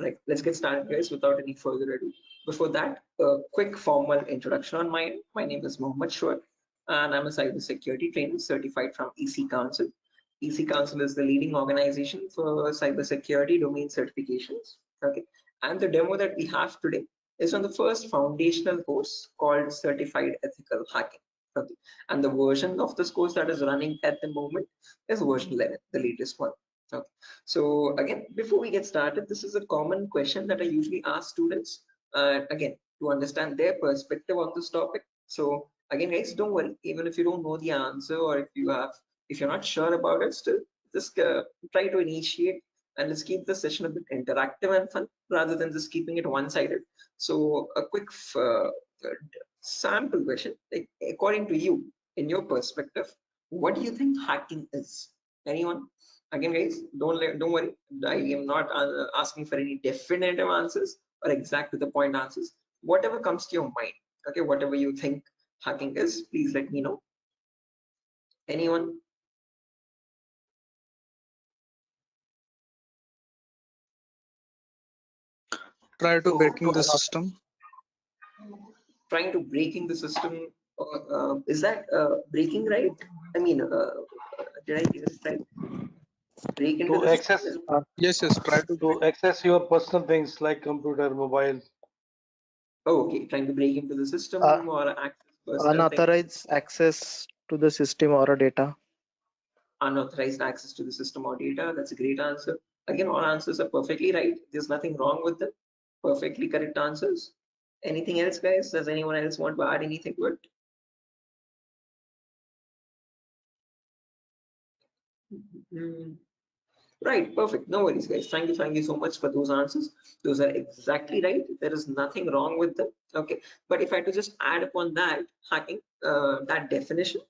right, let's get started, guys, without any further ado. Before that, a quick formal introduction on my end. My name is Mohammed Shoaib, and I'm a cybersecurity trainer certified from EC Council. EC Council is the leading organization for cybersecurity domain certifications. Okay, and the demo that we have today is on the first foundational course called Certified Ethical Hacking. Okay, and the version of this course that is running at the moment is version 11, the latest one. Okay. So again, before we get started, this is a common question that I usually ask students, again, to understand their perspective on this topic. So again, guys, don't worry, even if you don't know the answer, or if you're not sure about it, still just try to initiate, and let's keep the session a bit interactive and fun rather than just keeping it one-sided. So a quick sample question, like, according to you, in your perspective, what do you think hacking is? Anyone? Again, guys, don't worry, I am not asking for any definitive answers or exact to the point answers. Whatever comes to your mind, okay, whatever you think hacking is, please let me know. Anyone? Prior to breaking the system. Trying to breaking the system, is that breaking, right? I mean, did I get it right? Break into To the access system? Yes, try to to access your personal things like computer, mobile. Oh, okay, trying to break into the system Uh, or access personal things. Unauthorized access to the system or data. Unauthorized access to the system or data. That's a great answer. Again, all answers are perfectly right. There's nothing wrong with them. Perfectly correct answers. Anything else, guys? Does anyone else want to add anything to it? Right, perfect. No worries, guys. Thank you so much for those answers. Those are exactly right. There is nothing wrong with them. Okay, but if I had to just add upon that hacking, that definition,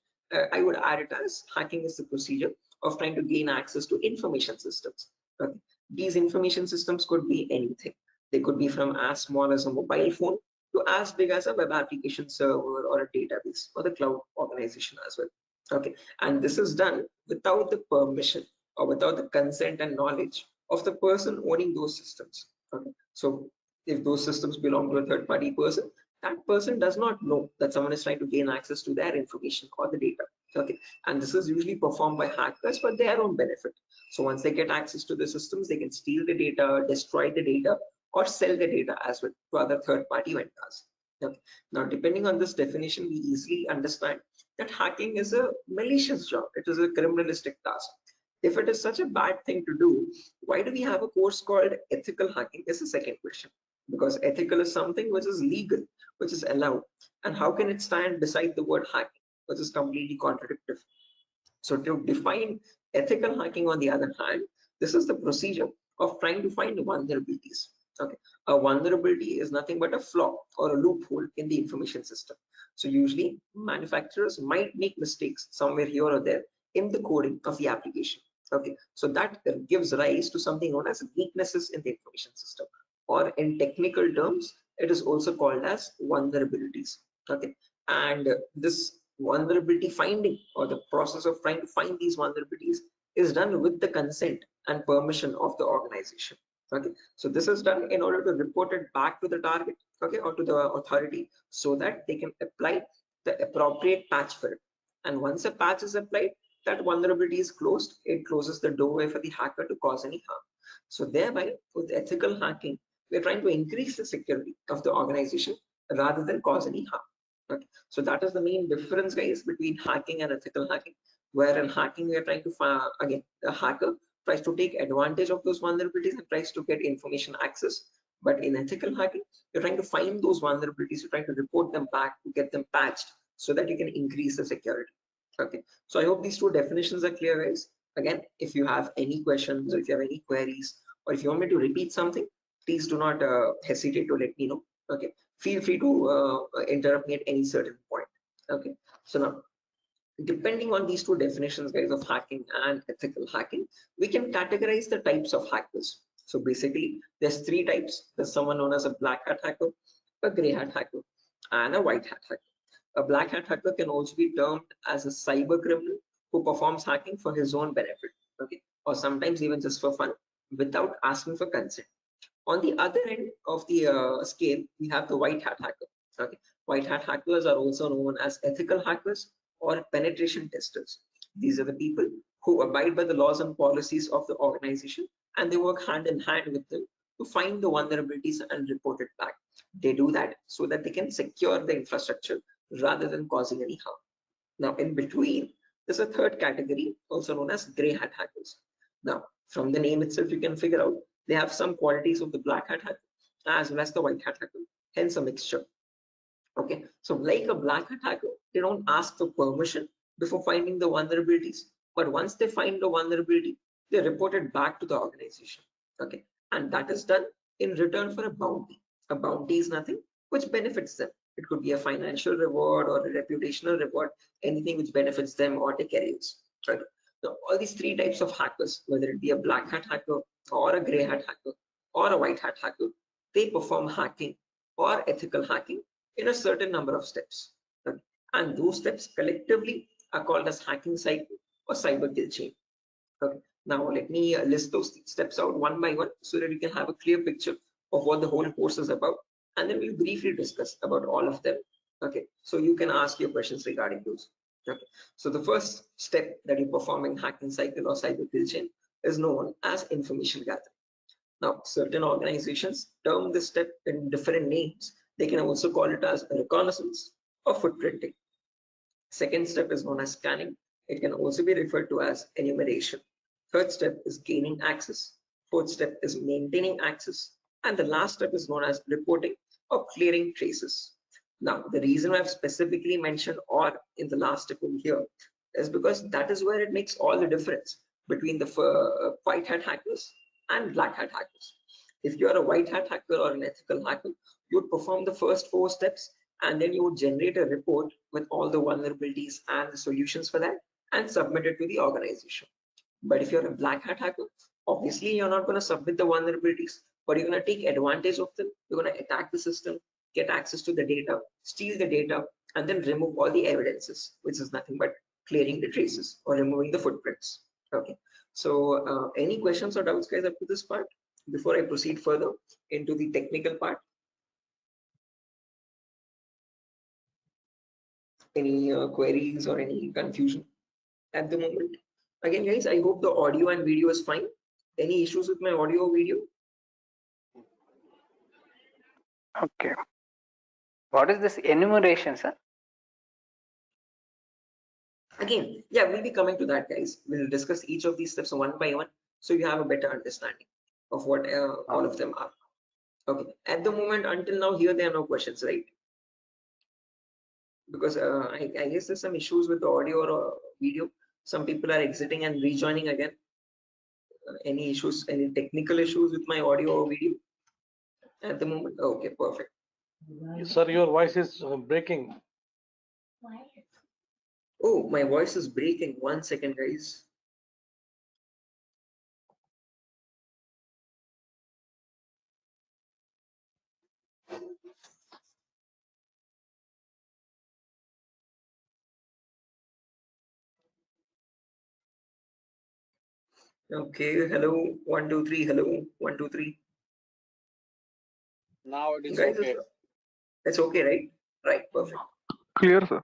I would add it as hacking is the procedure of trying to gain access to information systems. Okay, these information systems could be anything. They could be from as small as a mobile phone to as big as a web application server or a database or the cloud organization as well. Okay, and this is done without the permission or without the consent and knowledge of the person owning those systems. Okay, so if those systems belong to a third party person, that person does not know that someone is trying to gain access to their information or the data. Okay, and this is usually performed by hackers for their own benefit. So once they get access to the systems, they can steal the data, destroy the data, or sell the data as well to other third party vendors. Okay. Now, depending on this definition, we easily understand that hacking is a malicious job. It is a criminalistic task. If it is such a bad thing to do, why do we have a course called ethical hacking? Is the second question. Because ethical is something which is legal, which is allowed. And how can it stand beside the word hacking, which is completely contradictory? So to define ethical hacking, on the other hand, this is the procedure of trying to find vulnerabilities. Okay, a vulnerability is nothing but a flaw or a loophole in the information system. So usually manufacturers might make mistakes somewhere here or there in the coding of the application. Okay, so that gives rise to something known as weaknesses in the information system, or in technical terms, it is also called as vulnerabilities. Okay, and this vulnerability finding, or the process of trying to find these vulnerabilities, is done with the consent and permission of the organization. Okay, so this is done in order to report it back to the target, okay, or to the authority, so that they can apply the appropriate patch for it. And once a patch is applied, that vulnerability is closed. It closes the doorway for the hacker to cause any harm. So thereby, with ethical hacking, we're trying to increase the security of the organization rather than cause any harm. Okay, so that is the main difference, guys, between hacking and ethical hacking. Where in hacking, we are trying to again, the hacker tries to take advantage of those vulnerabilities and tries to get information access. But in ethical hacking, you're trying to find those vulnerabilities, you're trying to report them back to get them patched so that you can increase the security. Okay, so I hope these two definitions are clear, guys. Again, if you have any questions, or if you have any queries, or if you want me to repeat something, please do not hesitate to let me know. Okay, feel free to interrupt me at any certain point. Okay, so now, depending on these two definitions, guys, of hacking and ethical hacking, we can categorize the types of hackers. So basically, there's three types. There's someone known as a black hat hacker, a gray hat hacker, and a white hat hacker. A black hat hacker can also be termed as a cyber criminal who performs hacking for his own benefit, okay, or sometimes even just for fun, without asking for consent. On the other end of the scale, we have the white hat hacker. Okay, white hat hackers are also known as ethical hackers or penetration testers. These are the people who abide by the laws and policies of the organization, and they work hand in hand with them to find the vulnerabilities and report it back. They do that so that they can secure the infrastructure rather than causing any harm. Now, in between, there's a third category, also known as gray hat hackers. Now, from the name itself, you can figure out they have some qualities of the black hat hacker as well as the white hat hacker, hence a mixture. Okay, so like a black hat hacker, they don't ask for permission before finding the vulnerabilities, but once they find the vulnerability, they report it back to the organization. Okay, and that is done in return for a bounty. A bounty is nothing which benefits them. It could be a financial reward or a reputational reward, anything which benefits them or their careers. Right. So all these three types of hackers, whether it be a black hat hacker or a gray hat hacker or a white hat hacker, they perform hacking or ethical hacking in a certain number of steps. Okay. And those steps collectively are called as hacking cycle or cyber kill chain. Okay. Now let me list those steps out one by one so that you can have a clear picture of what the whole course is about, and then we'll briefly discuss about all of them. Okay, so you can ask your questions regarding those. Okay, so the first step that you perform in hacking cycle or cyber kill chain is known as information gathering. Now, certain organizations term this step in different names. They can also call it as reconnaissance or footprinting. Second step is known as scanning. It can also be referred to as enumeration. Third step is gaining access. Fourth step is maintaining access. And the last step is known as reporting or clearing traces. Now, the reason I've specifically mentioned "or" in the last step over here is because that is where it makes all the difference between the white hat hackers and black hat hackers. If you are a white hat hacker or an ethical hacker, you would perform the first 4 steps and then you would generate a report with all the vulnerabilities and the solutions for that and submit it to the organization. But if you're a black hat hacker, obviously you're not going to submit the vulnerabilities, but you're going to take advantage of them. You're going to attack the system, get access to the data, steal the data, and then remove all the evidences, which is nothing but clearing the traces or removing the footprints. Okay, so any questions or doubts, guys, up to this part before I proceed further into the technical part? Any queries or any confusion at the moment? Again, guys, I hope the audio and video is fine. Any issues with my audio or video? Okay. What is this enumeration, sir? Again, yeah, we'll be coming to that, guys. We'll discuss each of these steps one by one so you have a better understanding of what all of them are. Okay, at the moment, until now, here there are no questions, right? Because I guess there's some issues with the audio or video. Some people are exiting and rejoining again. Any issues, any technical issues with my audio or video at the moment? Okay, perfect. Sir, your voice is breaking. Oh, my voice is breaking. 1 second, guys. Okay, hello, 1 2 3, hello, 1 2 3. Now it is Guys, okay. it's okay, right? Right, perfect. Clear, sir.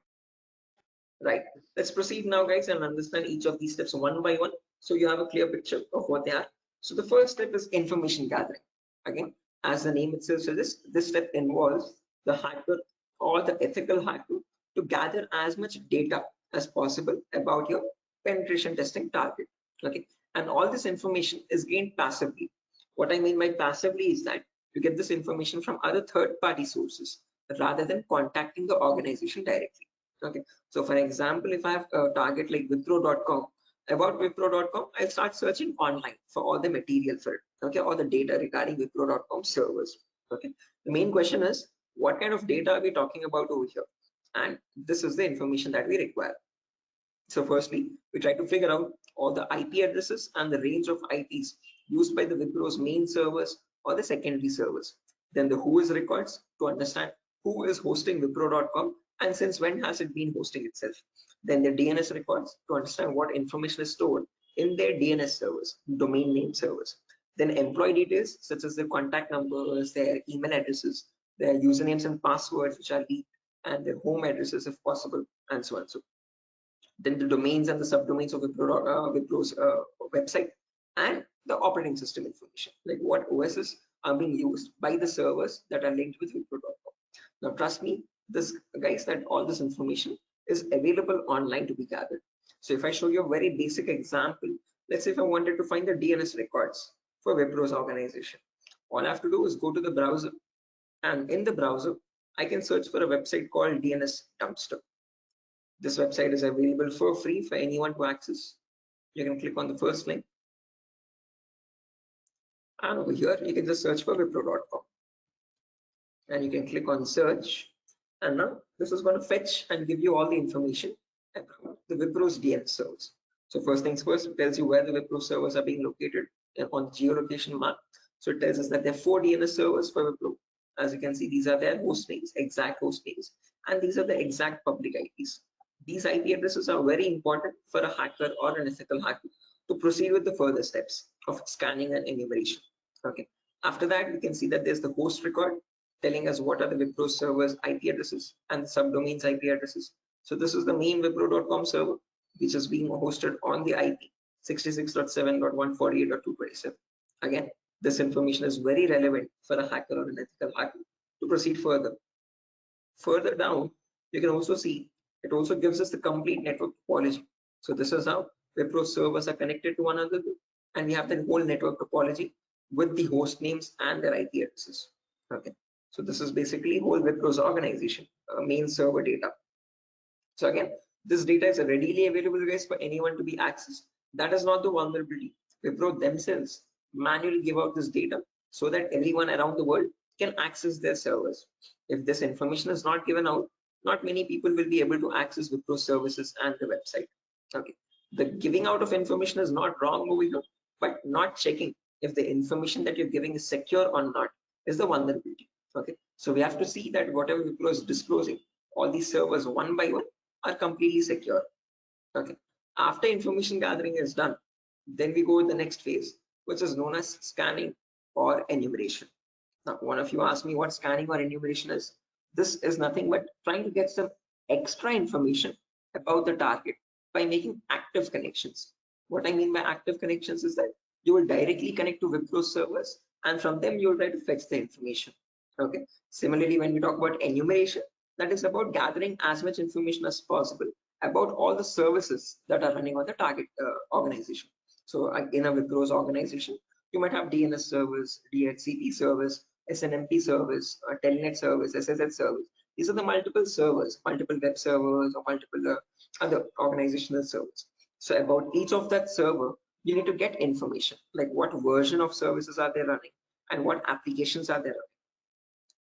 Right, let's proceed now, guys, and understand each of these steps one by one so you have a clear picture of what they are. So the first step is information gathering. Again, as the name itself suggests, this step involves the hacker or the ethical hacker to gather as much data as possible about your penetration testing target. Okay, and all this information is gained passively. What I mean by passively is that you get this information from other third-party sources rather than contacting the organization directly. Okay, so for example, if I have a target like Wipro.com, about Wipro.com, I start searching online for all the material for it, okay, all the data regarding Wipro.com servers. Okay, the main question is what kind of data are we talking about over here, and this is the information that we require. So firstly, we try to figure out all the IP addresses and the range of IPs used by the Wipro's main servers or the secondary servers. Then the who is records to understand who is hosting Wipro.com and since when has it been hosting itself. Then the DNS records to understand what information is stored in their DNS servers, domain name servers. Then employee details such as their contact numbers, their email addresses, their usernames and passwords which are leaked, and their home addresses if possible, and so on. So then the domains and the subdomains of Wipro's website, and the operating system information, like what OSs are being used by the servers that are linked with Wipro.com. Now trust me, this guys, that all this information is available online to be gathered. So if I show you a very basic example, let's say if I wanted to find the DNS records for Wipro's organization, all I have to do is go to the browser, and in the browser I can search for a website called DNS Dumpster. This website is available for free for anyone to access. You can click on the first link, and over here you can just search for Wipro.com, and you can click on search, and now this is going to fetch and give you all the information about the Wipro's DNS servers. So first things first, it tells you where the Wipro servers are being located on the geolocation map. So it tells us that there are 4 DNS servers for Wipro. As you can see, these are their host names, exact host names, and these are the exact public IPs. These IP addresses are very important for a hacker or an ethical hacker to proceed with the further steps of scanning and enumeration. Okay. After that, we can see that there's the host record telling us what are the Wipro servers IP addresses and subdomains IP addresses. So this is the main Wipro.com server, which is being hosted on the IP 66.7.148.227. Again, this information is very relevant for a hacker or an ethical hacker to proceed further. Further down, you can also see it also gives us the complete network topology. So this is how Wipro servers are connected to one another, and we have the whole network topology with the host names and their IP addresses. Okay, so this is basically whole Wipro's organization main server data. So again, this data is readily available, guys, for anyone to be accessed. That is not the vulnerability. Wipro themselves manually give out this data so that everyone around the world can access their servers. If this information is not given out, not many people will be able to access Wipro services and the website. Okay, the giving out of information is not wrong over here, but not checking if the information that you're giving is secure or not is the vulnerability. Okay, so we have to see that whatever Wipro is disclosing, all these servers one by one are completely secure. Okay, after information gathering is done, then we go to the next phase, which is known as scanning or enumeration. Now, one of you asked me what scanning or enumeration is. This is nothing but trying to get some extra information about the target by making active connections. What I mean by active connections is that you will directly connect to Wipro servers, and from them you will try to fetch the information. Okay. Similarly, when we talk about enumeration, that is about gathering as much information as possible about all the services that are running on the target organization. So in a Wipro's organization, you might have DNS servers, DHCP servers, SNMP servers, Telnet servers, SSH servers. These are the multiple servers, multiple web servers, or multiple other organizational servers. So about each of that server, you need to get information, like what version of services are they running and what applications are they running.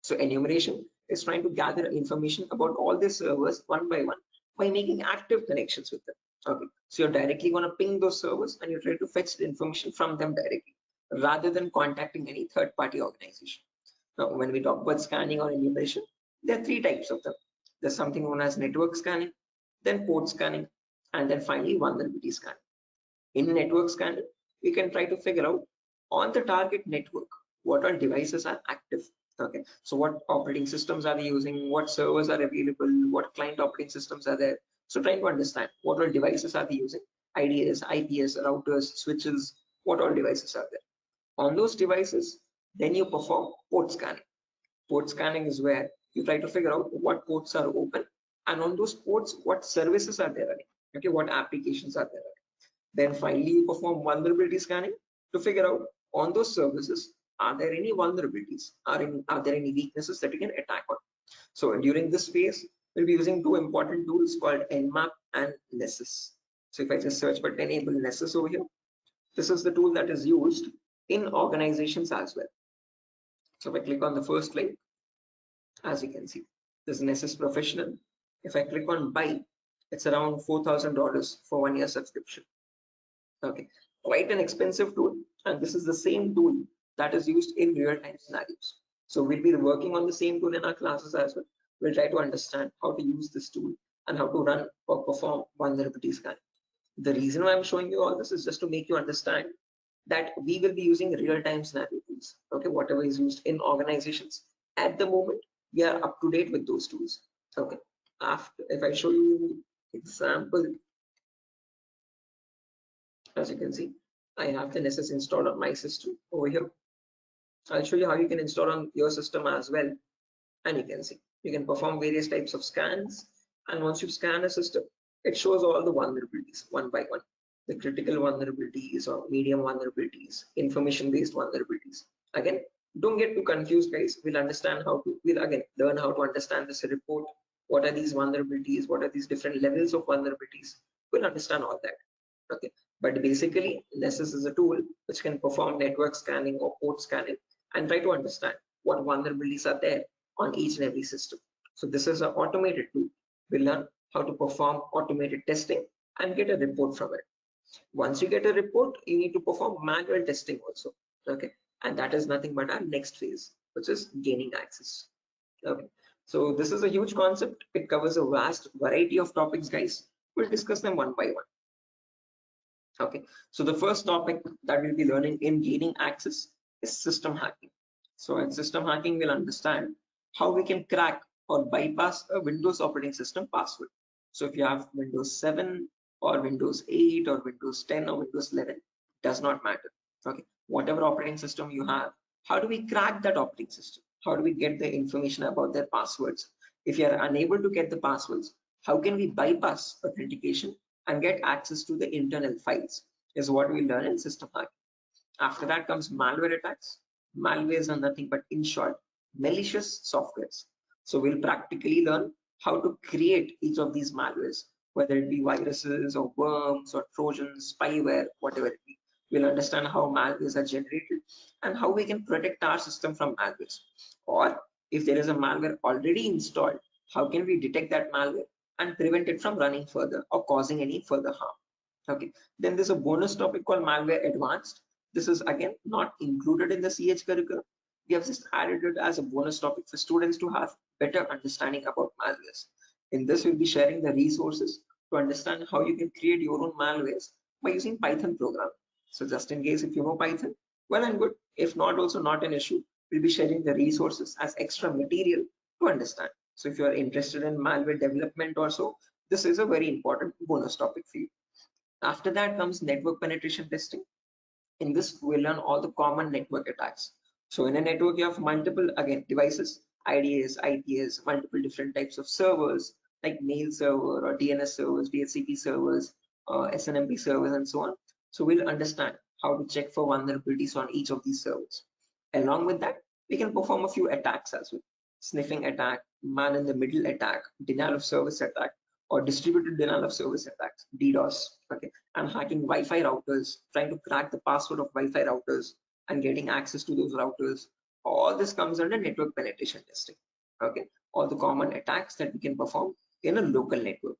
So enumeration is trying to gather information about all the servers one by one by making active connections with them. Okay, so you're directly going to ping those servers and you try to fetch the information from them directly rather than contacting any third-party organization. Now, when we talk about scanning or enumeration, there are 3 types of them. There's something known as network scanning, then port scanning, and then finally vulnerability scanning. In network scanning, we can try to figure out on the target network what all devices are active. Okay, so what operating systems are they using, what servers are available, what client operating systems are there. So trying to understand what all devices are they using, IDS, IPS, routers, switches, what all devices are there. On those devices, then you perform port scanning. Port scanning is where you try to figure out what ports are open, and on those ports, what services are there running. Okay, what applications are there running. Then finally, you perform vulnerability scanning to figure out on those services, are there any vulnerabilities? Are there any weaknesses that you can attack on? So during this phase, we'll be using 2 important tools called Nmap and Nessus. So if I just search for enable Nessus over here, this is the tool that is used in organizations as well. So if I click on the first link, as you can see, this is Nessus Professional. If I click on buy, it's around $4,000 for 1 year subscription. Okay, quite an expensive tool, and this is the same tool that is used in real-time scenarios. So we'll be working on the same tool in our classes as well. We'll try to understand how to use this tool and how to run or perform vulnerability scanning. The reason why I'm showing you all this is just to make you understand that we will be using real-time scenario tools. Okay, whatever is used in organizations at the moment, we are up to date with those tools. Okay, after if I show you example, as you can see, I have the Nessus installed on my system over here. I'll show you how you can install on your system as well, and you can see you can perform various types of scans, and once you scan a system, it shows all the vulnerabilities one by one, the critical vulnerabilities or medium vulnerabilities, information based vulnerabilities. Again, don't get too confused, guys. We'll again learn how to understand this report. What are these vulnerabilities? What are these different levels of vulnerabilities? We'll understand all that. Okay, but basically Nessus is a tool which can perform network scanning or port scanning and try to understand what vulnerabilities are there on each and every system. So this is an automated tool. We'll learn how to perform automated testing and get a report from it. Once you get a report, you need to perform manual testing also. Okay, and that is nothing but our next phase, which is gaining access. Okay, so this is a huge concept. It covers a vast variety of topics, guys. We'll discuss them one by one. Okay, so the first topic that we'll be learning in gaining access is system hacking. So in system hacking, we'll understand how we can crack or bypass a Windows operating system password. So if you have Windows 7 or Windows 8 or Windows 10 or Windows 11, does not matter. Okay, whatever operating system you have, how do we crack that operating system? How do we get the information about their passwords? If you are unable to get the passwords, how can we bypass authentication and get access to the internal files, is what we learn in system hacking. After that comes malware attacks. Malwares are nothing but, in short, malicious softwares. So we'll practically learn how to create each of these malwares, whether it be viruses or worms or trojans, spyware, whatever it be. We'll understand how malwares are generated and how we can protect our system from malwares. Or if there is a malware already installed, how can we detect that malware and prevent it from running further or causing any further harm. Okay, then there's a bonus topic called malware advanced. This is again not included in the CH curriculum. We have just added it as a bonus topic for students to have better understanding about malwares. In this, we'll be sharing the resources to understand how you can create your own malwares by using Python program. So just in case if you know Python, well and good. If not, also not an issue. We'll be sharing the resources as extra material to understand. So if you are interested in malware development or so, this is a very important bonus topic for you. After that comes network penetration testing. In this, we'll learn all the common network attacks. So in a network, you have multiple, again, devices, IDS, IPS, multiple different types of servers like mail server or DNS servers, DHCP servers, SNMP servers, and so on. So we'll understand how to check for vulnerabilities on each of these servers. Along with that, we can perform a few attacks as well. Sniffing attack, man in the middle attack, denial of service attack, or distributed denial of service attacks, DDoS. Okay, and hacking Wi-Fi routers, trying to crack the password of Wi-Fi routers and getting access to those routers. All this comes under network penetration testing. Okay, all the common attacks that we can perform in a local network.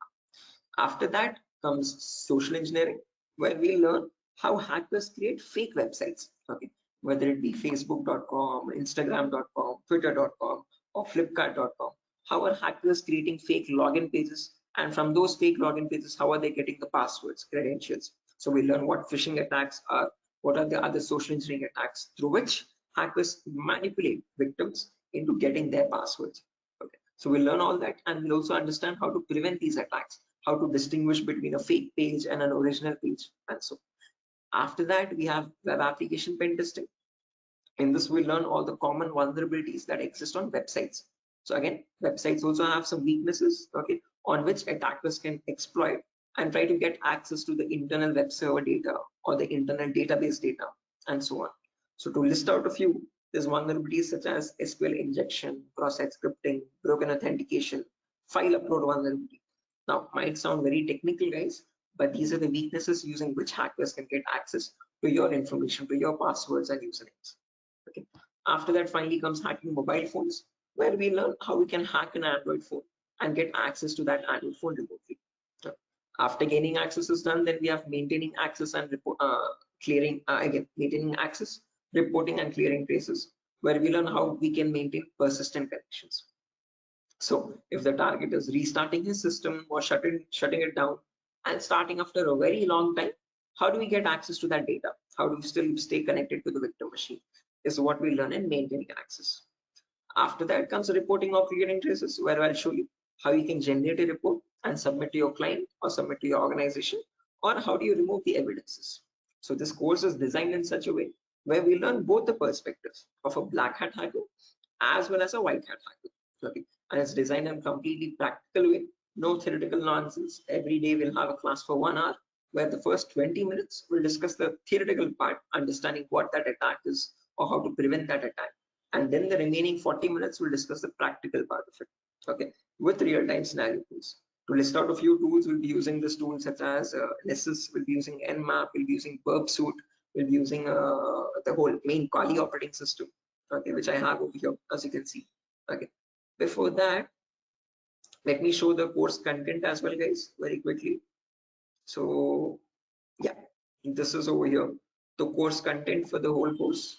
After that comes social engineering, where we learn how hackers create fake websites. Okay, whether it be facebook.com, instagram.com, twitter.com, or flipkart.com. How are hackers creating fake login pages? And from those fake login pages, how are they getting the passwords, credentials? So we learn what phishing attacks are, what are the other social engineering attacks through which hackers manipulate victims into getting their passwords. Okay, so we'll learn all that, and we'll also understand how to prevent these attacks, how to distinguish between a fake page and an original page, and so. After that, we have web application pen testing. In this, we learn all the common vulnerabilities that exist on websites. So again, websites also have some weaknesses, okay, on which attackers can exploit and try to get access to the internal web server data or the internal database data, and so on. So to list out a few, there's vulnerabilities such as SQL injection, cross-site scripting, broken authentication, file upload vulnerability. Now, might sound very technical, guys, but these are the weaknesses using which hackers can get access to your information, to your passwords and usernames. Okay. After that, finally comes hacking mobile phones, where we learn how we can hack an Android phone and get access to that Android phone remotely. After gaining access is done, then we have maintaining access and maintaining access, reporting and clearing traces, where we learn how we can maintain persistent connections. So if the target is restarting his system or shutting it down and starting after a very long time, how do we get access to that data? How do we still stay connected to the victim machine? Is what we learn in maintaining access. After that comes reporting of recurring traces, where I'll show you how you can generate a report and submit to your client or submit to your organization, or how do you remove the evidences. So this course is designed in such a way where we learn both the perspectives of a black hat hacker as well as a white hat hacker. Okay, and it's designed in a completely practical way, no theoretical nonsense. Every day we'll have a class for 1 hour where the first 20 minutes we'll discuss the theoretical part, understanding what that attack is or how to prevent that attack, and then the remaining 40 minutes we'll discuss the practical part of it, okay, with real-time scenario tools. To list out a few tools, we'll be using this tool such as Nessus, we'll be using Nmap, we'll be using Burpsuit, we'll be using the whole main Kali operating system, okay, which I have over here, as you can see. Okay, before that, let me show the course content as well, guys, very quickly. So yeah, this is over here, the course content for the whole course.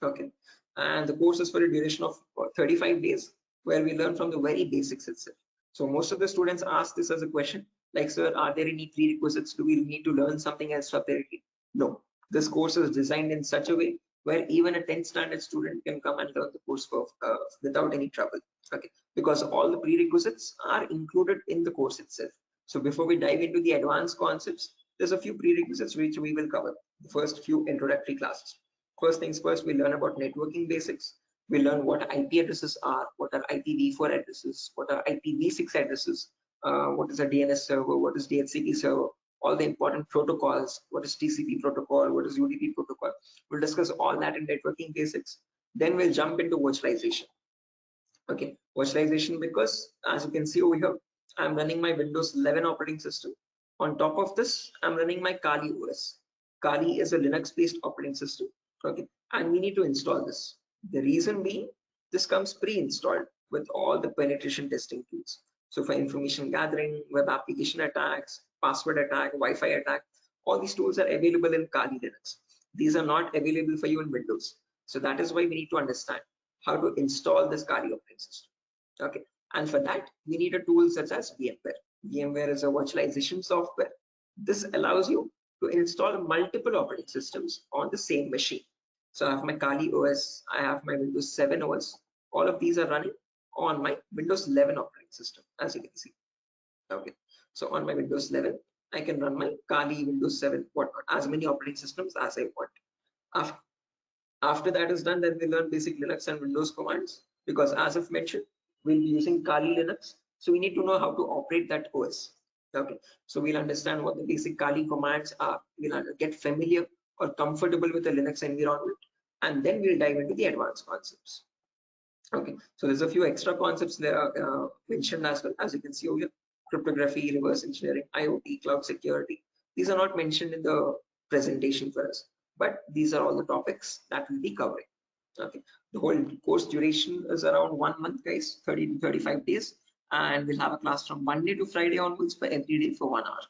Okay, and the course is for a duration of 35 days, where we learn from the very basics itself. So most of the students ask this as a question, like, sir, are there any prerequisites? Do we need to learn something else separately? No, this course is designed in such a way where even a 10th standard student can come and learn the course for, without any trouble. Okay, because all the prerequisites are included in the course itself. So before we dive into the advanced concepts, there's a few prerequisites which we will cover. The first few introductory classes. First things first, we learn about networking basics. We learn what IP addresses are, what are IPv4 addresses, what are IPv6 addresses, what is a DNS server, what is DHCP server, all the important protocols, what is TCP protocol, what is UDP protocol. We'll discuss all that in networking basics. Then we'll jump into virtualization. Okay, virtualization, because as you can see over here, I'm running my Windows 11 operating system. On top of this, I'm running my Kali OS. Kali is a Linux-based operating system. Okay, and we need to install this. The reason being, this comes pre-installed with all the penetration testing tools. So for information gathering, web application attacks, password attack, Wi-Fi attack, all these tools are available in Kali Linux. These are not available for you in Windows. So that is why we need to understand how to install this Kali operating system. Okay, and for that we need a tool such as VMware. VMware is a virtualization software. This allows you to install multiple operating systems on the same machine. So I have my Kali OS, I have my Windows 7 OS. All of these are running on my Windows 11 operating system, as you can see. Okay, so on my Windows 11, I can run my Kali, Windows 7, whatnot, as many operating systems as I want. After that is done, then we learn basic Linux and Windows commands, because as I've mentioned, we'll be using Kali Linux. So we need to know how to operate that OS. Okay, so we'll understand what the basic Kali commands are. We'll get familiar or comfortable with the Linux environment, and then we'll dive into the advanced concepts. Okay, so there's a few extra concepts there mentioned as well, as you can see over here: cryptography, reverse engineering, IoT, cloud security. These are not mentioned in the presentation for us, but these are all the topics that we'll be covering. Okay, the whole course duration is around 1 month, guys, 30 to 35 days, and we'll have a class from Monday to Friday onwards for every day for 1 hour.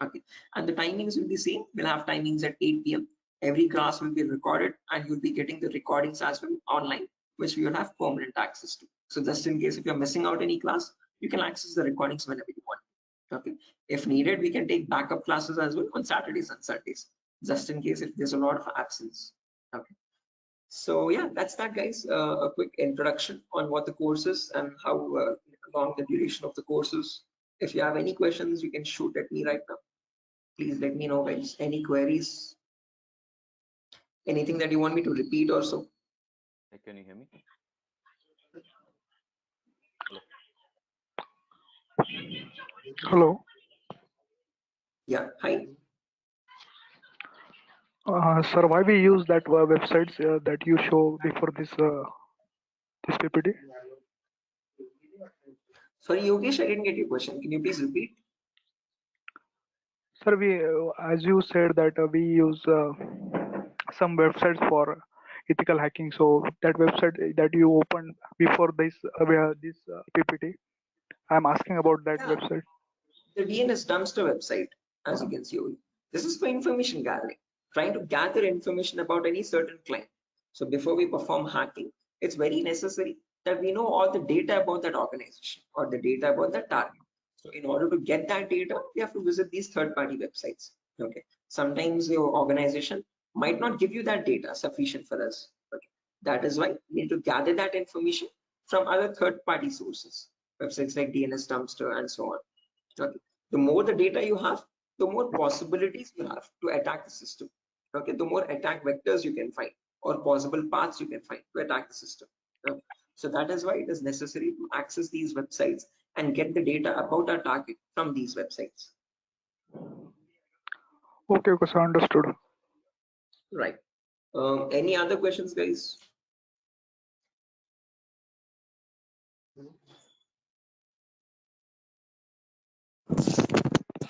Okay, and the timings will be same. We'll have timings at 8 p.m. Every class will be recorded, and you'll be getting the recordings as well online, which we will have permanent access to. So just in case if you're missing out any class, you can access the recordings whenever you want. Okay, if needed, we can take backup classes as well on Saturdays and Sundays, just in case if there's a lot of absence. Okay, so yeah, that's that, guys. A quick introduction on what the course is and how long the duration of the course is. If you have any questions, you can shoot at me right now. Please let me know, guys. Any queries, anything that you want me to repeat or so. Hey, can you hear me? Hello. Yeah, hi. Sir, why we use that websites that you show before this PPT? Sorry, Yogesh, I didn't get your question. Can you please repeat? Sir, we as you said that we use some websites for ethical hacking. So that website that you opened before this PPT, I'm asking about that Yeah, website. the DNS dumpster website, as you can see over here. This is for information gathering, trying to gather information about any certain client. So before we perform hacking, it's very necessary that we know all the data about that organization or the data about that target. So in order to get that data, we have to visit these third-party websites. Okay, Sometimes your organization might not give you that data sufficient for us. Okay. That is why we need to gather that information from other third-party sources, websites like DNS Dumpster and so on. Okay. The more the data you have, the more possibilities you have to attack the system. Okay. The more attack vectors you can find or possible paths you can find to attack the system. Okay. So that is why it is necessary to access these websites and get the data about our target from these websites. Okay, okay, so understood. Right. Any other questions, guys?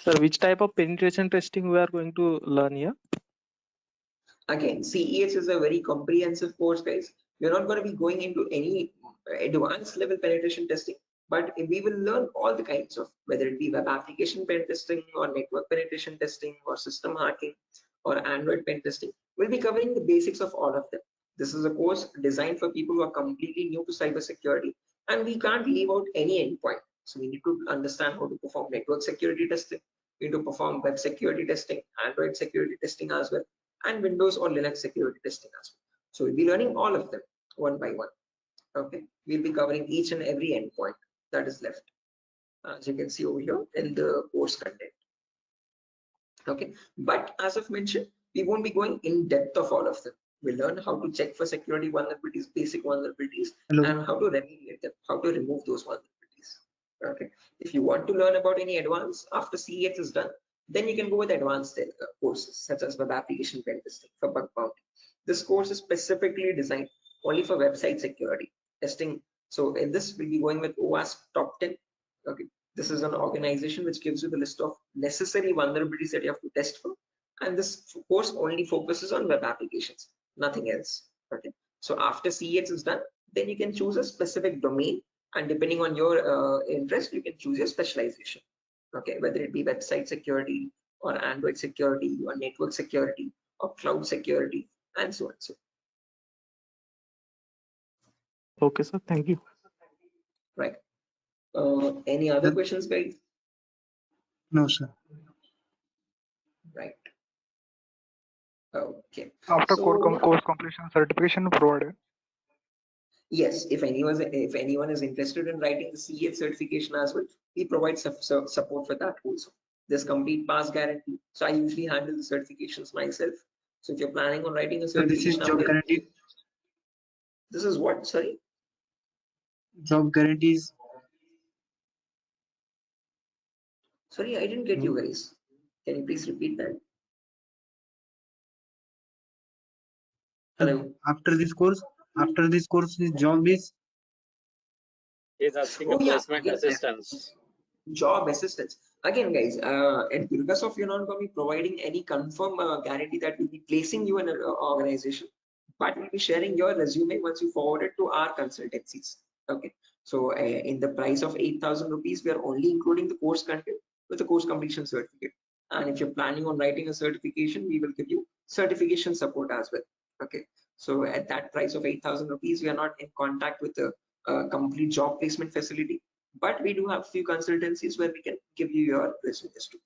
Sir, which type of penetration testing we are going to learn here? Again, CEH is a very comprehensive course, guys. We're not going to be going into any advanced level penetration testing, but we will learn all the kinds of, whether it be web application pen testing or network penetration testing or system hacking or Android pen testing. We'll be covering the basics of all of them. This is a course designed for people who are completely new to cybersecurity, and we can't leave out any endpoint. So we need to understand how to perform network security testing. We need to perform web security testing, Android security testing as well, and Windows or Linux security testing as well. So we'll be learning all of them one by one. Okay, we'll be covering each and every endpoint that is left, as you can see over here in the course content. Okay, but as I've mentioned, we won't be going in depth of all of them. We'll learn how to check for security vulnerabilities, basic vulnerabilities, Hello. and how to remediate them, how to remove those vulnerabilities. Okay, if you want to learn about any advanced after CEX is done, then you can go with advanced courses such as web application pen testing for bug bounty. This course is specifically designed only for website security testing. So in this, we'll be going with OWASP top 10. Okay, this is an organization which gives you the list of necessary vulnerabilities that you have to test for, and this course only focuses on web applications, nothing else. Okay, so after CEX is done, then you can choose a specific domain, and depending on your interest, you can choose your specialization. Okay, whether it be website security or Android security or network security or cloud security and so on. So Okay, sir. Thank you. right. Any other Sir? questions, guys? No, sir. Right. Okay. After So course completion, certification provided. yes, if anyone is interested in writing the CEF certification as well, we provide support for that also. There's complete pass guarantee. So I usually handle the certifications myself. So if you're planning on writing a So this is certification, job guarantee. this is what? Sorry. Job guarantees. Sorry, I didn't get you guys. Can you please repeat that? Hello. After this course, his job is. He's asking Oh a yeah, placement again, assistance. job assistance. Again, guys, at Durga, you're not going to be providing any confirm guarantee that we'll be placing you in an organization, but we'll be sharing your resume once you forward it to our consultancies. Okay, so in the price of 8,000 rupees, we are only including the course content with the course completion certificate. And if you're planning on writing a certification, we will give you certification support as well. Okay, so at that price of 8,000 rupees, we are not in contact with the complete job placement facility, but we do have few consultancies where we can give you your resumes too.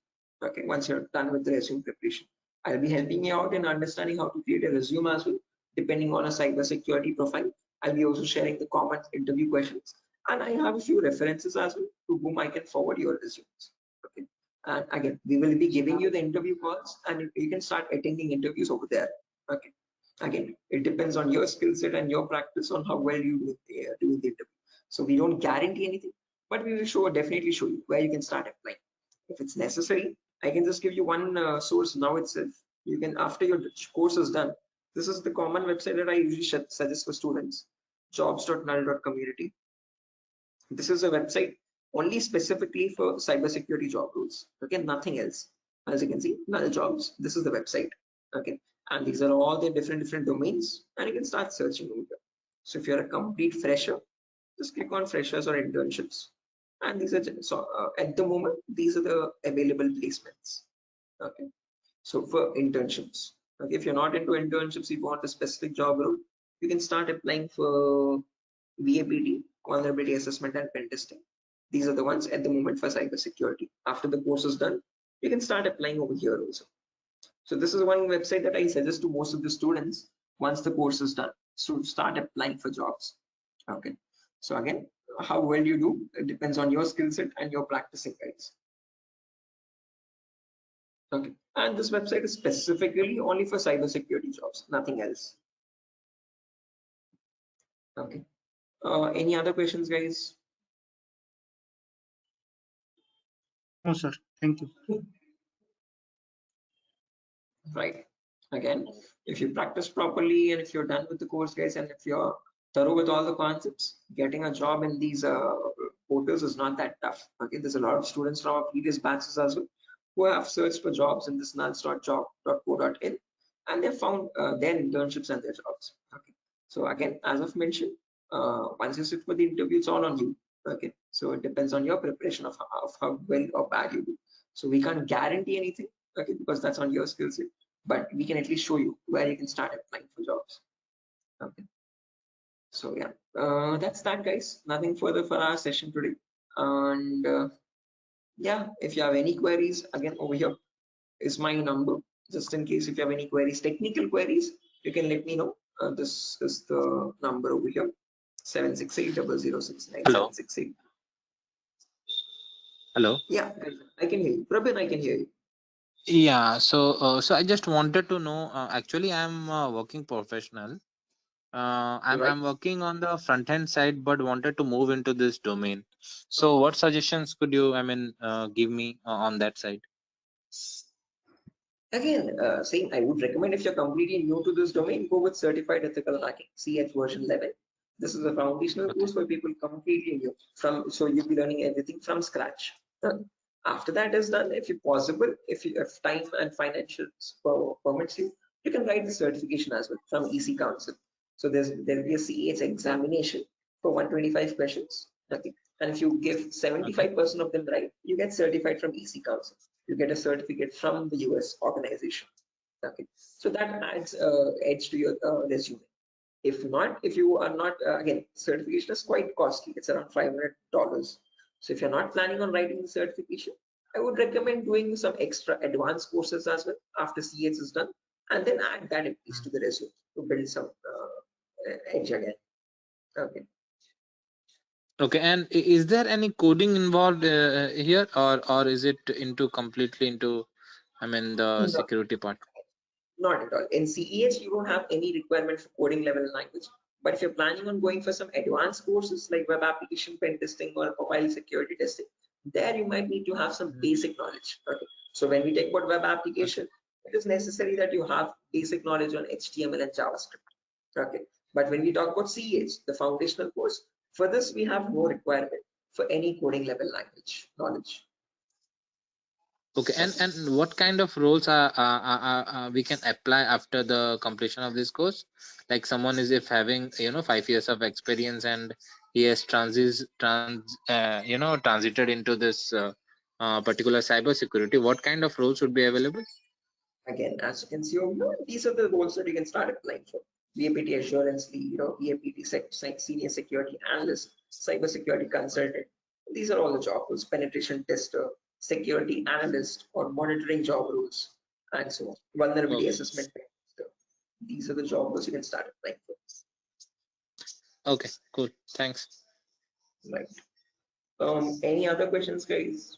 Okay, once you're done with the resume preparation, I'll be helping you out in understanding how to create a resume as well, depending on a cybersecurity profile. I'll be also sharing the common interview questions, and I have a few references as well to whom I can forward your resumes. Okay, and again, we will be giving you the interview calls, and you can start attending interviews over there. Okay, again, it depends on your skill set and your practice on how well you do the interview. So we don't guarantee anything, but we will definitely show you where you can start applying. If it's necessary, I can just give you one source now itself. You can, after your course is done, this is the common website that I usually suggest for students, jobs.null.community. This is a website only specifically for cybersecurity job roles. Okay, nothing else. As you can see, null jobs. This is the website. Okay, and these are all the different domains, and you can start searching over here. So if you're a complete fresher, just click on freshers or internships, and these are so at the moment these are the available placements. Okay, so for internships, okay, if you're not into internships, you want a specific job role, you can start applying for VAPT, vulnerability assessment and pen testing. These are the ones at the moment for cybersecurity. After the course is done, you can start applying over here also. So this is one website that I suggest to most of the students once the course is done, to start applying for jobs. Okay. So again, how well you do, it depends on your skill set and your practicing, guys. Okay. And this website is specifically only for cybersecurity jobs, nothing else. Okay. Any other questions, guys? No, sir. Thank you. Right. Again, if you practice properly and if you're done with the course, guys, and if you're thorough with all the concepts, getting a job in these portals is not that tough. Okay, there's a lot of students from our previous batches as well who have searched for jobs in this nuls.job.co.in and they found their internships and their jobs. Okay, so again, as I've mentioned, once you sit for the interview, it's all on you. Okay, so it depends on your preparation of how well or bad you do. So we can't guarantee anything, okay, because that's on your skill set, but we can at least show you where you can start applying for jobs. Okay, so yeah, that's that, guys. Nothing further for our session today. And yeah, if you have any queries, again, over here is my number, just in case if you have any queries, technical queries, you can let me know. This is the number over here, 7680069. Hello. 768. Hello. Yeah, I can hear you. Prabin, I can hear you. Yeah. So I just wanted to know. Actually, I'm a working professional. Right. I'm working on the front end side, but wanted to move into this domain. So, what suggestions could you, give me on that side? Again, saying I would recommend if you're completely new to this domain, go with Certified Ethical Hacking, CH version 11. This is a foundational Okay. course for people completely new so you'll be learning everything from scratch. After that is done, if you possible, if time and financial permits you, you can write the certification as well from EC Council. So there'll be a CH examination for 125 questions. Okay. And if you give 75% of them right, you get certified from EC Council. You get a certificate from the US organization. Okay, so that adds edge to your resume. If not, if you are not, again, certification is quite costly. It's around $500. So if you're not planning on writing the certification, I would recommend doing some extra advanced courses as well after CH is done, and then add that at least to the resume to build some edge again. Okay. Okay. And is there any coding involved here, or is it into completely into, the No. security part? Not at all. In CEH, you don't have any requirement for coding level language. But if you're planning on going for some advanced courses like web application pen testing or profile security testing, there you might need to have some basic knowledge. Okay. So when we talk about web application, it is necessary that you have basic knowledge on HTML and JavaScript. Okay. But when we talk about CEH, the foundational course, for this we have no requirement for any coding level language knowledge. Okay, and what kind of roles are we can apply after the completion of this course? Like someone is if having 5 years of experience and he has transited into this particular cyber security, what kind of roles would be available? Again, as you can see over here, these are the roles that you can start applying for. VAPT assurance lead, VAPT senior security analyst, cyber security consultant. These are all the job roles. Penetration tester, security analyst, or monitoring job roles, and so on. Vulnerability Okay. assessment tester. These are the job roles you can start applying for. Okay, cool. Thanks. Right. Any other questions, guys?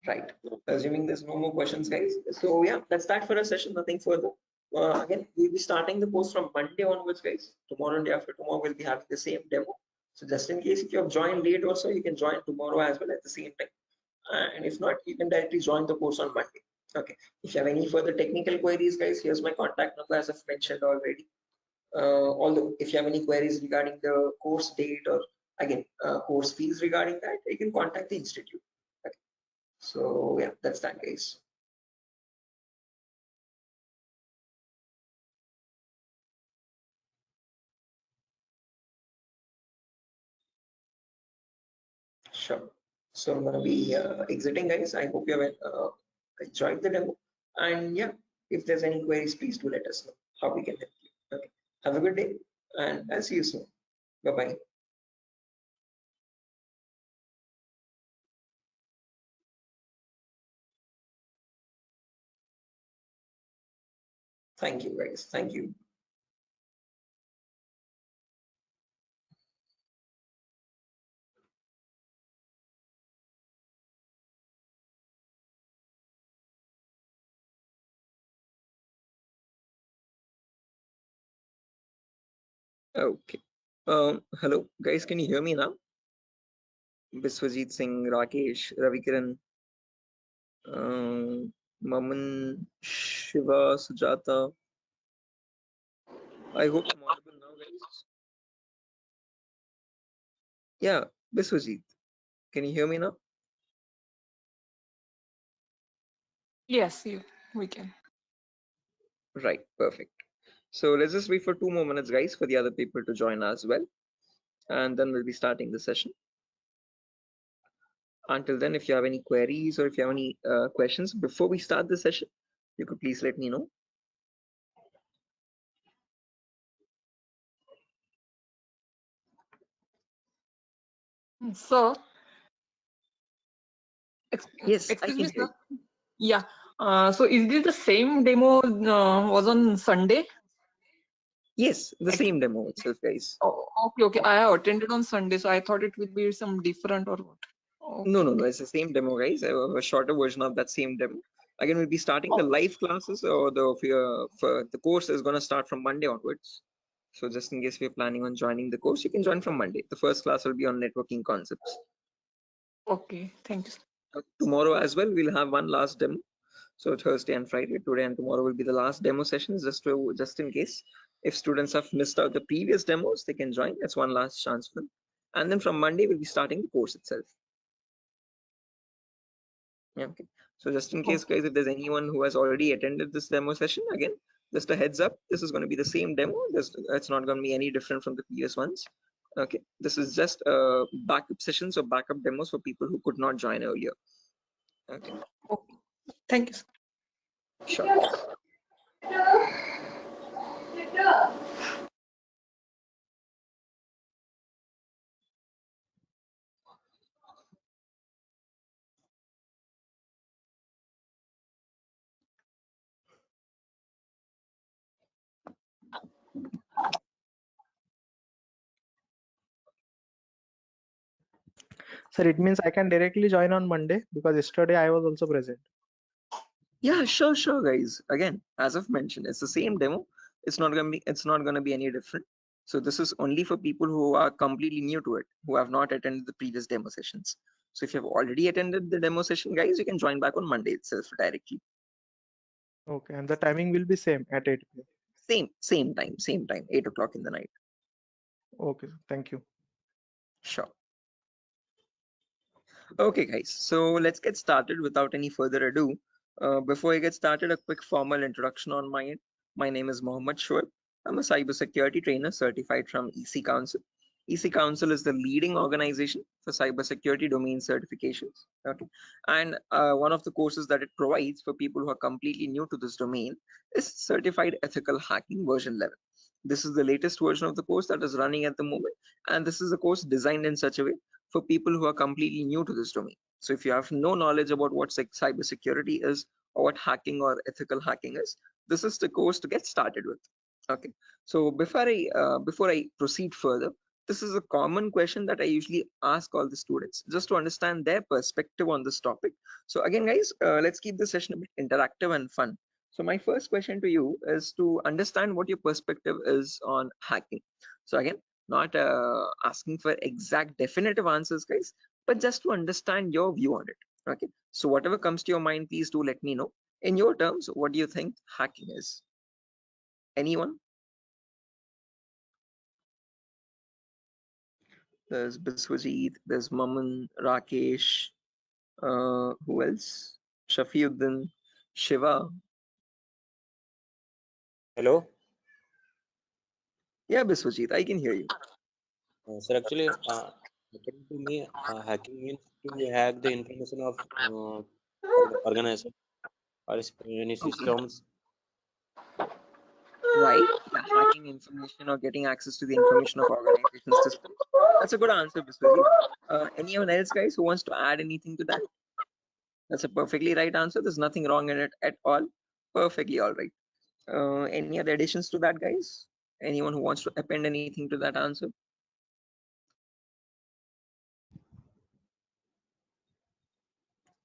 Right. Assuming there's no more questions, guys. So yeah, that's that for a session. Nothing further. Again, we'll be starting the course from Monday onwards, guys. Tomorrow and day after tomorrow, we'll be having the same demo. So just in case if you have joined late also, you can join tomorrow as well at the same time. And if not, you can directly join the course on Monday. Okay. If you have any further technical queries, guys, here's my contact number as I've mentioned already. Although if you have any queries regarding the course date or again course fees regarding that, you can contact the institute. Okay. So yeah, that's that, guys. Sure. So I'm gonna be exiting, guys. I hope you have enjoyed the demo. And yeah, if there's any queries, please do let us know how we can help you. Okay. Have a good day, and I'll see you soon. Bye bye. Thank you, guys. Thank you. Okay. Hello, guys. Can you hear me now? Biswajit Singh, Rakesh, Ravikiran, Maman, Shiva, Sujata. I hope I'm audible now, guys. Yeah, Biswajit. Can you hear me now? Yes, we can. Right, perfect. So let's just wait for 2 more minutes, guys, for the other people to join as well. And then we'll be starting the session. Until then, if you have any queries or if you have any questions before we start the session, you could please let me know. So, Yes, I excuse can me, hear sir. you. Yeah. So is this the same demo was on Sunday? Yes, the same demo itself, guys. Oh, okay. I have attended on Sunday, so I thought it would be some different or what. No, it's the same demo, guys. A shorter version of that same demo. Again, we'll be starting the live classes, or the course is going to start from Monday onwards. So just in case we're planning on joining the course, you can join from Monday. The first class will be on networking concepts. Okay, thank you, sir. Tomorrow as well, we'll have one last demo. So Thursday and Friday, today and tomorrow will be the last demo sessions, just in case if students have missed out the previous demos, they can join. It's one last chance for them. And then from Monday, we'll be starting the course itself. Yeah, okay. So just in case, guys, if there's anyone who has already attended this demo session, again, just a heads up, this is going to be the same demo. It's not going to be any different from the previous ones. Okay, this is just backup sessions or backup demos for people who could not join earlier. Okay. Okay. Thank you, sir. Sure. Sir, it means I can directly join on Monday because yesterday I was also present. Yeah, sure, guys. Again, as I've mentioned, it's the same demo. It's not gonna be any different. So this is only for people who are completely new to it, who have not attended the previous demo sessions. So if you've already attended the demo session, guys, you can join back on Monday itself directly. Okay, and the timing will be same at 8 p.m. Same time, 8 o'clock in the night. Okay, thank you. Sure. Okay, guys, so let's get started without any further ado. Before I get started, a quick formal introduction on my end. My name is Mohammed Shoaib. I'm a cybersecurity trainer certified from EC Council. EC Council is the leading organization for cybersecurity domain certifications. Okay, and one of the courses that it provides for people who are completely new to this domain is Certified Ethical Hacking version 11. This is the latest version of the course that is running at the moment, and this is a course designed in such a way for people who are completely new to this domain. So if you have no knowledge about what cybersecurity is or what hacking or ethical hacking is, this is the course to get started with. Okay. So before I proceed further, this is a common question that I usually ask all the students just to understand their perspective on this topic. So again, guys, let's keep this session a bit interactive and fun. So my first question to you is to understand what your perspective is on hacking. So again, not asking for exact definitive answers, guys, but just to understand your view on it. Okay, so whatever comes to your mind, please do let me know. In your terms, what do you think hacking is? Anyone? There's Biswajit, there's Maman, Rakesh, who else? Shafiuddin, Shiva. Hello. Yeah, Biswajit, I can hear you. Sir, actually, according to me, hacking means to hack the information of organization or any systems. Right? Yeah, hacking information or getting access to the information of organization systems. That's a good answer, Biswajit. Anyone else, guys, who wants to add anything to that? That's a perfectly right answer. There's nothing wrong in it at all. Perfectly all right. Any other additions to that, guys? Anyone who wants to append anything to that answer?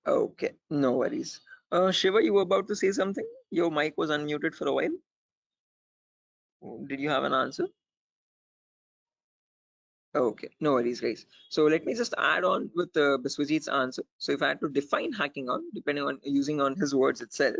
Okay, no worries. Shiva, you were about to say something? Your mic was unmuted for a while. Did you have an answer? Okay, no worries, guys. So let me just add on with Biswajit's answer. So if I had to define hacking on, depending on using on his words itself,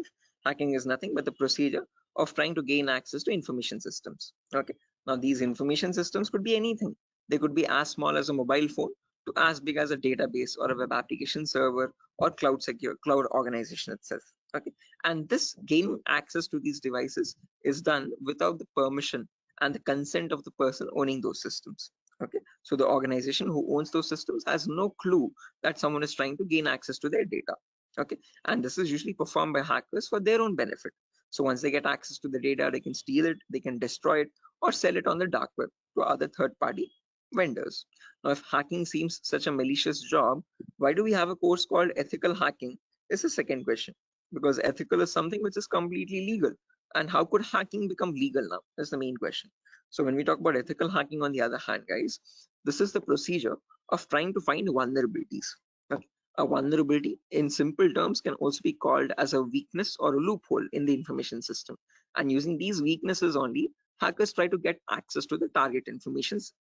hacking is nothing but the procedure of trying to gain access to information systems. Okay, now these information systems could be anything. They could be as small as a mobile phone to as big as a database or a web application server or cloud organization itself. Okay, and this gaining access to these devices is done without the permission and the consent of the person owning those systems. Okay, so the organization who owns those systems has no clue that someone is trying to gain access to their data. Okay, and this is usually performed by hackers for their own benefit. So once they get access to the data, they can steal it, they can destroy it, or sell it on the dark web to other third-party vendors. Now, if hacking seems such a malicious job, why do we have a course called ethical hacking? Is the second question. Because ethical is something which is completely legal. And how could hacking become legal now? That's the main question. So when we talk about ethical hacking, on the other hand, guys, this is the procedure of trying to find vulnerabilities. Okay. A vulnerability, in simple terms, can also be called as a weakness or a loophole in the information system. And using these weaknesses only, hackers try to get access to the target informations,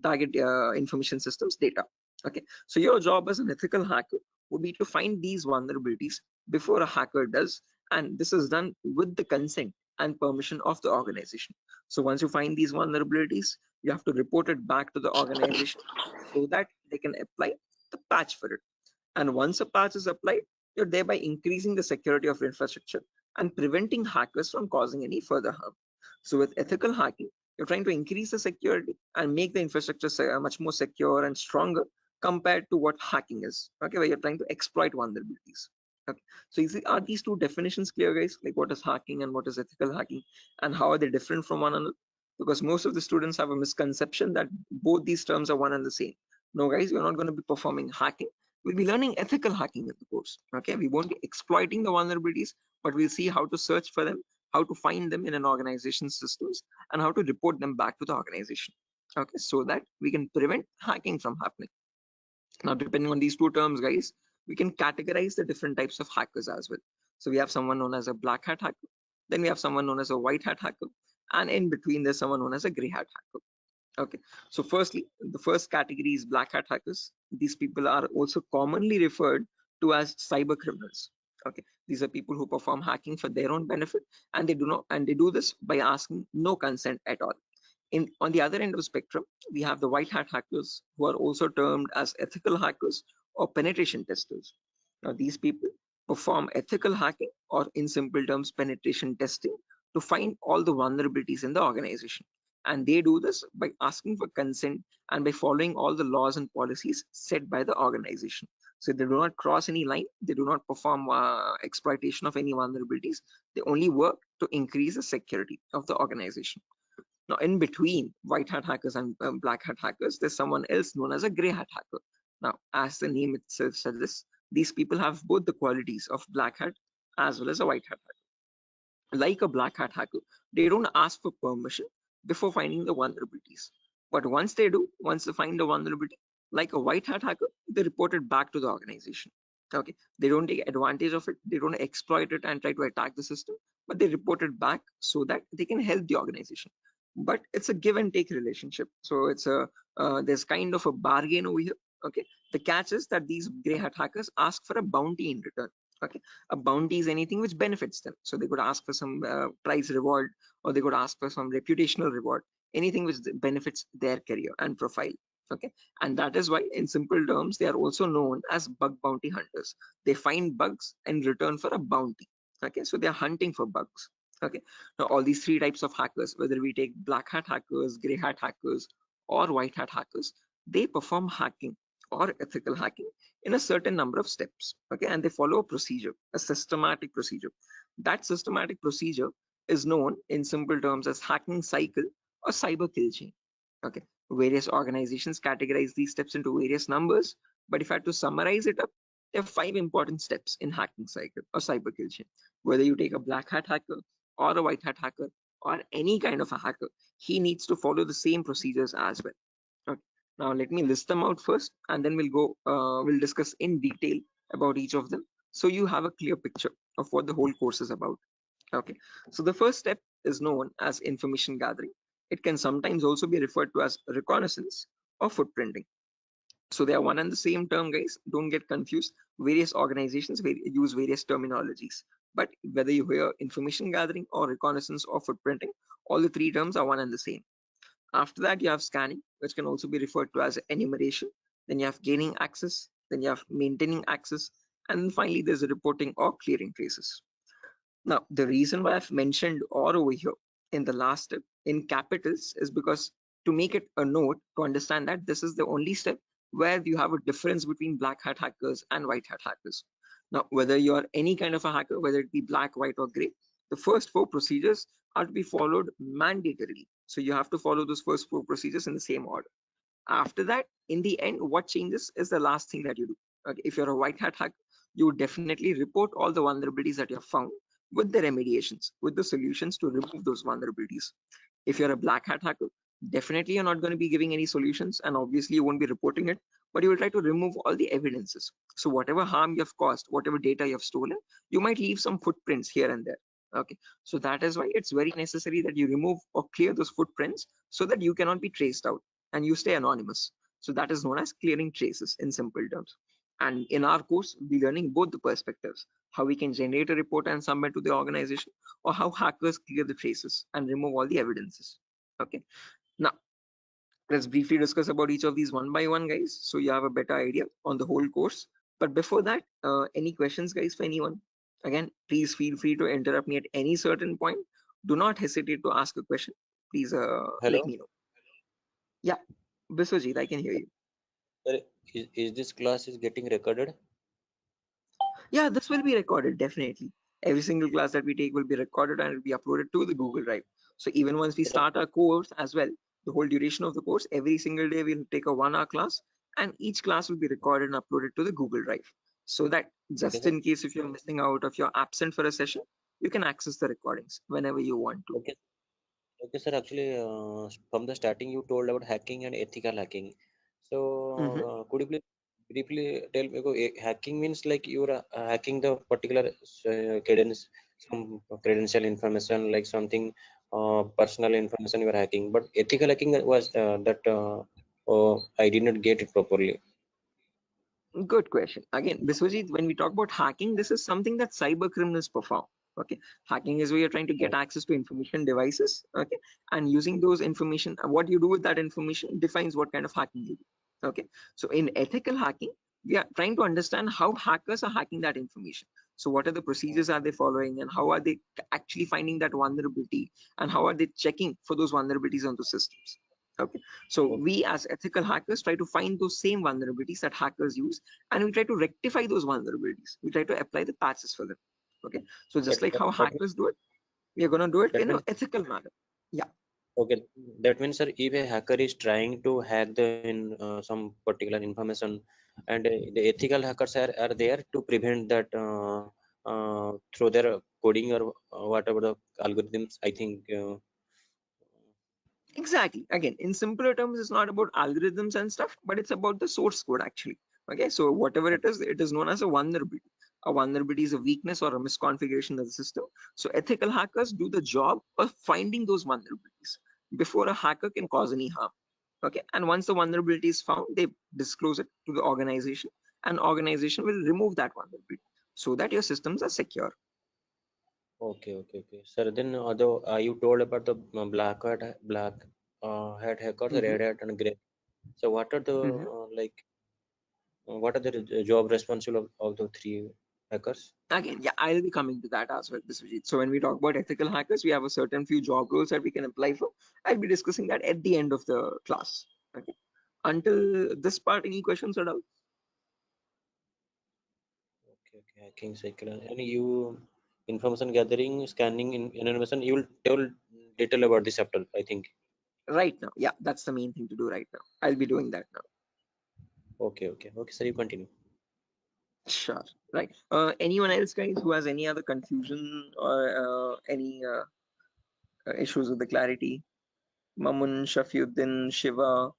target information systems data. Okay. So your job as an ethical hacker would be to find these vulnerabilities before a hacker does, and this is done with the consent and permission of the organization. So once you find these vulnerabilities, you have to report it back to the organization so that they can apply the patch for it. And once a patch is applied, you're thereby increasing the security of infrastructure and preventing hackers from causing any further harm. So with ethical hacking, you're trying to increase the security and make the infrastructure much more secure and stronger compared to what hacking is. Okay, where you're trying to exploit vulnerabilities. Okay, so are these two definitions clear, guys? Like what is hacking and what is ethical hacking, and how are they different from one another? Because most of the students have a misconception that both these terms are one and the same. No, guys, you're not going to be performing hacking. We'll be learning ethical hacking in the course. Okay, we won't be exploiting the vulnerabilities, but we'll see how to search for them, how to find them in an organization's systems, and how to report them back to the organization. Okay, so that we can prevent hacking from happening. Now, depending on these two terms, guys, we can categorize the different types of hackers as well. So we have someone known as a black hat hacker, then we have someone known as a white hat hacker, and in between there's someone known as a gray hat hacker. Okay, so firstly, the first category is black hat hackers. These people are also commonly referred to as cyber criminals. Okay, these are people who perform hacking for their own benefit, and they do this by asking no consent at all. On the other end of the spectrum, we have the white hat hackers, who are also termed as ethical hackers or penetration testers. Now, these people perform ethical hacking, or in simple terms, penetration testing, to find all the vulnerabilities in the organization. And they do this by asking for consent and by following all the laws and policies set by the organization. So they do not cross any line, they do not perform exploitation of any vulnerabilities, they only work to increase the security of the organization. Now, in between white hat hackers and black hat hackers, there's someone else known as a gray hat hacker. Now, as the name itself suggests, these people have both the qualities of black hat as well as a white hat hacker. Like a black hat hacker, they don't ask for permission before finding the vulnerabilities. But once they do, once they find the vulnerability, like a white hat hacker, they report it back to the organization. Okay, they don't take advantage of it, they don't exploit it and try to attack the system, but they report it back so that they can help the organization. But it's a give and take relationship, so it's a there's kind of a bargain over here. Okay, the catch is that these gray hat hackers ask for a bounty in return. Okay, a bounty is anything which benefits them, so they could ask for some prize reward, or they could ask for some reputational reward, anything which benefits their career and profile. Okay, and that is why in simple terms they are also known as bug bounty hunters. They find bugs in return for a bounty. Okay, so they are hunting for bugs. Okay, now all these three types of hackers, whether we take black hat hackers, gray hat hackers, or white hat hackers, they perform hacking or ethical hacking in a certain number of steps. Okay, and they follow a procedure, a systematic procedure. That systematic procedure is known in simple terms as hacking cycle or cyber kill chain. Okay, various organizations categorize these steps into various numbers, but if I had to summarize it up, there are 5 important steps in hacking cycle or cyber kill chain. Whether you take a black hat hacker or a white hat hacker or any kind of a hacker, he needs to follow the same procedures as well. Okay. Now let me list them out first, and then we'll discuss in detail about each of them, so you have a clear picture of what the whole course is about. Okay. So the first step is known as information gathering. It can sometimes also be referred to as reconnaissance or footprinting. So they are one and the same term, guys. Don't get confused. Various organizations use various terminologies, but whether you hear information gathering or reconnaissance or footprinting, all the three terms are one and the same. After that, you have scanning, which can also be referred to as enumeration. Then you have gaining access, then you have maintaining access, and then finally there's a reporting or clearing traces. Now, the reason why I've mentioned or over here in the last step in capitals is because to make it a note to understand that this is the only step where you have a difference between black hat hackers and white hat hackers. Now, whether you are any kind of a hacker, whether it be black, white, or gray, the first four procedures are to be followed mandatorily. So you have to follow those first four procedures in the same order. After that, in the end, what changes is the last thing that you do. Okay, if you're a white hat hacker, you would definitely report all the vulnerabilities that you have found with the remediations, with the solutions to remove those vulnerabilities. If you're a black hat hacker, definitely you're not going to be giving any solutions, and obviously you won't be reporting it, but you will try to remove all the evidences. So whatever harm you have caused, whatever data you have stolen, you might leave some footprints here and there. Okay, so that is why it's very necessary that you remove or clear those footprints so that you cannot be traced out and you stay anonymous. So that is known as clearing traces in simple terms. And in our course, we're learning both the perspectives, how we can generate a report and submit to the organization, or how hackers clear the traces and remove all the evidences. Okay. Now, let's briefly discuss about each of these one by one, guys, so you have a better idea on the whole course. But before that, any questions, guys, for anyone? Again, please feel free to interrupt me at any certain point. Do not hesitate to ask a question. Please let Hello, me know. Yeah, Biswajit, I can hear you. sir. Is this class is getting recorded? Yeah, this will be recorded, definitely. Every single class that we take will be recorded and it will be uploaded to the Google Drive. So even once we Sir, start our course as well, the whole duration of the course, every single day we'll take a 1 hour class, and each class will be recorded and uploaded to the Google Drive. So that okay, just sir. in case if you're missing out, if you're absent for a session, you can access the recordings whenever you want to. Okay, okay, sir. Actually, from the starting, you told about hacking and ethical hacking. So, Mhm. could you please briefly tell me? Hacking means like you're hacking the particular credence, some credential information, like something personal information you are hacking. But ethical hacking was that I did not get it properly. Good question. Again, Biswajit, when we talk about hacking, this is something that cyber criminals perform. Okay, hacking is where you're trying to get access to information devices. Okay, and using those information, what you do with that information defines what kind of hacking you do. Okay, so in ethical hacking, we are trying to understand how hackers are hacking that information. So what are the procedures are they following, and how are they actually finding that vulnerability, and how are they checking for those vulnerabilities on the systems? Okay, so Okay, we as ethical hackers try to find those same vulnerabilities that hackers use, and we try to rectify those vulnerabilities. We try to apply the patches for them. Okay, so just that like that, how that means hackers do it, we are going to do it that in an means ethical manner. Yeah, okay. That means, sir, if a hacker is trying to hack the some particular information, and the ethical hackers are there to prevent that through their coding or whatever the algorithms. I think. exactly. Again, in simpler terms, it's not about algorithms and stuff, but it's about the source code actually. Okay, so whatever it is known as a vulnerability. A vulnerability is a weakness or a misconfiguration of the system. So ethical hackers do the job of finding those vulnerabilities before a hacker can cause any harm. Okay, and once the vulnerability is found, they disclose it to the organization, and organization will remove that vulnerability so that your systems are secure. Okay, okay, okay. Sir, then although you told about the black hat hackers, Mhm. red hat, and gray. So what are the Mhm. like what are the job responsible of the three hackers? Again, yeah, I'll be coming to that as well, Biswajit. So when we talk about ethical hackers, we have a certain few job roles that we can apply for. I'll be discussing that at the end of the class. Okay. Until this part, any questions at all? Okay, okay, hacking cycle. And you information gathering, scanning, in information. You will tell detail about this chapter, I think. Right now, yeah, that's the main thing to do right now. I'll be doing that now. Okay, okay, okay. Sir, you continue. Sure. Right. Anyone else, guys, who has any other confusion or any issues with the clarity? Mamun, Shafiuddin, Shiva.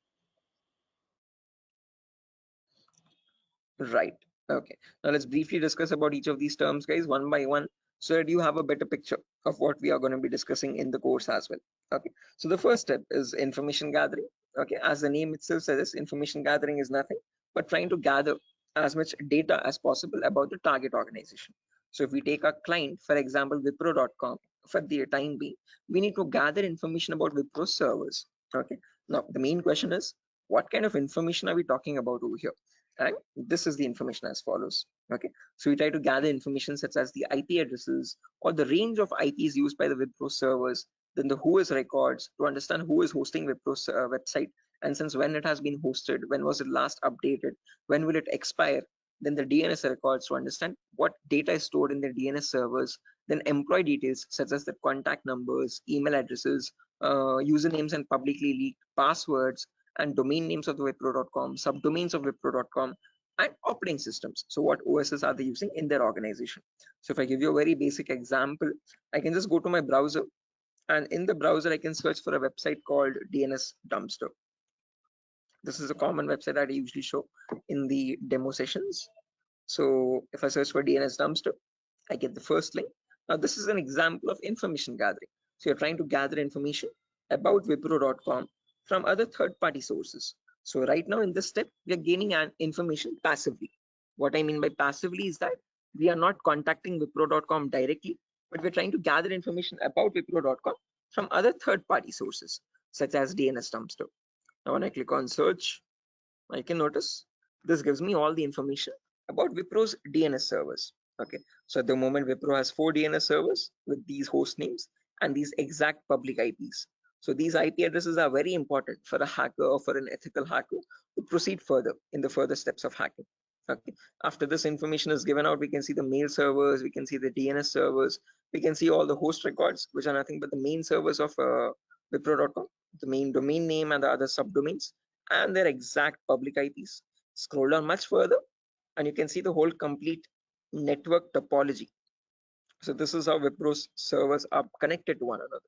Right. Okay. Now let's briefly discuss about each of these terms, guys, one by one, so that you have a better picture of what we are going to be discussing in the course as well. Okay. So the first step is information gathering. Okay. As the name itself says, information gathering is nothing but trying to gather as much data as possible about the target organization. So if we take our client, for example, Wipro.com, for the time being, we need to gather information about Wipro servers. Okay. Now the main question is, what kind of information are we talking about over here? And this is the information as follows. Okay, so we try to gather information such as the IP addresses or the range of IPs used by the Wipro servers, then the whois records to understand who is hosting Wipro's website, and since when it has been hosted, when was it last updated, when will it expire, then the DNS records to understand what data is stored in the DNS servers, then employee details such as the contact numbers, email addresses, usernames and publicly leaked passwords, and domain names of the Wipro.com, subdomains of Wipro.com, and operating systems. So what OSs are they using in their organization? So if I give you a very basic example, I can just go to my browser, and in the browser I can search for a website called DNS Dumpster. This is a common website that I usually show in the demo sessions. So if I search for DNS Dumpster, I get the first link. Now this is an example of information gathering. So you're trying to gather information about Wipro.com from other third-party sources. So right now in this step, we are gaining information passively. What I mean by passively is that we are not contacting Wipro.com directly, but we're trying to gather information about Wipro.com from other third-party sources, such as DNS Dumpster. Now when I click on search, I can notice this gives me all the information about Wipro's DNS servers. Okay, so at the moment Wipro has 4 DNS servers with these host names and these exact public IPs. So these IP addresses are very important for a hacker or for an ethical hacker to proceed further in the further steps of hacking. Okay, after this information is given out, we can see the mail servers, we can see the DNS servers, we can see all the host records, which are nothing but the main servers of Wipro.com, the main domain name and the other subdomains, and their exact public IPs. Scroll down much further and you can see the whole complete network topology. So this is how Wipro's servers are connected to one another.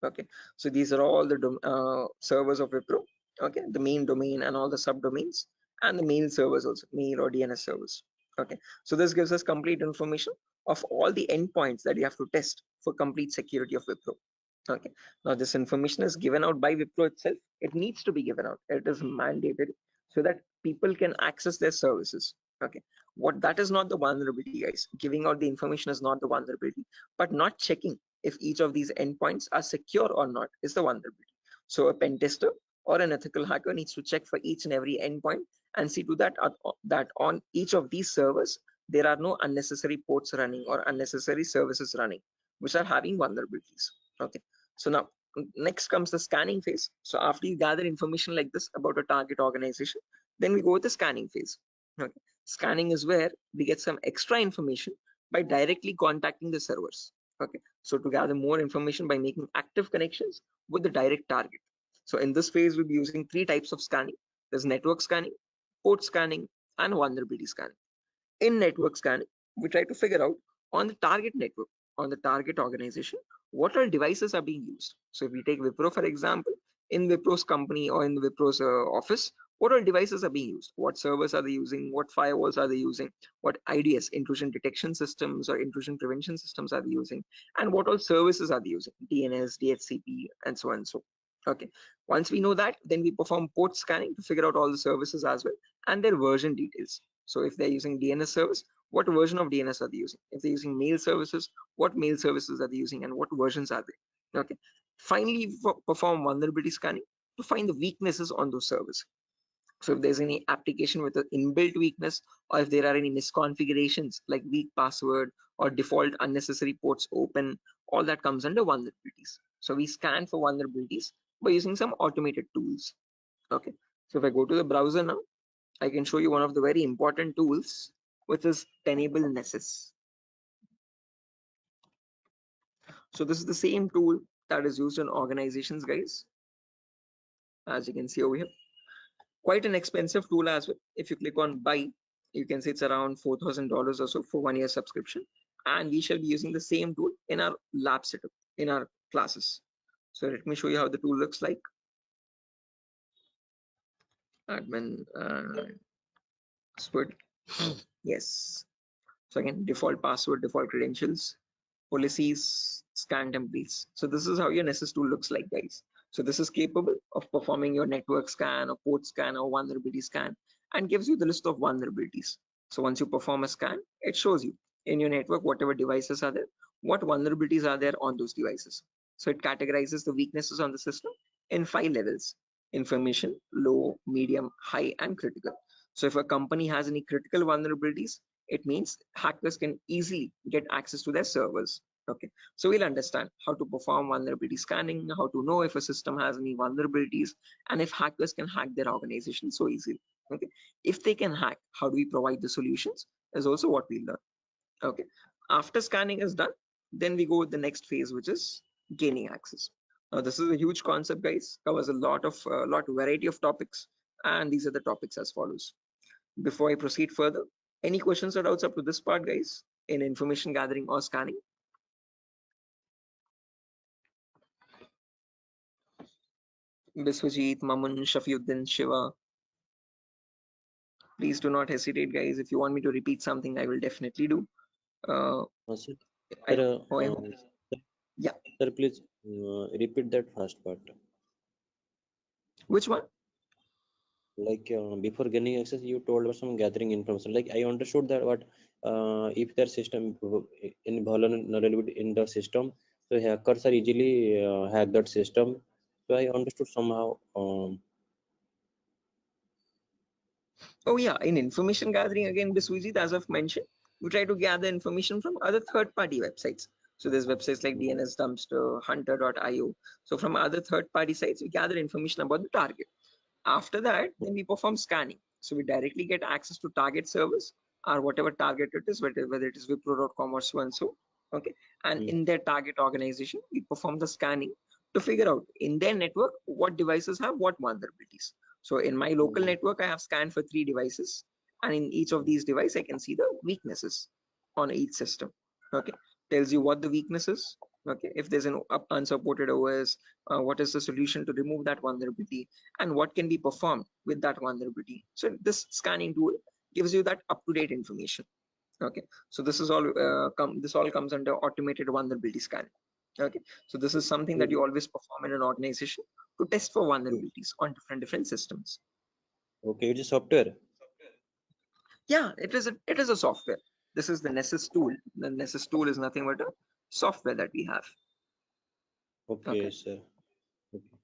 Okay, so these are all the servers of Wipro. Okay, the main domain and all the subdomains, and the mail servers also, mail or DNS servers. Okay, so this gives us complete information of all the endpoints that you have to test for complete security of Wipro. Okay, now this information is given out by Wipro itself. It needs to be given out. It is mandated so that people can access their services. Okay, what that is not the vulnerability, guys. Giving out the information is not the vulnerability, but not checking if each of these endpoints are secure or not is the vulnerability. So a pen tester or an ethical hacker needs to check for each and every endpoint and see to that that on each of these servers there are no unnecessary ports running or unnecessary services running which are having vulnerabilities. Okay, so now next comes the scanning phase. So after you gather information like this about a target organization, then we go with the scanning phase. Okay, scanning is where we get some extra information by directly contacting the servers. Okay, so to gather more information by making active connections with the direct target. So in this phase, we'll be using 3 types of scanning. There's network scanning, port scanning, and vulnerability scanning. In network scanning, we try to figure out on the target network, on the target organization, what all devices are being used. So if we take Wipro, for example, in Wipro's company or in Wipro's office, what all devices are being used? What servers are they using? What firewalls are they using? What IDS, intrusion detection systems or intrusion prevention systems are they using? And what all services are they using? DNS, DHCP, and so on and so. Okay, once we know that, then we perform port scanning to figure out all the services as well and their version details. So if they're using DNS service, what version of DNS are they using? If they're using mail services, what mail services are they using and what versions are they? Okay. Finally, perform vulnerability scanning to find the weaknesses on those servers. So if there's any application with an inbuilt weakness, or if there are any misconfigurations like weak password or default unnecessary ports open, all that comes under vulnerabilities. So we scan for vulnerabilities by using some automated tools. Okay. So if I go to the browser now, I can show you one of the very important tools, which is Tenable Nessus. So this is the same tool that is used in organizations, guys. As you can see over here, quite an expensive tool as well. If you click on buy, You can say it's around $4,000 or so for 1 year subscription, and we shall be using the same tool in our lab setup in our classes. So let me show you how the tool looks like. Admin password. Yes. So again, default password, default credentials, policies, scan templates. So this is how your Nessus tool looks like, guys. So this is capable of performing your network scan or port scan or vulnerability scan, and gives you the list of vulnerabilities. So once you perform a scan, it shows you in your network whatever devices are there, what vulnerabilities are there on those devices. So it categorizes the weaknesses on the system in 5 levels: information, low, medium, high, and critical. So if a company has any critical vulnerabilities, it means hackers can easily get access to their servers. Okay, so we'll understand how to perform vulnerability scanning, how to know if a system has any vulnerabilities, and if hackers can hack their organization so easily. Okay, if they can hack, how do we provide the solutions is also what we learn. Okay, after scanning is done, then we go with the next phase, which is gaining access. Now this is a huge concept, guys, covers a lot variety of topics, and these are the topics as follows. Before I proceed further, any questions or doubts up to this part, guys, in information gathering or scanning? Biswajit, Mamun, Shafiuddin, Shiva. Please do not hesitate, guys. If you want me to repeat something, I will definitely do. Sir, Yeah. Sir, please repeat that first part. Which one? Like before gaining access, you told about some gathering information. Like I understood that what if their system in vulnerability in the system, so hackers are easily hack that system. So I understood somehow. Oh yeah, in information gathering, again, Biswajit, as I've mentioned, we try to gather information from other third-party websites. So there's websites like DNS Dumpster, Hunter.io. So from other third-party sites, we gather information about the target. After that, then we perform scanning. So we directly get access to target servers or whatever target it is, whether it is Wipro.com or so and so. Okay. And in their target organization, we perform the scanning to figure out in their network what devices have what vulnerabilities. So in my local network, I have scanned for 3 devices, and in each of these devices, I can see the weaknesses on each system. Okay. Tells you what the weakness is. Okay. If there's an unsupported OS, what is the solution to remove that vulnerability, and what can be performed with that vulnerability. So this scanning tool gives you that up-to-date information. Okay, so this is all this all comes under automated vulnerability scanning. Okay, so this is something that you always perform in an organization to test for vulnerabilities on different systems. Okay, it is software. Yeah, it is a software. This is the Nessus tool. The Nessus tool is nothing but a software that we have. Okay, sir. Okay.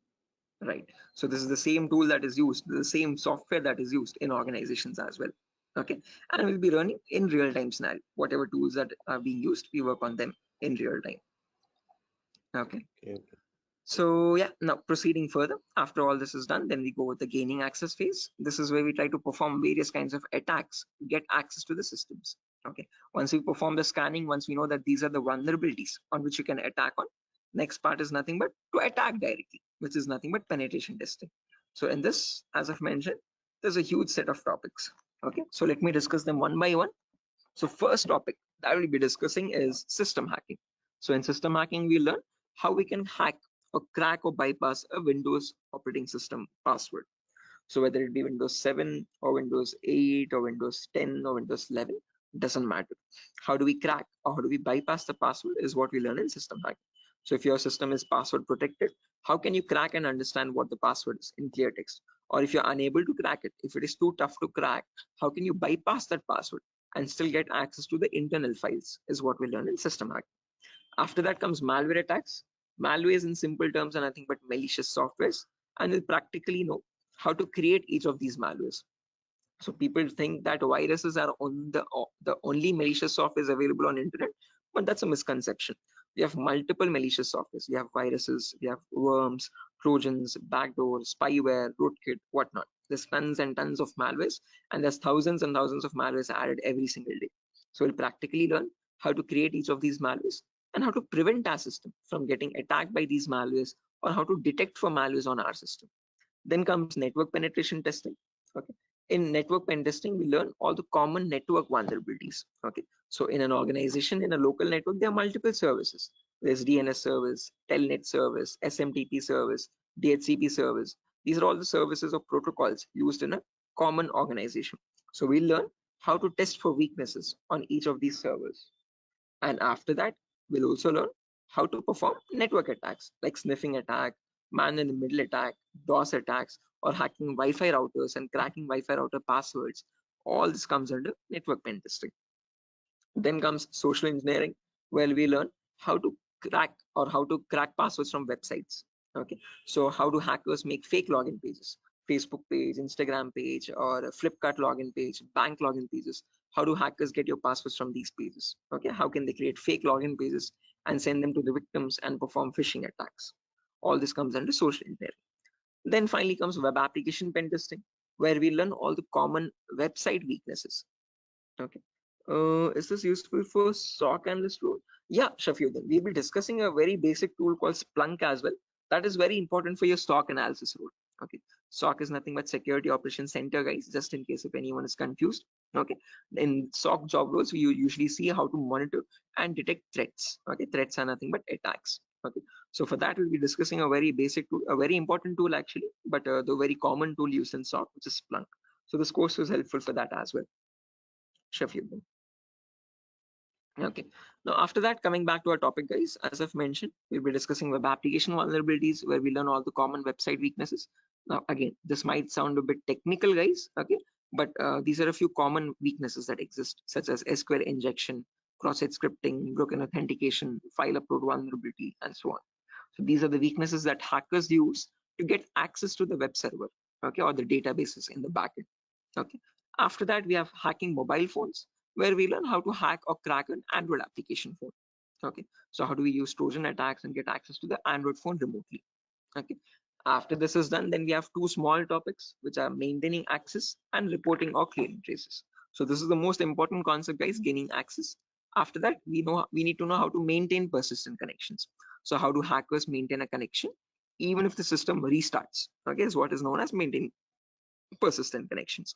Right. So this is the same tool that is used, the same software that is used in organizations as well. Okay, and we'll be running in real-time scenario. Whatever tools that are being used, we work on them in real time. Okay. So yeah, now proceeding further, after all this is done, then we go with the gaining access phase. This is where we try to perform various kinds of attacks to get access to the systems. Okay, once we perform the scanning, once we know that these are the vulnerabilities on which you can attack on, next part is nothing but to attack directly, which is nothing but penetration testing. So in this, as I've mentioned, there's a huge set of topics. Okay, so let me discuss them one by one. So first topic that I will be discussing is system hacking. So in system hacking, we learn how we can hack or crack or bypass a Windows operating system password. So whether it be Windows 7 or Windows 8 or Windows 10 or Windows 11, doesn't matter. How do we crack or how do we bypass the password is what we learn in system hacking. So if your system is password protected, how can you crack and understand what the password is in clear text? Or if you're unable to crack it, if it is too tough to crack, how can you bypass that password and still get access to the internal files is what we learn in system hacking. After that comes malware attacks. Malwares in simple terms are nothing but malicious softwares, and we'll practically know how to create each of these malwares. So people think that viruses are on the only malicious software is available on internet, but that's a misconception. We have multiple malicious softwares. We have viruses, we have worms, trojans, backdoors, spyware, rootkit, whatnot. There's tons and tons of malwares, and there's thousands and thousands of malwares added every single day. So we'll practically learn how to create each of these malwares and how to prevent our system from getting attacked by these malwares, or how to detect for malwares on our system. Then comes network penetration testing. Okay. in network pen testing, we learn all the common network vulnerabilities. Okay, so in an organization, in a local network, there are multiple services. There's DNS service, telnet service, SMTP service, DHCP service. These are all the services or protocols used in a common organization. So we learn how to test for weaknesses on each of these servers. And after that, we'll also learn how to perform network attacks like sniffing attack, man in the middle attack, DOS attacks, or hacking Wi-Fi routers and cracking Wi-Fi router passwords. All this comes under network pen testing. Then comes social engineering, where we learn how to crack passwords from websites. Okay, so how do hackers make fake login pages, Facebook page, Instagram page, or a Flipkart login page, bank login pages? How do hackers get your passwords from these pages? Okay, how can they create fake login pages and send them to the victims and perform phishing attacks? All this comes under social engineering. Then finally comes web application pen testing, where we learn all the common website weaknesses. Okay. Is this useful for SOC analyst role? Yeah, Shafiuddin. We'll be discussing a very basic tool called Splunk as well. That is very important for your SOC analysis role. Okay. SOC is nothing but Security Operations Center, guys, just in case if anyone is confused. Okay. In SOC job roles, we usually see how to monitor and detect threats. Okay. Threats are nothing but attacks. Okay. So for that, we'll be discussing a very basic tool, a very important tool actually, but the very common tool used in SOC, which is Splunk. So this course is helpful for that as well. Shafiuddin. Okay, now after that, coming back to our topic, guys, as I've mentioned, we'll be discussing web application vulnerabilities, where we learn all the common website weaknesses. Now again, this might sound a bit technical, guys, okay, but these are a few common weaknesses that exist, such as SQL injection, cross-site scripting, broken authentication, file upload vulnerability, and so on. So these are the weaknesses that hackers use to get access to the web server, okay, or the databases in the backend. Okay, after that, we have hacking mobile phones, where we learn how to hack or crack an Android application phone. Okay, so how do we use Trojan attacks and get access to the Android phone remotely? Okay, after this is done, then we have two small topics, which are maintaining access and reporting or clearing traces. So this is the most important concept, guys, gaining access. After that, we need to know how to maintain persistent connections. So how do hackers maintain a connection even if the system restarts? Okay, is what is known as maintaining persistent connections.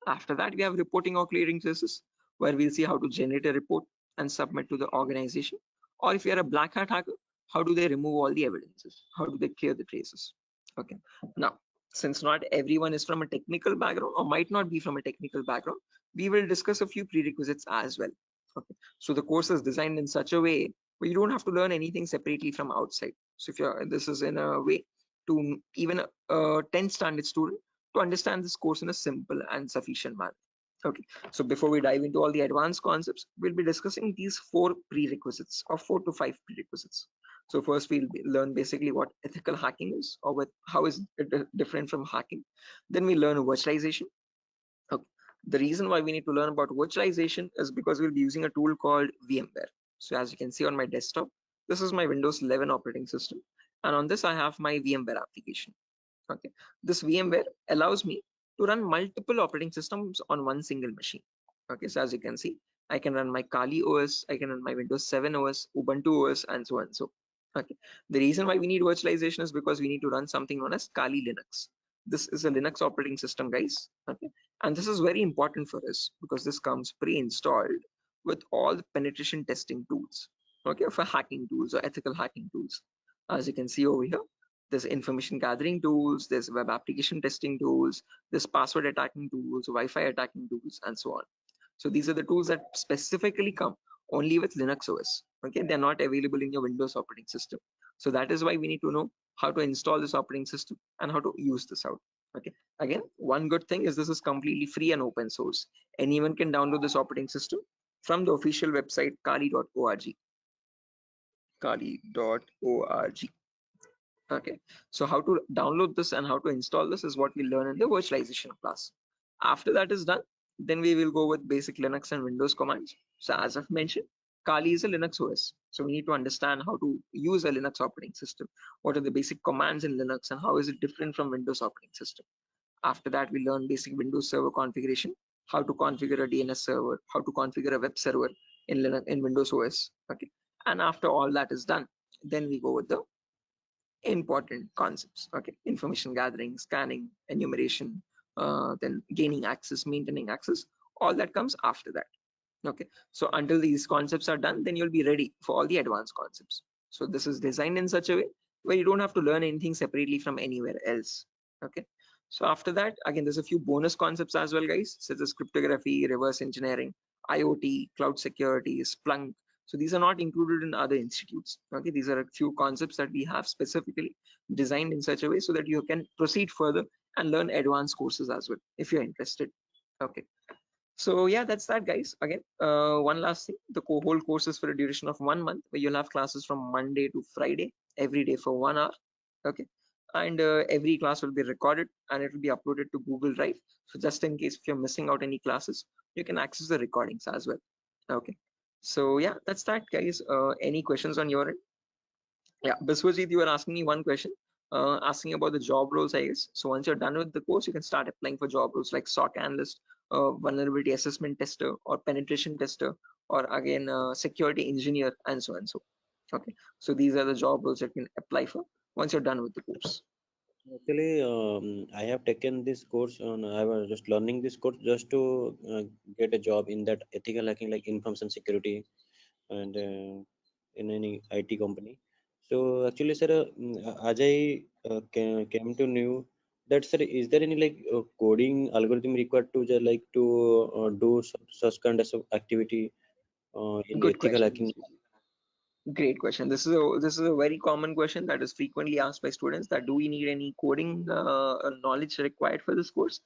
After that, we have reporting or clearing traces, where we'll see how to generate a report and submit to the organization. Or if you're a black hat hacker, how do they remove all the evidences? How do they clear the traces? Okay. Now, since not everyone is from a technical background or might not be from a technical background, we will discuss a few prerequisites as well. Okay. So the course is designed in such a way where you don't have to learn anything separately from outside. So if you're, this is in a way to even a 10th standard student to understand this course in a simple and sufficient manner. Okay, so before we dive into all the advanced concepts, we'll be discussing these 4 prerequisites or 4 to 5 prerequisites. So first we'll learn basically what ethical hacking is, or how is it different from hacking. Then we learn virtualization. Okay. The reason why we need to learn about virtualization is because we'll be using a tool called VMware. So as you can see on my desktop, this is my Windows 11 operating system, and on this I have my VMware application. Okay, this VMware allows me to run multiple operating systems on one single machine. Okay, so as you can see, I can run my Kali OS, I can run my Windows 7 OS, Ubuntu OS, and so on and so. Okay, the reason why we need virtualization is because we need to run something known as Kali Linux. This is a Linux operating system, guys. Okay, and this is very important for us because this comes pre-installed with all the penetration testing tools. Okay, for hacking tools or ethical hacking tools. As you can see over here, there's information gathering tools, there's web application testing tools, there's password attacking tools, Wi-Fi attacking tools, and so on. So these are the tools that specifically come only with Linux OS. Okay, they're not available in your Windows operating system. So that is why we need to know how to install this operating system and how to use this out. Okay, again, one good thing is this is completely free and open source. Anyone can download this operating system from the official website kali.org. Kali.org. Okay, so how to download this and how to install this is what we learn in the virtualization class. After that is done, then we will go with basic Linux and Windows commands. So as I've mentioned, Kali is a Linux OS. So we need to understand how to use a Linux operating system. What are the basic commands in Linux and how is it different from Windows operating system? After that, we learn basic Windows server configuration, how to configure a DNS server, how to configure a web server in Linux, in Windows OS. Okay, and after all that is done, then we go with the important concepts. Okay, information gathering, scanning, enumeration, then gaining access, maintaining access, all that comes after that. Okay, so until these concepts are done, then you'll be ready for all the advanced concepts. So this is designed in such a way where you don't have to learn anything separately from anywhere else. Okay, so after that, again, there's a few bonus concepts as well, guys, such as cryptography, reverse engineering, IoT, cloud security, Splunk. So these are not included in other institutes. Okay, these are a few concepts that we have specifically designed in such a way so that you can proceed further and learn advanced courses as well if you're interested. Okay, so yeah, that's that, guys. Again, one last thing, the whole course is for a duration of 1 month, where you'll have classes from Monday to Friday every day for 1 hour. Okay, and every class will be recorded and it will be uploaded to Google Drive. So just in case if you're missing out any classes, you can access the recordings as well. Okay, so yeah, that's that, guys. Any questions on your end? Yeah, Biswajit, you were asking me one question, asking about the job roles, I guess. So once you're done with the course, you can start applying for job roles like SOC analyst, vulnerability assessment tester, or penetration tester, or again, security engineer, and so on. So, okay. So these are the job roles that you can apply for once you're done with the course. Actually, I have taken this course on. I was just learning this course just to get a job in that ethical hacking, like information security, and in any IT company. So actually, sir, as I came to know that, sir, is there any like coding algorithm required to just like to do such kind of activity in Good ethical question. hacking? Great question. This is a very common question that is frequently asked by students, that do we need any coding knowledge required for this course?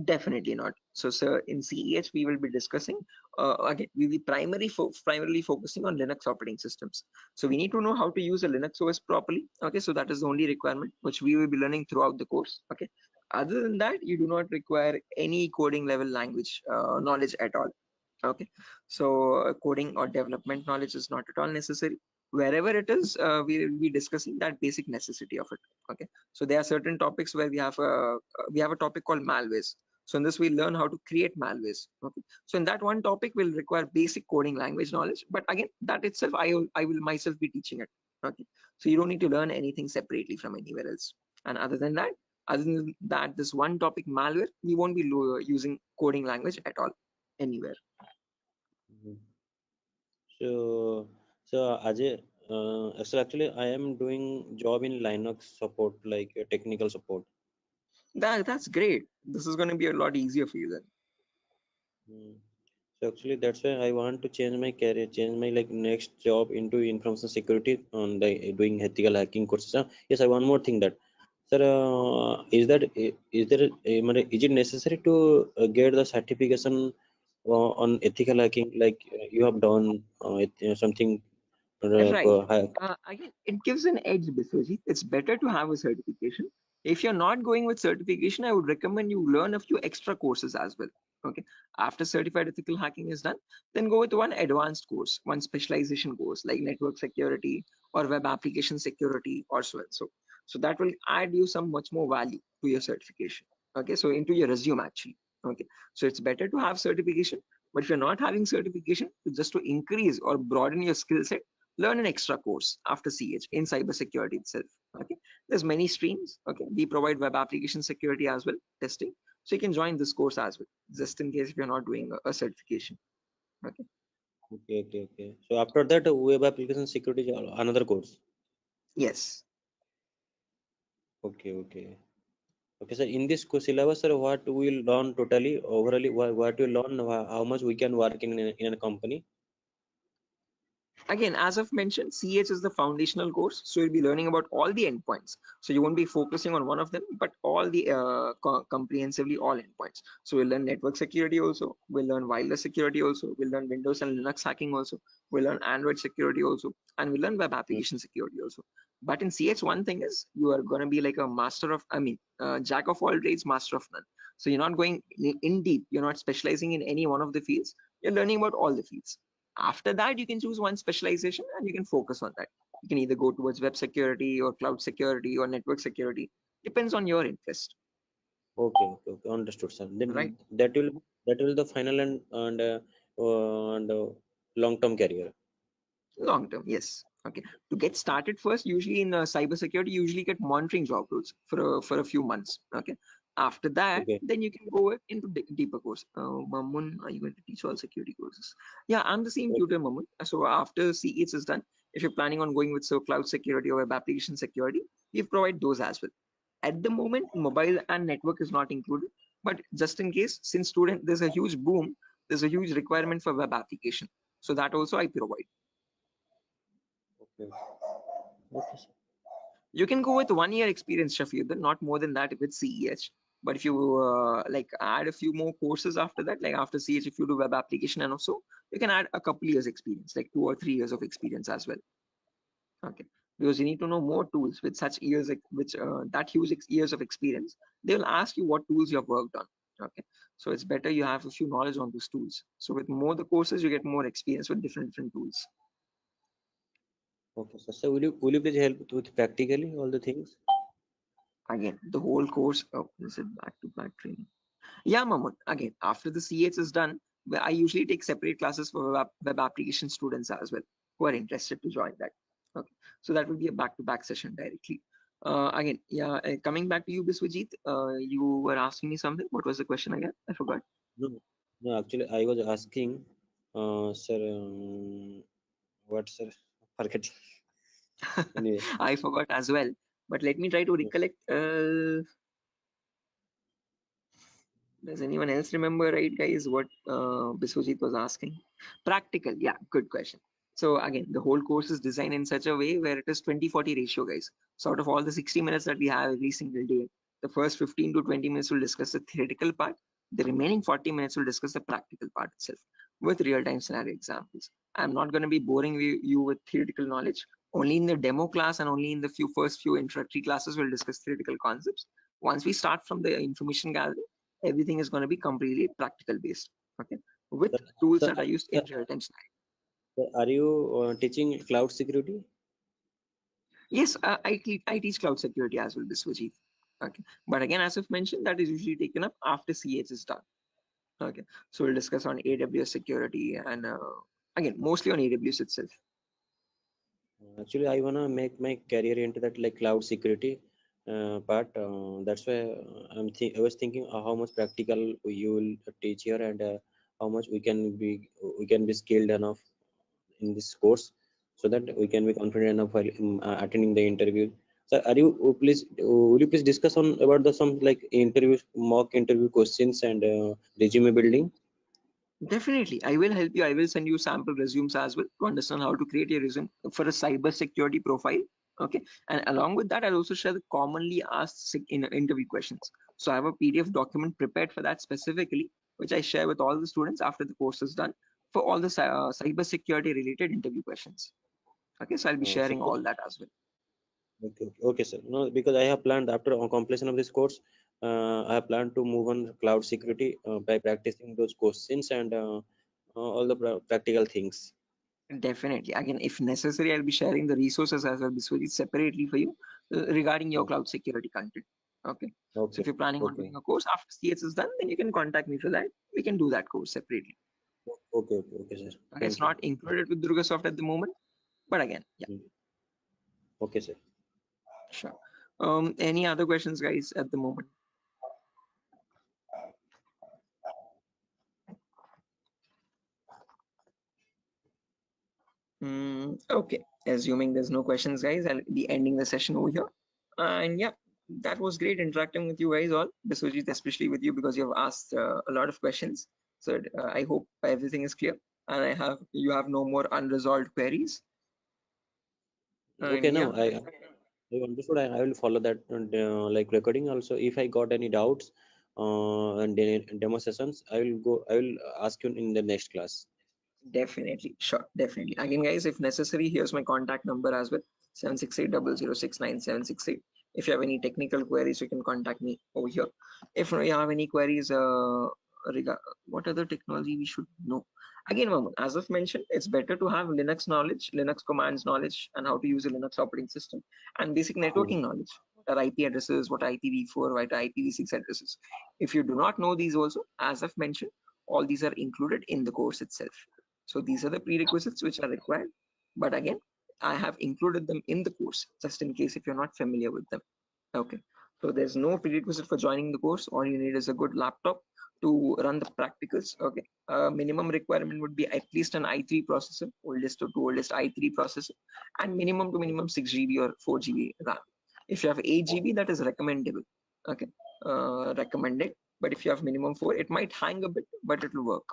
Definitely not. So, sir, in CEH we will be discussing again. We will be primarily focusing on Linux operating systems. So we need to know how to use a Linux OS properly. Okay, so that is the only requirement which we will be learning throughout the course. Okay. Other than that, you do not require any coding level language knowledge at all. Okay, so coding or development knowledge is not at all necessary. Wherever it is, we will be discussing that basic necessity of it. Okay, so there are certain topics where we have a topic called malwares. So in this we learn how to create malwares. Okay, so in that one topic will require basic coding language knowledge, but again, that itself I will myself be teaching it. Okay, so you don't need to learn anything separately from anywhere else. And other than that, this one topic malware, we won't be using coding language at all anywhere. Mhm. So, Ajay, so actually, I am doing job in Linux support, like technical support. That's great. This is going to be a lot easier for you then. Mm. So actually, that's why I want to change my career, change my like next job into information security on the doing ethical hacking courses. Yes, I one more thing that, sir, is there is it necessary to get the certification on ethical hacking, like you have done something Right. hack? Again, it gives an edge, Biswajit. It's better to have a certification. If you're not going with certification, I would recommend you learn a few extra courses as well. Okay. After certified ethical hacking is done, then go with one advanced course, one specialization course like network security or web application security or so and so. So that will add you some much more value to your certification. Okay. So into your resume actually. Okay. So it's better to have certification, but if you're not having certification, just to increase or broaden your skill set, learn an extra course after CH in cybersecurity itself. Okay, there's many streams. Okay, we provide web application security as well, testing. So you can join this course as well, just in case if you're not doing a certification. Okay. Okay, okay, okay. So after that, web application security is another course. Yes. Okay, okay. Okay, so in this syllabus, sir, what we will learn totally, overally, what we learn, how much we can work in a company? Again, as I've mentioned, CH is the foundational course, so you'll be learning about all the endpoints. So you won't be focusing on one of them, but all the comprehensively all endpoints. So we'll learn network security also, we'll learn wireless security also, we'll learn Windows and Linux hacking also, we'll learn Android security also, and we'll learn web Mm. application security also. But in CH, one thing is you are going to be like a master of, jack of all trades, master of none. So you're not going in deep, you're not specializing in any one of the fields, you're learning about all the fields. After that, you can choose one specialization and you can focus on that. You can either go towards web security or cloud security or network security. Depends on your interest, Okay, okay, okay, understood, sir. right? Then that will the final and long-term career. Long term, yes. Okay. To get started first, usually in cybersecurity, you usually get monitoring job roles for a few months. Okay. After that, Okay. then you can go into deeper course. Mamun, are you going to teach all security courses? Yeah, I'm the same Okay. tutor, Mamun. So after CH is done, if you're planning on going with cloud security or web application security, we provide those as well. At the moment, mobile and network is not included, but just in case, since student there's a huge boom, there's a huge requirement for web application. So that also I provide. Okay. Okay, sir. You can go with 1 year experience, Shafiq, not more than that with CEH. But if you like add a few more courses after that, like after CH, if you do web application and also, you can add a couple years experience, like 2 or 3 years of experience as well. Okay, because you need to know more tools with such years, which that huge years of experience. They will ask you what tools you have worked on. Okay, so it's better you have a few knowledge on those tools. So with more the courses, you get more experience with different tools. Okay, sir. So will you please help with practically all the things? Again, the whole course. Oh, is it back-to-back training? Yeah, Mamun. Again, after the CH is done, I usually take separate classes for web application students as well who are interested to join that. Okay, so that will be a back-to-back session directly. Again, yeah, coming back to you, Biswajit, you were asking me something. What was the question again? I forgot. No, no. Actually, I was asking, sir. What, sir? Forget. Anyway. I forgot as well. But let me try to recollect. Does anyone else remember, right, guys, what Biswajit was asking? Practical, yeah, good question. So again, the whole course is designed in such a way where it is 20-40 ratio, guys. So out of all the 60 minutes that we have every single day, the first 15 to 20 minutes will discuss the theoretical part. The remaining 40 minutes will discuss the practical part itself with real-time scenario examples. I'm not going to be boring you with theoretical knowledge. Only in the demo class and only in the first few introductory classes we'll discuss theoretical concepts. Once we start from the information gathering, everything is going to be completely practical based. Okay, with tools that are used in real-time scenario. Are you teaching cloud security? Yes, I teach cloud security as well, Biswajit. Okay, but again, as I've mentioned, that is usually taken up after CH is done. Okay, so we'll discuss on AWS security and again, mostly on AWS itself. Actually, I wanna make my career into that like cloud security part. That's why I was thinking how much practical you will teach here and how much we can be skilled enough in this course so that we can be confident enough while attending the interview. So, will you please discuss on about the some like mock interview questions and resume building? Definitely, I will help you. I will send you sample resumes as well to understand how to create a resume for a cyber security profile. Okay, and along with that, I'll also share the commonly asked in interview questions. So I have a PDF document prepared for that specifically, which I share with all the students after the course is done for all the cyber security related interview questions. Okay, so I'll be sharing all that as well. Okay, sir. No, because I have planned after completion of this course, I have planned to move on cloud security by practicing those questions and all the practical things. Definitely. Again, if necessary, I'll be sharing the resources as well, Biswajit, separately for you regarding your cloud security content. Okay. So if you're planning on doing a course after CS is done, then you can contact me for that. We can do that course separately. Okay, sir. Okay, it's not included with Durga Soft at the moment, but again, yeah. Okay, sir. Sure. Any other questions, guys, at the moment? Okay, assuming there's no questions, guys, I'll be ending the session over here. And yeah, that was great interacting with you guys all, Biswajit, especially with you because you have asked a lot of questions. So I hope everything is clear and you have no more unresolved queries. Okay, and now yeah, I understood. I will follow that like recording also. If I got any doubts and demo sessions, I will ask you in the next class. Definitely, sure, definitely. Again, guys, if necessary, here's my contact number as well, 76800696768. If you have any technical queries, you can contact me over here. If you have any queries regarding what other technology we should know. Again, Mamun, as I've mentioned, it's better to have Linux knowledge, Linux commands knowledge, and how to use a Linux operating system, and basic networking knowledge. What are IP addresses, what are IPv4, what are IPv6 addresses. If you do not know these also, as I've mentioned, all these are included in the course itself. So these are the prerequisites which are required. But again, I have included them in the course just in case if you're not familiar with them. Okay. So there's no prerequisite for joining the course. All you need is a good laptop to run the practicals. Okay. Minimum requirement would be at least an i3 processor, oldest to oldest i3 processor, and minimum to minimum 6 GB or 4 GB RAM. If you have 8 GB, that is recommendable. Okay. Recommended. But if you have minimum 4, it might hang a bit, but it will work.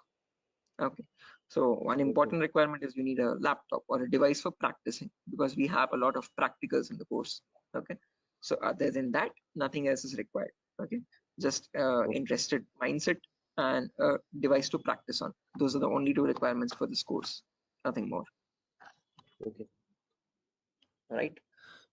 Okay. So one important requirement is you need a laptop or a device for practicing, because we have a lot of practicals in the course. Okay. So other than that, nothing else is required. Okay. Just interested mindset and a device to practice on. Those are the only 2 requirements for this course. Nothing more. Okay. All right.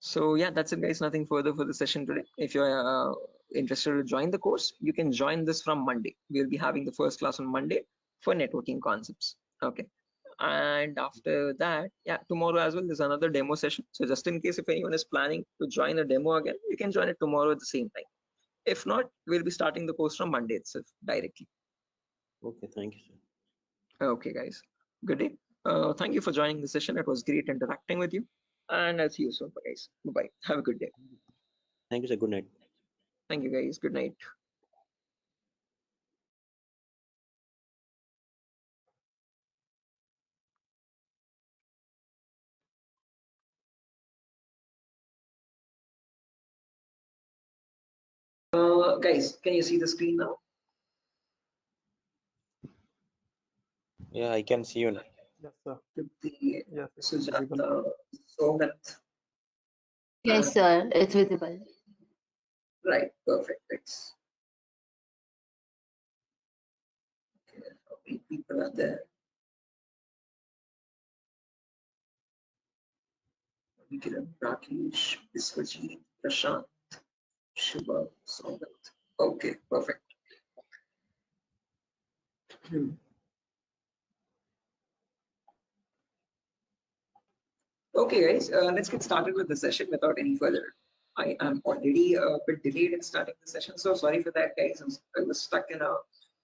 So yeah, that's it, guys. Nothing further for the session today. If you're interested to join the course, you can join this from Monday. We'll be having the first class on Monday for networking concepts. Okay. And after that, yeah, tomorrow as well, there's another demo session. So just in case if anyone is planning to join a demo again, you can join it tomorrow at the same time. If not, we'll be starting the course from Monday itself directly. Okay, thank you, sir. Okay, guys. Good day. Thank you for joining the session. It was great interacting with you. And I'll see you soon, guys. Bye-bye. Have a good day. Thank you, sir. Good night. Thank you, guys. Good night. Guys, can you see the screen now? Yeah, I can see you now. Yes, sir. The Yes, it's visible. Sujata, Sogat. Yes, sir, it's visible. Right, perfect. Thanks. Okay, how many people are there? Kiran, Rakesh, Biswajit, Prashant, Shubha, Sogat. Okay, perfect. Okay, guys, let's get started with the session without any further. I am already a bit delayed in starting the session, so sorry for that, guys. I was stuck in a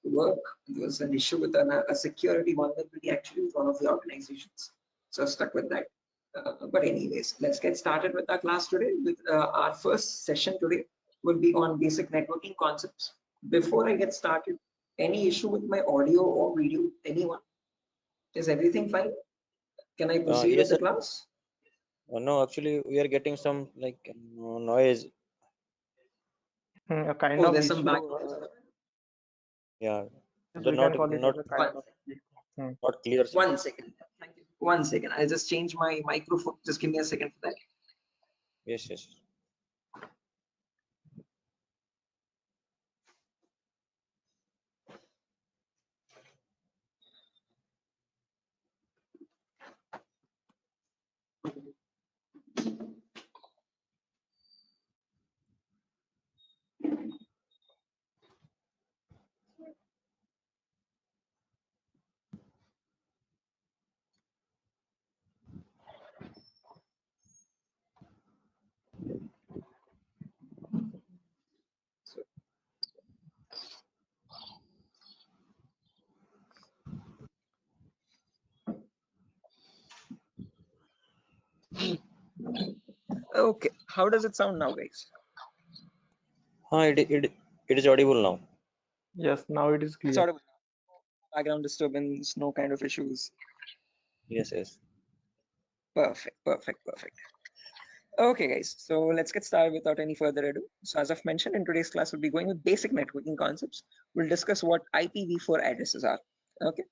work. There was an issue with a security vulnerability actually with one of the organizations, so stuck with that. But anyways, let's get started with our class today. With our first session today will be on basic networking concepts. Before I get started, any issue with my audio or video? Anyone? Is everything fine? Can I proceed with Yes, the sir. class? No, actually, we are getting some like noise. A kind Oh, of there's some issue. background. Yeah, Yes, the we can call it not as a kind of. not clear sound. 1 second. Thank you. 1 second. I'll just change my microphone. Just give me a second for that. Yes, yes. Okay. How does it sound now, guys? It is audible now. Yes, now it is It's clear. audible. Background disturbance, no kind of issues. Yes, yes. Perfect, perfect, perfect. Okay, guys. So let's get started without any further ado. So as I've mentioned, in today's class, we'll be going with basic networking concepts. We'll discuss what IPv4 addresses are. Okay.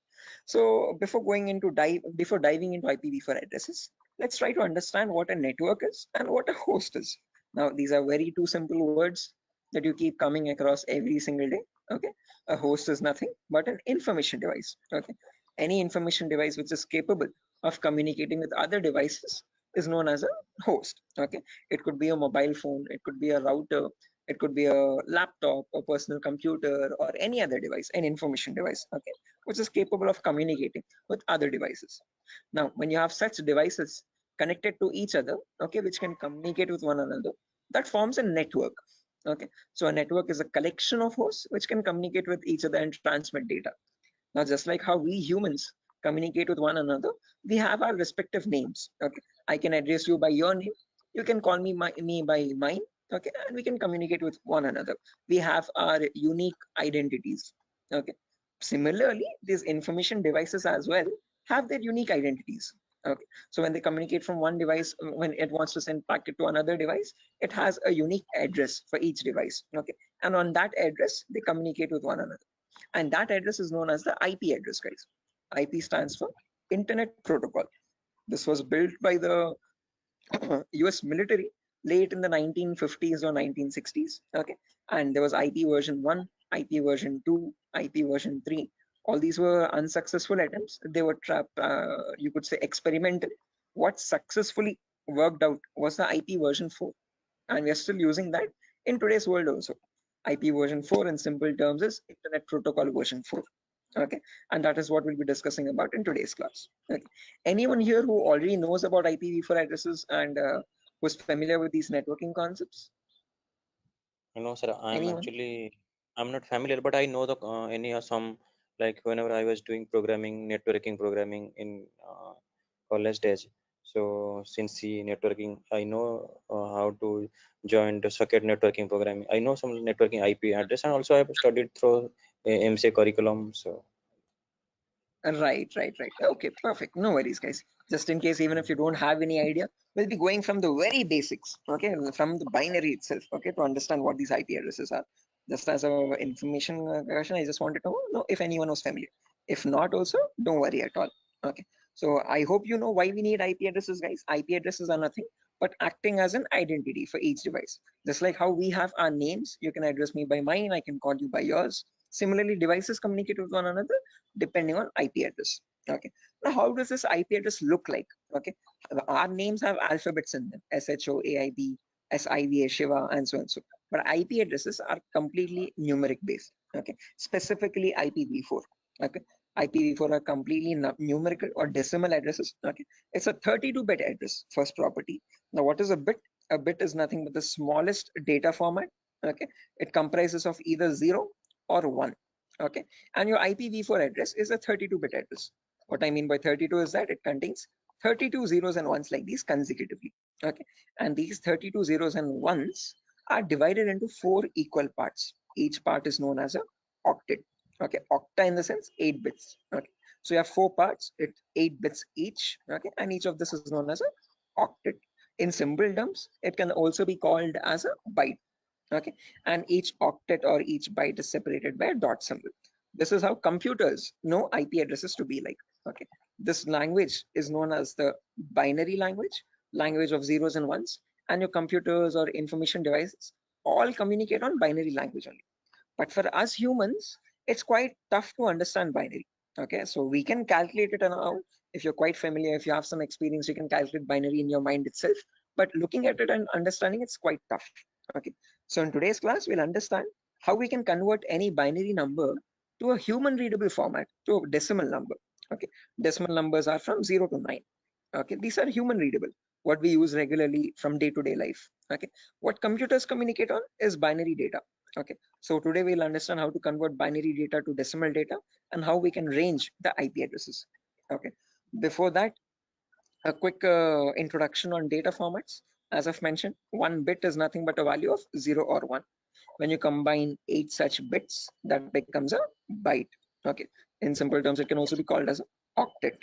So before diving into IPv4 addresses, let's try to understand what a network is and what a host is. Now, these are very two simple words that you keep coming across every single day. Okay. A host is nothing but an information device. Okay. Any information device which is capable of communicating with other devices is known as a host. Okay. It could be a mobile phone, it could be a router, it could be a laptop, a personal computer, or any other device, an information device. Okay, which is capable of communicating with other devices. Now, when you have such devices connected to each other, okay, which can communicate with one another, that forms a network. Okay, so a network is a collection of hosts which can communicate with each other and transmit data. Now, just like how we humans communicate with one another, we have our respective names. Okay, I can address you by your name. You can call me by mine, okay, and we can communicate with one another. We have our unique identities, okay. Similarly, these information devices as well have their unique identities, okay. So when they communicate from one device, when it wants to send packet to another device, it has a unique address for each device, okay, and on that address they communicate with one another, and that address is known as the IP address, guys. IP stands for Internet Protocol. This was built by the US military late in the 1950s or 1960s, okay, and there was IP version 1, IP version 2, IP version 3. All these were unsuccessful attempts. They were you could say experimental. What successfully worked out was the IP version 4, and we are still using that in today's world also. IP version 4 in simple terms is Internet Protocol version 4, okay, and that is what we'll be discussing about in today's class, okay. Anyone here who already knows about IPv4 addresses and who's familiar with these networking concepts? No, sir, Anyone? I'm not familiar, but I know the any some, like whenever I was doing programming, networking programming in college days. So since the networking, I know how to join the socket networking programming. I know some networking IP address, and also I've studied through MCA curriculum. So Right. Okay, perfect. No worries, guys. Just in case, even if you don't have any idea, we'll be going from the very basics, okay, from the binary itself, okay, to understand what these IP addresses are. Just as a information question, I just wanted to know if anyone was familiar. If not, also don't worry at all. Okay. So I hope you know why we need IP addresses, guys. IP addresses are nothing but acting as an identity for each device. Just like how we have our names, you can address me by mine, I can call you by yours. Similarly, devices communicate with one another depending on IP address. Okay. Now, how does this IP address look like? Okay. Our names have alphabets in them: SHOAIB, SIVA, Shiva, and so and so. But IP addresses are completely numeric based. Okay. Specifically IPv4. Okay. IPv4 are completely numerical or decimal addresses. Okay. It's a 32-bit address, first property. Now, what is a bit? A bit is nothing but the smallest data format. Okay. It comprises of either 0 or 1. Okay, and your IPv4 address is a 32-bit address. What I mean by 32 is that it contains 32 zeros and ones like these consecutively. Okay, and these 32 zeros and ones are divided into 4 equal parts. Each part is known as a octet. Okay, octa in the sense 8 bits. Okay, so you have 4 parts, it's 8 bits each. Okay, and each of this is known as a octet. In simple terms, it can also be called as a byte. Okay, and each octet or each byte is separated by a dot symbol. This is how computers know IP addresses to be like. Okay, this language is known as the binary language of zeros and ones, and your computers or information devices all communicate on binary language only. But for us humans, it's quite tough to understand binary. Okay, so we can calculate it now. If you're quite familiar, if you have some experience, you can calculate binary in your mind itself. But looking at it and understanding it's quite tough. Okay, so in today's class, we'll understand how we can convert any binary number to a human readable format, to a decimal number. Okay, decimal numbers are from 0 to 9. Okay, these are human readable, what we use regularly from day-to-day life. Okay, what computers communicate on is binary data. Okay, so today we'll understand how to convert binary data to decimal data and how we can range the IP addresses. Okay, before that, a quick introduction on data formats. As I've mentioned, 1 bit is nothing but a value of 0 or 1. When you combine 8 such bits, that becomes a byte. Okay, in simple terms, it can also be called as an octet.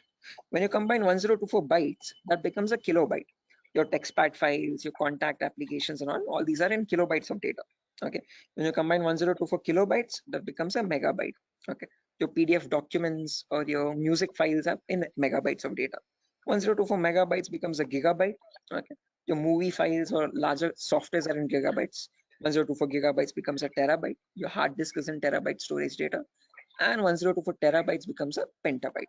When you combine 1024 bytes, that becomes a kilobyte. Your textpad files, your contact applications, and all these are in kilobytes of data. Okay, when you combine 1024 kilobytes, that becomes a megabyte. Okay, your PDF documents or your music files are in megabytes of data. 1024 megabytes becomes a gigabyte. Okay, your movie files or larger softwares are in gigabytes. 1024 gigabytes becomes a terabyte. Your hard disk is in terabyte storage data, and 1024 terabytes becomes a petabyte.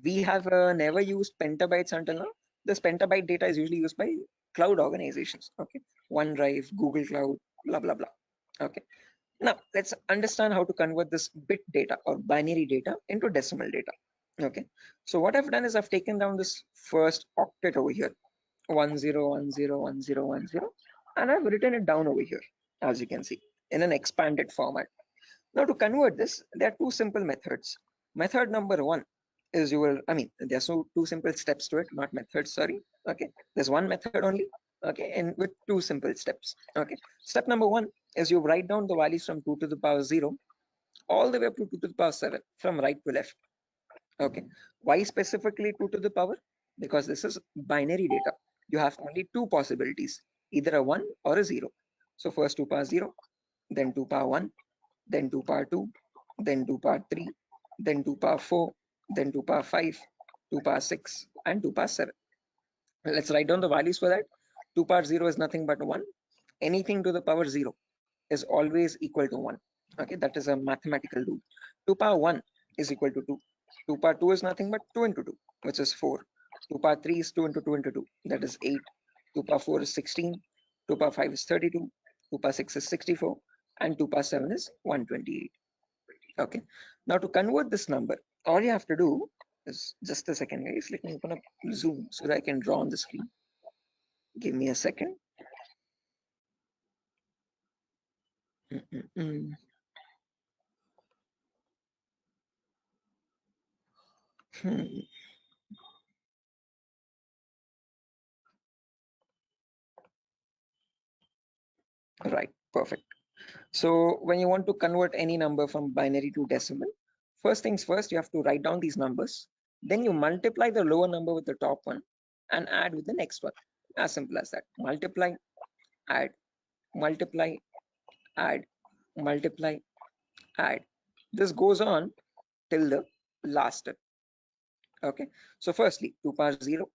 We have never used petabytes until now. This petabyte data is usually used by cloud organizations. Okay, OneDrive, Google Cloud, blah blah blah. Okay, now let's understand how to convert this bit data or binary data into decimal data. Okay, so what I've done is I've taken down this first octet over here, 10101010, and I've written it down over here, as you can see, in an expanded format. Now to convert this, there are 2 simple methods. Method number 1 is there's two simple steps to it, not methods, sorry. Okay, there's one method only. okay, and with two simple steps. Okay, step number one is you write down the values from 2 to the power 0 all the way up to 2 to the power 7 from right to left. Okay, why specifically 2 to the power? Because this is binary data. You have only two possibilities, either a 1 or a 0. So first 2 power 0, then 2 power 1, then 2 power 2, then 2 power 3, then 2 power 4, then 2 power 5, 2 power 6, and 2 power 7. Let's write down the values for that. 2 power 0 is nothing but 1. Anything to the power 0 is always equal to 1. Okay, that is a mathematical rule. 2 power 1 is equal to 2. 2 power 2 is nothing but 2 into 2, which is 4. 2 power 3 is 2 into 2 into 2, that is 8. 2 power 4 is 16. 2 power 5 is 32. 2 power 6 is 64. And 2 power 7 is 128. Okay, now to convert this number, all you have to do is, just a second guys, let me open up Zoom so that I can draw on the screen. Give me a second. Right, perfect. So when you want to convert any number from binary to decimal, first things first, you have to write down these numbers. Then you multiply the lower number with the top one and add with the next one. As simple as that. Multiply, add, multiply, add, multiply, add. This goes on till the last step. Okay. So firstly, 2 power 0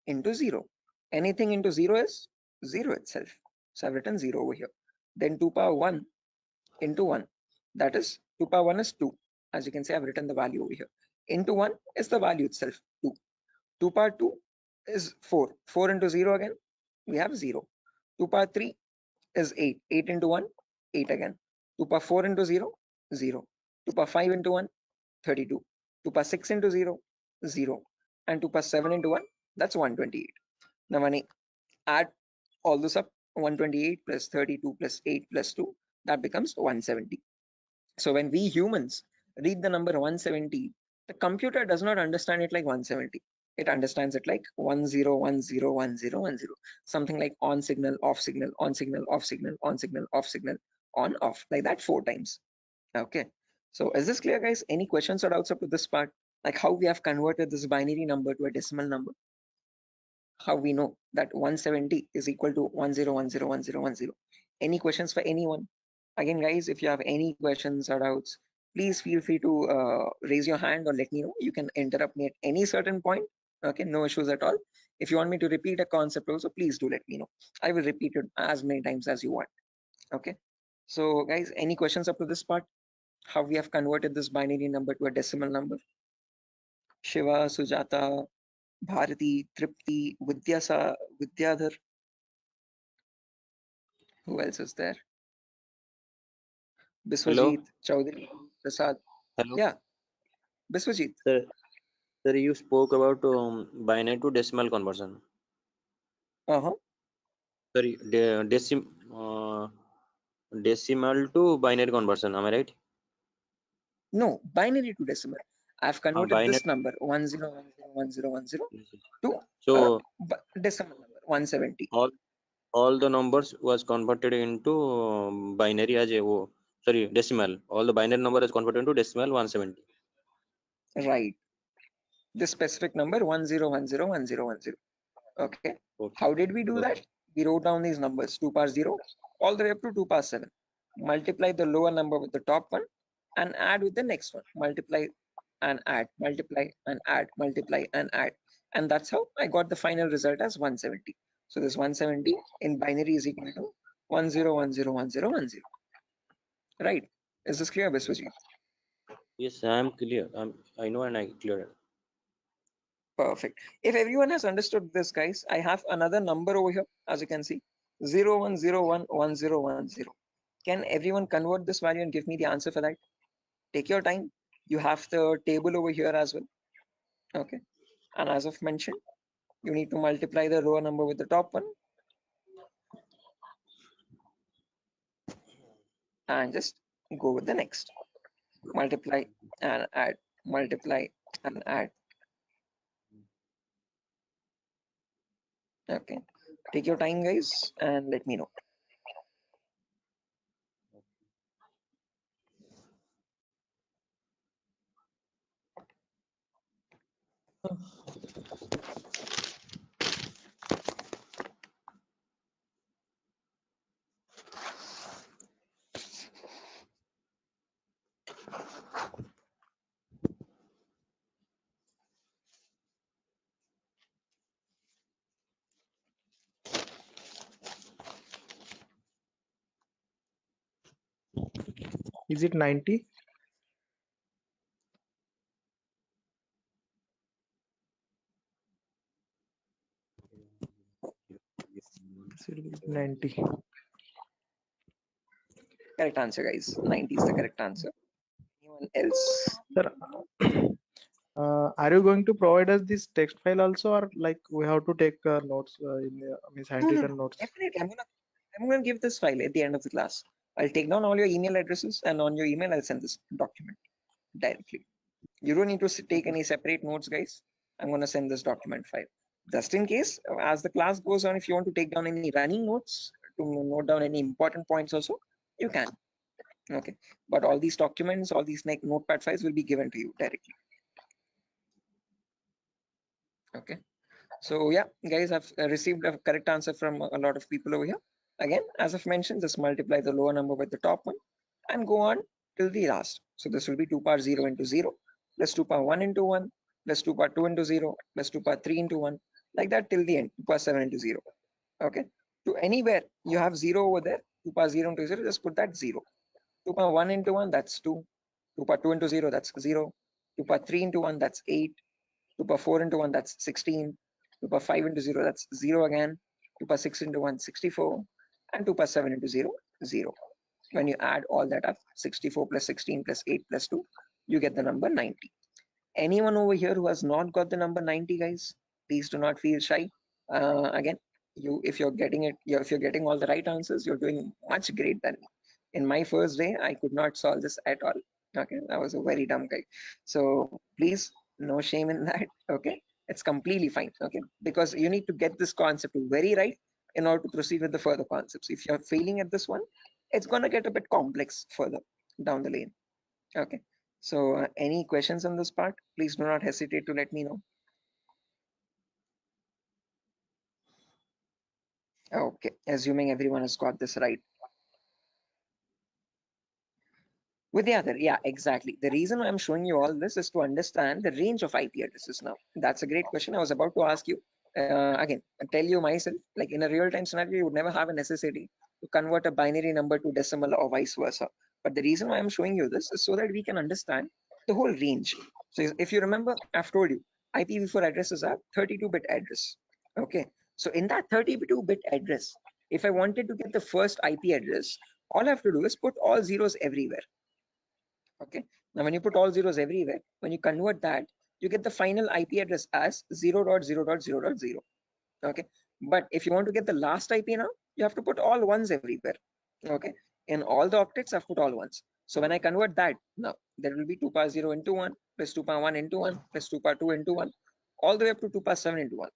into 0. Anything into 0 is 0 itself. So I've written 0 over here. Then 2 power 1 into 1. That is 2 power 1 is 2. As you can see, I've written the value over here. Into 1 is the value itself, 2. 2 power 2 is 4. 4 into 0 again, we have 0. 2 power 3 is 8. 8 into 1, 8 again. 2 power 4 into 0, 0. 2 power 5 into 1, 32. 2 power 6 into 0, 0. And 2 power 7 into 1, that's 128. Now when I add all this up, 128 plus 32 plus 8 plus 2, that becomes 170. So when we humans read the number 170, the computer does not understand it like 170. It understands it like 10101010, something like on signal, off signal, on signal, off signal, on signal, off signal, on, off, like that 4 times. Okay. So is this clear, guys? Any questions or doubts up to this part? Like how we have converted this binary number to a decimal number? How we know that 170 is equal to 10101010? Any questions for anyone? Again, guys, if you have any questions or doubts, please feel free to raise your hand or let me know. You can interrupt me at any certain point. Okay, no issues at all. If you want me to repeat a concept also, please do let me know. I will repeat it as many times as you want. Okay, so guys, any questions up to this part? How we have converted this binary number to a decimal number? Shiva, Sujata, Bharati, Tripti, Vidyadhar. Who else is there? Hello, Biswajit, Chaudhary, Prasad. hello, Yeah, Biswajit. sir. Sir, you spoke about binary to decimal conversion. Sorry, decimal to binary conversion. Am I right? No, binary to decimal. I've converted Binary. this number 10101010 to So decimal number 170. all the numbers was converted into binary as a sorry decimal. All the binary number is converted into decimal 170. Right. This specific number 10101010. Okay. Okay. How did we do Okay. that? We wrote down these numbers 2 power 0 all the way up to 2 power 7. Multiply the lower number with the top one and add with the next one. Multiply and add, multiply and add, multiply and add. And that's how I got the final result as 170. So this 170 in binary is equal to 10101010. Right. Is this clear, Biswajit? Yes, I am clear. I know and I clear. Perfect. If everyone has understood this, guys, I have another number over here, as you can see, 01011010. Can everyone convert this value and give me the answer for that? Take your time. You have the table over here as well. Okay. And as I've mentioned, you need to multiply the row number with the top one and just go with the next. Multiply and add, multiply and add. Okay. Take your time, guys, and let me know. Is it 90? It will be 90. Correct answer, guys. 90 is the correct answer. Anyone else? Sir, are you going to provide us this text file also, or like we have to take notes in means No, handwritten notes? definitely. I'm gonna give this file at the end of the class. I'll take down all your email addresses, and on your email, I'll send this document directly. You don't need to take any separate notes, guys. I'm gonna send this document file. Just in case, as the class goes on, if you want to take down any running notes to note down any important points also, you can. Okay, but all these documents, all these notepad files will be given to you directly. Okay, so yeah, guys, I've received a correct answer from a lot of people over here. Again, as I've mentioned, just multiply the lower number with the top one and go on till the last. So this will be 2 power 0 into 0 plus 2 power 1 into 1 plus 2 power 2 into 0 plus 2 power 3 into 1, like that till the end, 2 power 7 into 0. Okay, to anywhere you have 0 over there, 2 power 0 into 0, just put that 0. 2 power 1 into 1, that's 2. 2 power 2 into 0, that's 0. 2 power 3 into 1, that's 8. 2 power 4 into 1, that's 16. 2 power 5 into 0, that's 0 again. 2 power 6 into 1, 64. And 2 power 7 into 0, 0. When you add all that up, 64 plus 16 plus 8 plus 2, you get the number 90. Anyone over here who has not got the number 90, guys, please do not feel shy. Again, if you're getting all the right answers, you're doing much great than me. In my first day, I could not solve this at all. Okay, I was a very dumb guy. So please, no shame in that. Okay, it's completely fine. Okay, because you need to get this concept very right in order to proceed with the further concepts. If you're failing at this one, it's gonna get a bit complex further down the lane. Okay, so any questions on this part, please do not hesitate to let me know. Okay, assuming everyone has got this right. With the other, yeah, exactly. The reason I'm showing you all this is to understand the range of IP addresses now. That's a great question. I was about to ask you. Again, I tell you myself, like in a real-time scenario, you would never have a necessity to convert a binary number to decimal or vice versa. But the reason why I'm showing you this is so that we can understand the whole range. So if you remember, I've told you, IPv4 addresses are 32-bit address. Okay, so in that 32-bit address, if I wanted to get the first IP address, all I have to do is put all zeros everywhere. Okay, now when you put all zeros everywhere, when you convert that, you get the final IP address as 0.0.0.0. Okay, but if you want to get the last IP now, you have to put all ones everywhere. Okay, in all the octets I've put all ones. So when I convert that, now there will be 2 power 0 into 1 plus 2 power 1 into 1 plus 2 power 2 into 1 all the way up to 2 power 7 into 1.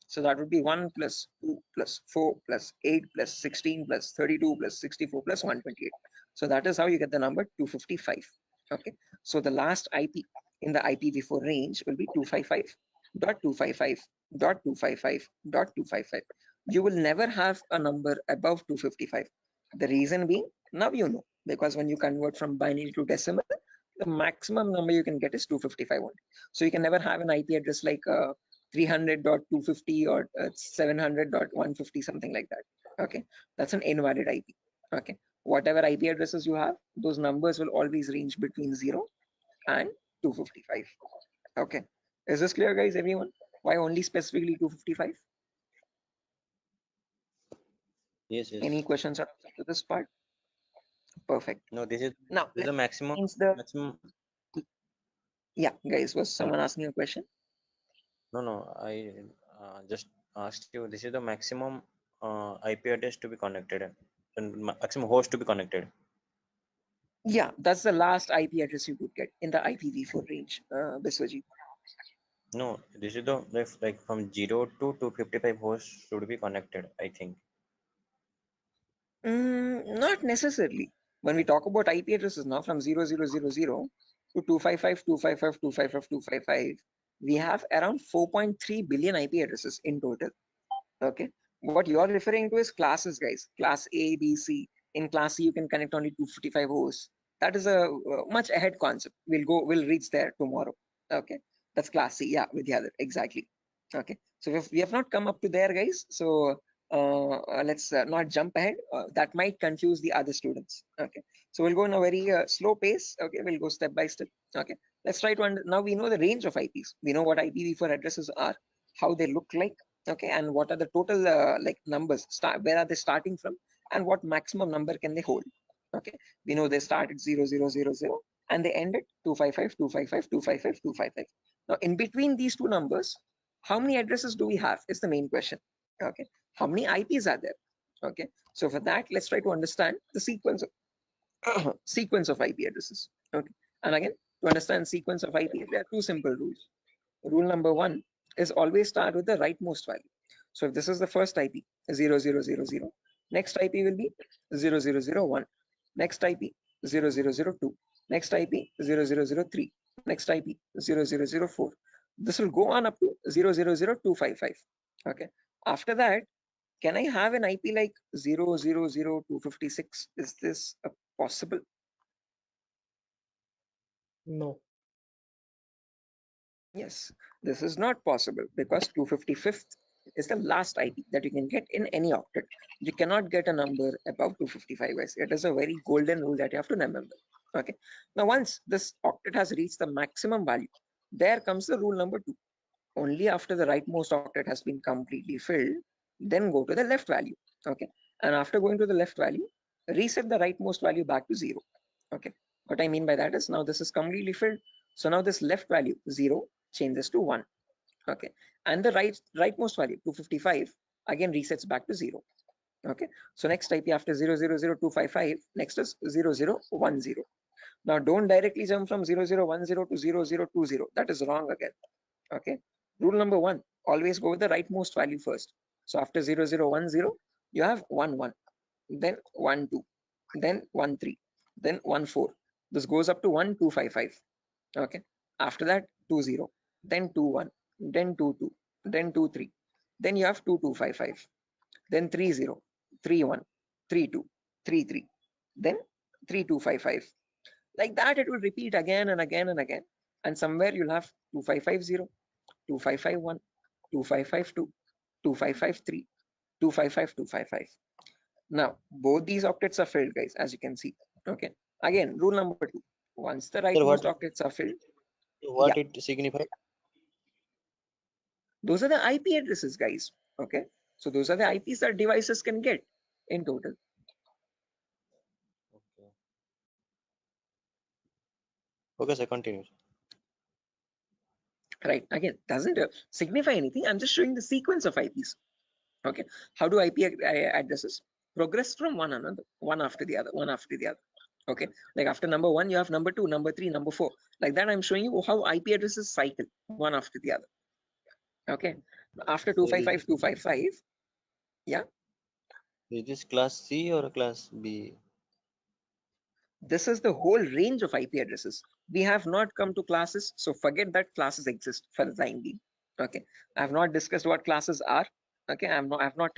So that would be 1 plus 2 plus 4 plus 8 plus 16 plus 32 plus 64 plus 128. So that is how you get the number 255. Okay, so the last IP in the IPv4 range will be 255.255.255.255. You will never have a number above 255. The reason being, now you know, because when you convert from binary to decimal, the maximum number you can get is 255 only. So you can never have an IP address like 300.250 or 700.150, something like that. Okay, that's an invalid IP. Okay, whatever IP addresses you have, those numbers will always range between 0 and 255. Okay, is this clear, guys? Everyone, why only specifically 255? Yes, yes. Any questions up to this part? Perfect. No, this is Now the maximum. Maximum. Yeah, guys, was someone asking a question? No, I just asked you. This is the maximum IP address to be connected, and maximum host to be connected. Yeah, that's the last IP address you could get in the IPv4 range, Biswajit. No, this is the like from 0 to 255 hosts should be connected, I think. Not necessarily. When we talk about IP addresses now from 0000 to 255, 255, 255, 255, we have around 4.3 billion IP addresses in total. Okay. What you are referring to is classes, guys. Class A, B, C. In class C, you can connect only 255 hosts. That is a much ahead concept. We'll reach there tomorrow. Okay. That's class C. Yeah, with the other. Exactly. Okay. So we have not come up to there, guys. So let's not jump ahead. That might confuse the other students. Okay. So we'll go in a very slow pace. Okay. We'll go step by step. Okay. Let's try to now we know the range of IPs. We know what IPv4 addresses are, how they look like. Okay, and what are the total like numbers, where are they starting from, and what maximum number can they hold. Okay, we know they start at 0000 and they end at 255, 255, 255, 255. Now in between these two numbers, how many addresses do we have is the main question. Okay, how many IPs are there? Okay, so for that, let's try to understand the sequence of sequence of IP addresses. Okay, and again, to understand sequence of IP, there are two simple rules. Rule number one is always start with the rightmost value. So if this is the first IP, 0000, next IP will be 0001, next IP 0002, next IP 0003, next IP 0004. This will go on up to 000255. Okay. After that, can I have an IP like 000256? Is this possible? No. Yes, this is not possible because 255th is the last IP that you can get in any octet. You cannot get a number above 255, guys. It is a very golden rule that you have to remember. Okay. Now, once this octet has reached the maximum value, there comes the rule number two. Only after the rightmost octet has been completely filled, then go to the left value. Okay. And after going to the left value, reset the rightmost value back to 0. Okay. What I mean by that is now this is completely filled. So now this left value 0 changes to 1. Okay. And the rightmost value 255 again resets back to 0. Okay. So next IP after 000255, next is 0010. Now don't directly jump from 0010 to 0020. That is wrong again. Okay. Rule number one, always go with the rightmost value first. So after 0010, you have 11, then 12, then 13, then 14. This goes up to 1255. Okay. After that, 20, then 21, then 22, then 23. Then you have 2255, then 30, 31, 32, 33, then 3255. Like that, it will repeat again and again and again. And somewhere you'll have 2550, 2551, 2552, 2553, 255, 255. Now, both these octets are filled, guys, as you can see. Okay. Again, rule number two. Once the Sir, rightmost octets are filled, what yeah, it signifies? those are the IP addresses, guys. Okay. So those are the IPs that devices can get in total. Okay. Okay, sir, continue. Right. Again, doesn't signify anything. I'm just showing the sequence of IPs. Okay. How do IP addresses progress from one another, one after the other, one after the other? Okay. Like after number one, you have number two, number three, number four. Like that, I'm showing you how IP addresses cycle one after the other. Okay. After 255, 255. Yeah. Is this class C or class B? This is the whole range of IP addresses. We have not come to classes, so forget that classes exist for the time being. Okay, I have not discussed what classes are. Okay, I have not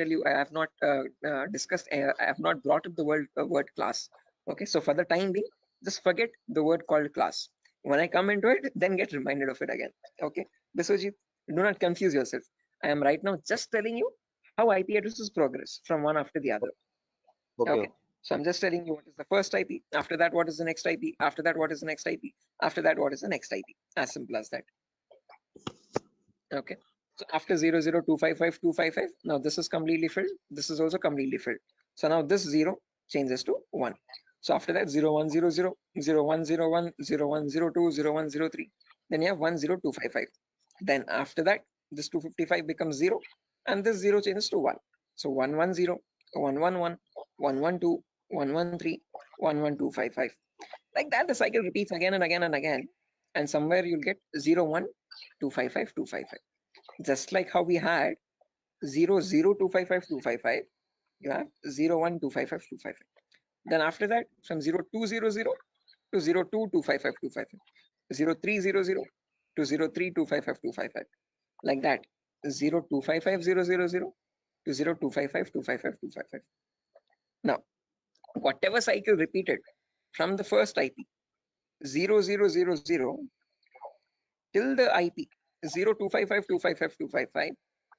discussed. I have not brought up the word class. Okay, so for the time being, just forget the word called class. When I come into it, then get reminded of it again. Okay, Biswajit, do not confuse yourself. I am right now just telling you how IP addresses progress from one after the other. Okay. So I'm just telling you what is the first IP. After that, what is the next IP? After that, what is the next IP? After that, what is the next IP? As simple as that. Okay. So after 00255, now this is completely filled. This is also completely filled. So now this 0 changes to 1. So after that, 0100, 0101, 0102, 0103. Then you have 10255. Then after that, this 255 becomes 0. And this 0 changes to 1. So 110, 111, 112, 113, 11255. Like that, the cycle repeats again and again and again. And somewhere you'll get 01, 255.255. Just like how we had 0.0.255.255, you have 0.1.255.255. Then after that, from 0.200 to 0.2.255.255, 0.300 to 0.3.255.255, like that, 0.255.000 to 0.255.255.255. Now, whatever cycle repeated from the first IP 0000 till the IP 0.255.255.255,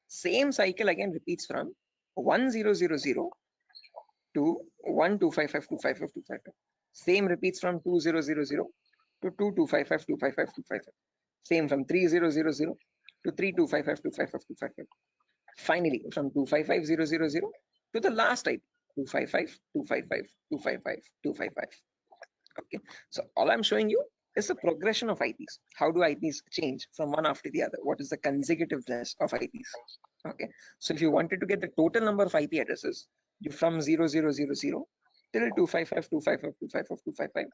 same cycle again repeats from 1000 to 1.255.255.255. Same repeats from 2000 to 2.255.255.255. Same from 3000 to 3.255.255.255. Finally, from 2.55.000 to the last IP 2.55.255.255.255. Okay, so all I'm showing you is the progression of IPs. How do IPs change from one after the other? What is the consecutiveness of IPs? Okay, so if you wanted to get the total number of IP addresses, you from 0000 till 255.255.255.255,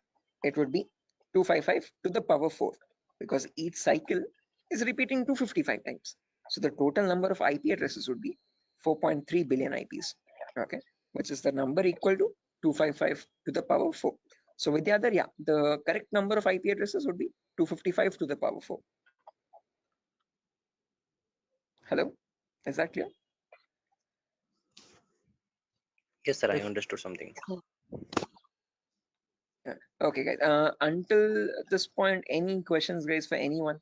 it would be 255 to the power 4, because each cycle is repeating 255 times. So the total number of IP addresses would be 4.3 billion IPs. Okay, which is the number equal to 255 to the power 4. So with the other, yeah, the correct number of IP addresses would be 255 to the power 4. Hello, is that clear? Yes, sir. I understood something. Okay, guys. Until this point, any questions, guys, for anyone?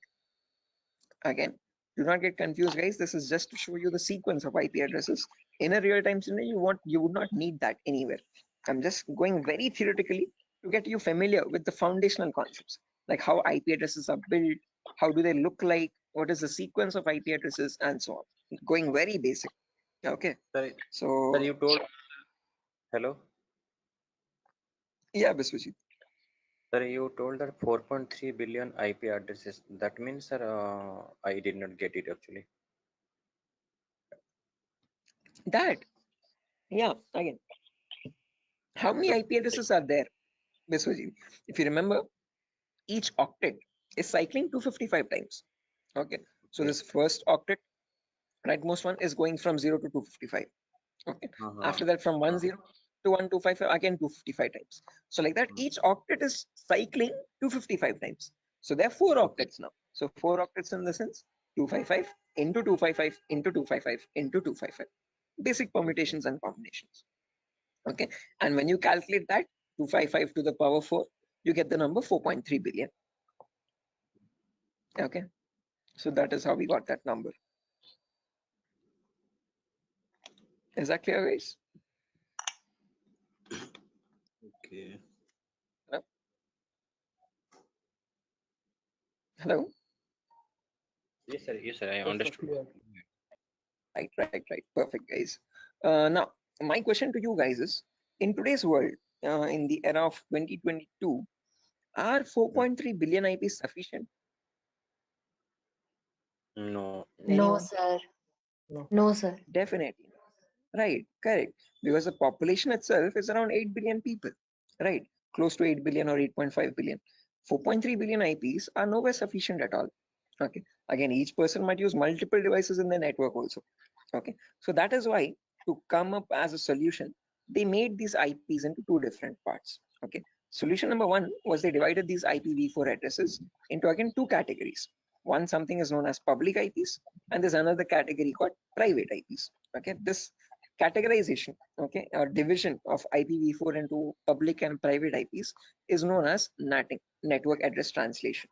Again, do not get confused, guys. This is just to show you the sequence of IP addresses. In a real-time scenario, you would not need that anywhere. I'm just going very theoretically to get you familiar with the foundational concepts, like how IP addresses are built, how do they look like, what is the sequence of IP addresses, and so on. Going very basic. Okay. Sir, So. sir, you told. Hello. Yeah, Biswajit. Sir, you told that 4.3 billion IP addresses. That means, sir, I did not get it actually. That. Yeah. Again. How many IP addresses are there, Biswajit? If you remember, each octet is cycling 255 times. Okay, so this first octet, rightmost one, is going from 0 to 255. Okay, after that from 10 to 1255, again 255 times. So like that, each octet is cycling 255 times. So there are 4 octets now. So 4 octets in the sense 255 into 255 into 255 into 255. Basic permutations and combinations. Okay, and when you calculate that 255 to the power 4, you get the number 4.3 billion. Okay, so that is how we got that number. Is that clear, guys? Okay. Hello? Hello? Yes, sir. Yes, sir. I understood. Right. Perfect, guys. Now, my question to you guys is, in today's world, in the era of 2022, are 4.3 billion IPs sufficient? No. No, sir. No, sir. Definitely. Right, correct. Because the population itself is around 8 billion people, right? Close to 8 billion or 8.5 billion. 4.3 billion IPs are nowhere sufficient at all. Okay. Again, each person might use multiple devices in the network also. Okay. So that is why, to come up as a solution, they made these IPs into 2 different parts. Okay. Solution number 1 was they divided these IPv4 addresses into again 2 categories. One, something is known as public IPs, and there's another category called private IPs. Okay. This categorization, okay, or division of IPv4 into public and private IPs is known as NATing, network address translation.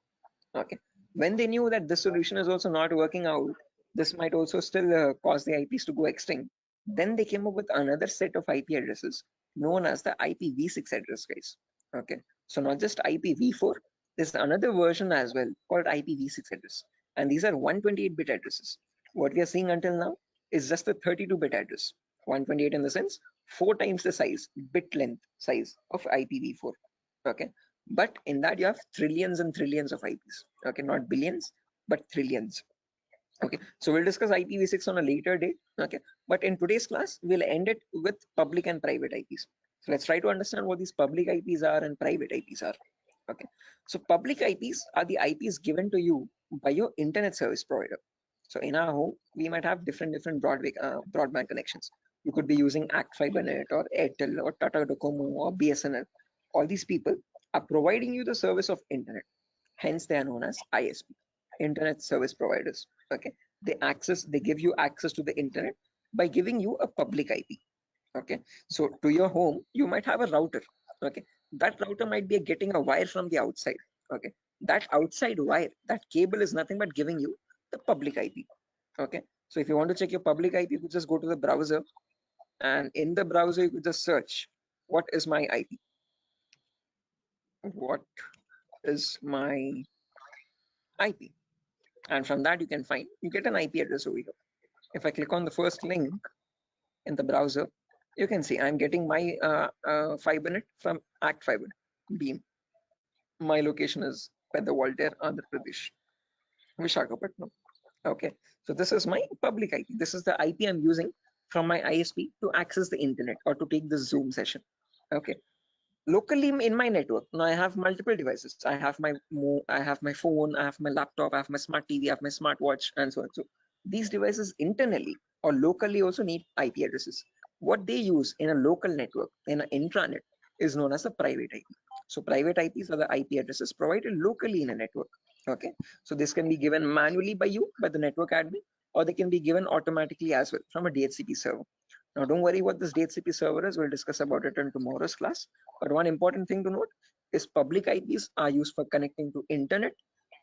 Okay, when they knew that this solution is also not working out, this might also still cause the IPs to go extinct, then they came up with another set of IP addresses known as the IPv6 address, guys. Okay, so not just IPv4, there's another version as well called IPv6 address, and these are 128-bit addresses. What we are seeing until now is just a 32-bit address. 128 in the sense 4 times the size, bit length size of IPv4. Okay, but in that you have trillions and trillions of IPs. Okay, not billions, but trillions. Okay, so we'll discuss IPv6 on a later date. Okay, but in today's class, we'll end it with public and private IPs. So let's try to understand what these public IPs are and private IPs are. Okay, so public IPs are the IPs given to you by your internet service provider. So in our home, we might have different broadband connections. You could be using Act FiberNet or Airtel or Tata Docomo or BSNL. All these people are providing you the service of internet. Hence, they are known as ISP, internet service providers. Okay, they give you access to the internet by giving you a public IP. Okay, so to your home, you might have a router. Okay, that router might be getting a wire from the outside. Okay, that outside wire, that cable is nothing but giving you the public IP. Okay, so if you want to check your public IP, you could just go to the browser, and in the browser you could just search what is my IP. What is my IP? And from that you can find, you get an IP address over here. If I click on the first link in the browser, you can see I'm getting my FiberNet from Act Fiber Beam. My location is Pedawalter, Andhra Pradesh, Vishakhapatnam. Okay, so this is my public IP. This is the IP I'm using from my ISP to access the internet or to take the Zoom session. Okay, locally in my network, now I have multiple devices. I have my phone, I have my laptop, I have my smart TV, I have my smartwatch, and so on. So these devices internally or locally also need IP addresses. What they use in a local network, in an intranet, is known as a private IP. So private IPs are the IP addresses provided locally in a network. Okay, so this can be given manually by you, by the network admin, or they can be given automatically as well from a DHCP server. Now, don't worry what this DHCP server is. We'll discuss about it in tomorrow's class. But one important thing to note is public IPs are used for connecting to internet.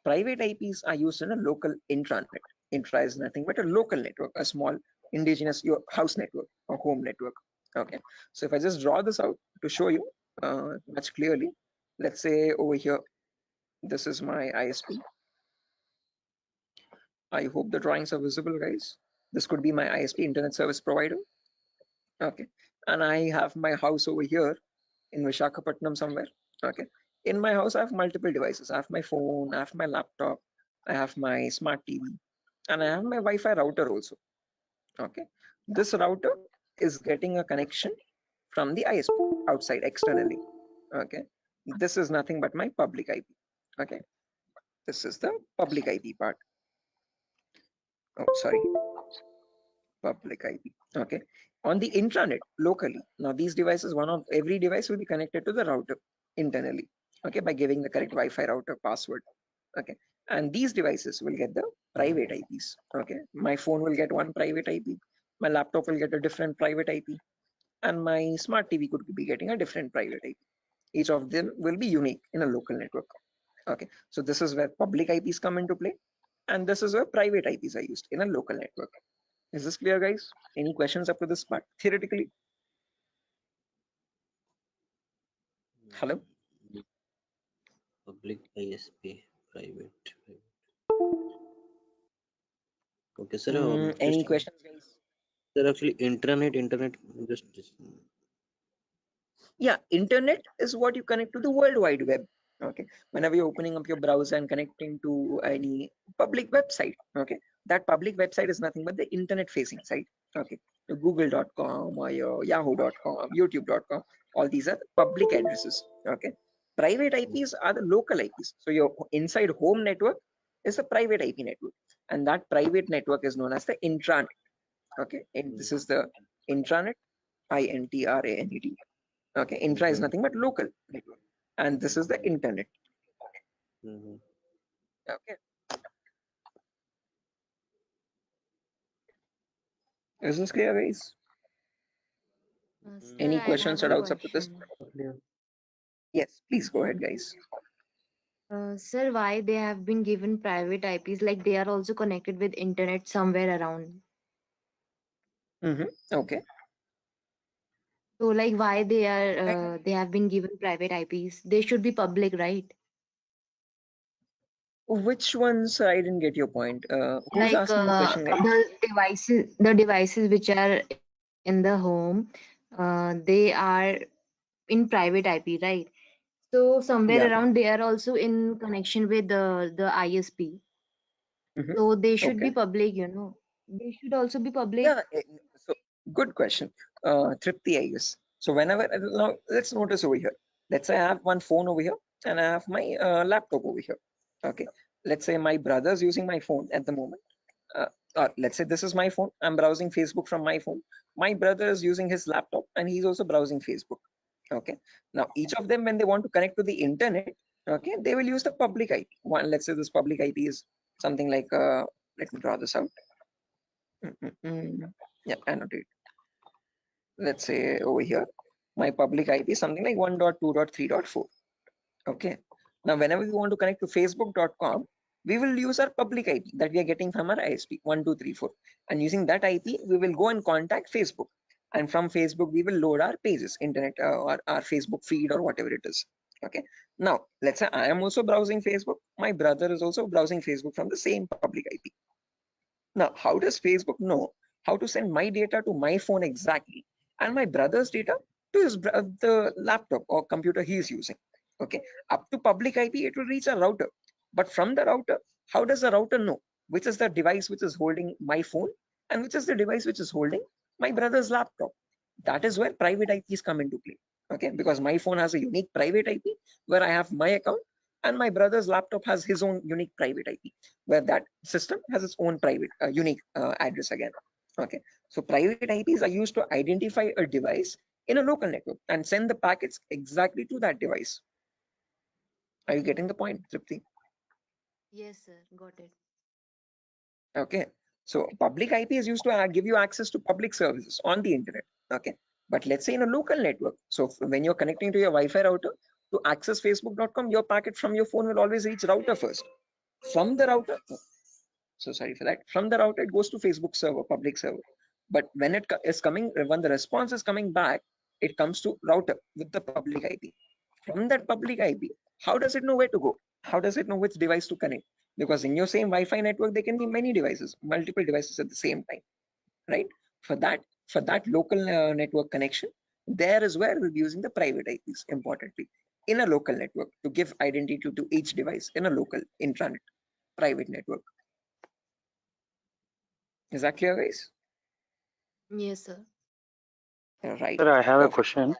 Private IPs are used in a local intranet. Intra is nothing but a local network, a small indigenous your house network or home network. Okay, so if I just draw this out to show you much clearly, let's say over here, this is my ISP. I hope the drawings are visible, guys. This could be my ISP, internet service provider. Okay, and I have my house over here in Vishakhapatnam somewhere. Okay, in my house I have multiple devices. I have my phone, I have my laptop, I have my smart TV, and I have my Wi-Fi router also. Okay, this router is getting a connection from the ISP outside externally. Okay, this is nothing but my public IP. Okay, this is the public IP part. Oh, sorry, public IP. Okay, on the intranet locally. Now these devices, every device will be connected to the router internally. Okay, by giving the correct Wi-Fi router password. Okay, and these devices will get the private IPs. Okay, my phone will get one private IP, my laptop will get a different private IP, and my smart TV could be getting a different private IP. Each of them will be unique in a local network. Okay, so this is where public IPs come into play, and this is where private IPs are used in a local network. Is this clear, guys? Any questions up to this part theoretically? Hello? Public ISP, private. Okay, sir. Any questions, guys? Sir, actually, internet, just Yeah, internet is what you connect to the World Wide Web. Okay, whenever you're opening up your browser and connecting to any public website, okay, that public website is nothing but the internet facing site. Okay, your google.com or your yahoo.com, youtube.com, all these are the public addresses. Okay, private IPs are the local IPs. So your inside home network is a private IP network, and that private network is known as the intranet. Okay, and this is the intranet, INTRANET. Okay, intra is nothing but local network, and this is the internet. Okay, is this clear, guys? Sir, Any I questions have or a doubts up to this? question. Yes, please go ahead, guys. Sir, why they have been given private IPs? Like they are also connected with internet somewhere around. Okay. So like why they have been given private IPs? They should be public, right? Which ones? I didn't get your point. Who's Like asking the question, guys? the devices which are in the home, they are in private IP, right? So somewhere Yeah. around they are also in connection with the ISP. So they should be Okay. public, you know. They should also be public. Yeah. So good question, Tripti, I guess. So whenever now let's notice over here. Let's say I have one phone over here, and I have my laptop over here. Okay, let's say my brother's using my phone at the moment. Or let's say this is my phone. I'm browsing Facebook from my phone. My brother is using his laptop and he's also browsing Facebook. Okay. Now each of them, when they want to connect to the internet, okay, they will use the public IP. One, let's say this public IP is something like let me draw this out. Yeah, annotate. Let's say over here, my public IP is something like 1.2.3.4. Okay. Now, whenever we want to connect to facebook.com, we will use our public IP that we are getting from our ISP 1234. And using that IP, we will go and contact Facebook. And from Facebook, we will load our pages, internet or our Facebook feed or whatever it is. Okay. Now, let's say I am also browsing Facebook. My brother is also browsing Facebook from the same public IP. Now, how does Facebook know how to send my data to my phone exactly and my brother's data to his the laptop or computer he is using? Okay, up to public IP, it will reach a router. But from the router, how does the router know which is the device which is holding my phone and which is the device which is holding my brother's laptop? That is where private IPs come into play. Okay, because my phone has a unique private IP where I have my account and my brother's laptop has his own unique private IP where that system has its own private unique address again. Okay, so private IPs are used to identify a device in a local network and send the packets exactly to that device. Are you getting the point, Tripti? Yes, sir. Got it. Okay, so public IP is used to give you access to public services on the internet. Okay, but let's say in a local network, so when you're connecting to your Wi-Fi router to access facebook.com, your packet from your phone will always reach router first. From the router, so sorry for that, from the router it goes to Facebook server, public server. But when it is coming, when the response is coming back, it comes to router with the public IP. From that public IP, how does it know where to go? How does it know which device to connect? Because in your same Wi-Fi network, there can be many devices, multiple devices at the same time, right? For that local network connection, there is where we'll be using the private IPs importantly in a local network to give identity to each device in a local intranet private network. Is that clear, guys? Yes, sir. Right. Sir, I have a Perfect. question.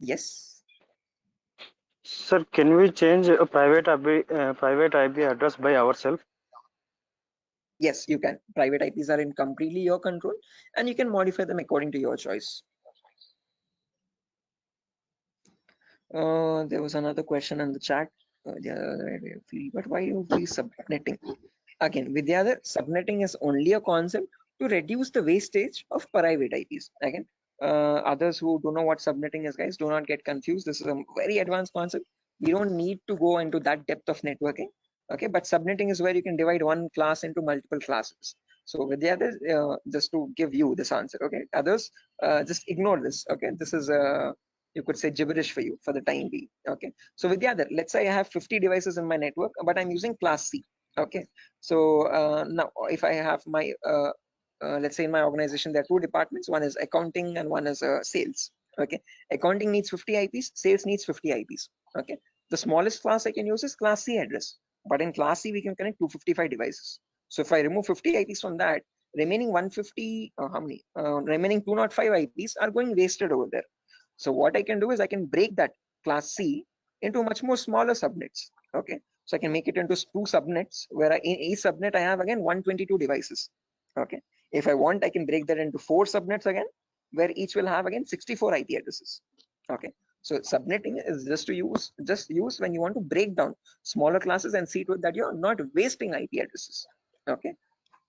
Yes. Sir, can we change a private IP address by ourselves? Yes, you can. Private IPs are in completely your control, and you can modify them according to your choice. There was another question in the chat. But why you be subnetting? Again, Vidyadhar, subnetting is only a concept to reduce the wastage of private IPs. Again, others who don't know what subnetting is, guys, do not get confused. This is a very advanced concept. We don't need to go into that depth of networking. Okay, but subnetting is where you can divide one class into multiple classes. So Vidyadhar, just to give you this answer, okay, others just ignore this. Okay, this is you could say gibberish for you for the time being. Okay, so Vidyadhar, let's say I have 50 devices in my network, but I'm using class C. Okay, so now if I have my let's say in my organization there are two departments, one is accounting and one is sales. Okay, accounting needs 50 IPs, sales needs 50 IPs. Okay, the smallest class I can use is class C address, but in class C we can connect 255 devices. So if I remove 50 IPs from that, remaining 150 how many remaining 205 IPs are going wasted over there. So what I can do is I can break that class C into much more smaller subnets. Okay, so I can make it into two subnets where in each subnet I have again 122 devices. Okay, if I want, I can break that into 4 subnets again, where each will have again 64 IP addresses. Okay, so subnetting is just use when you want to break down smaller classes and see to it that you're not wasting IP addresses. Okay,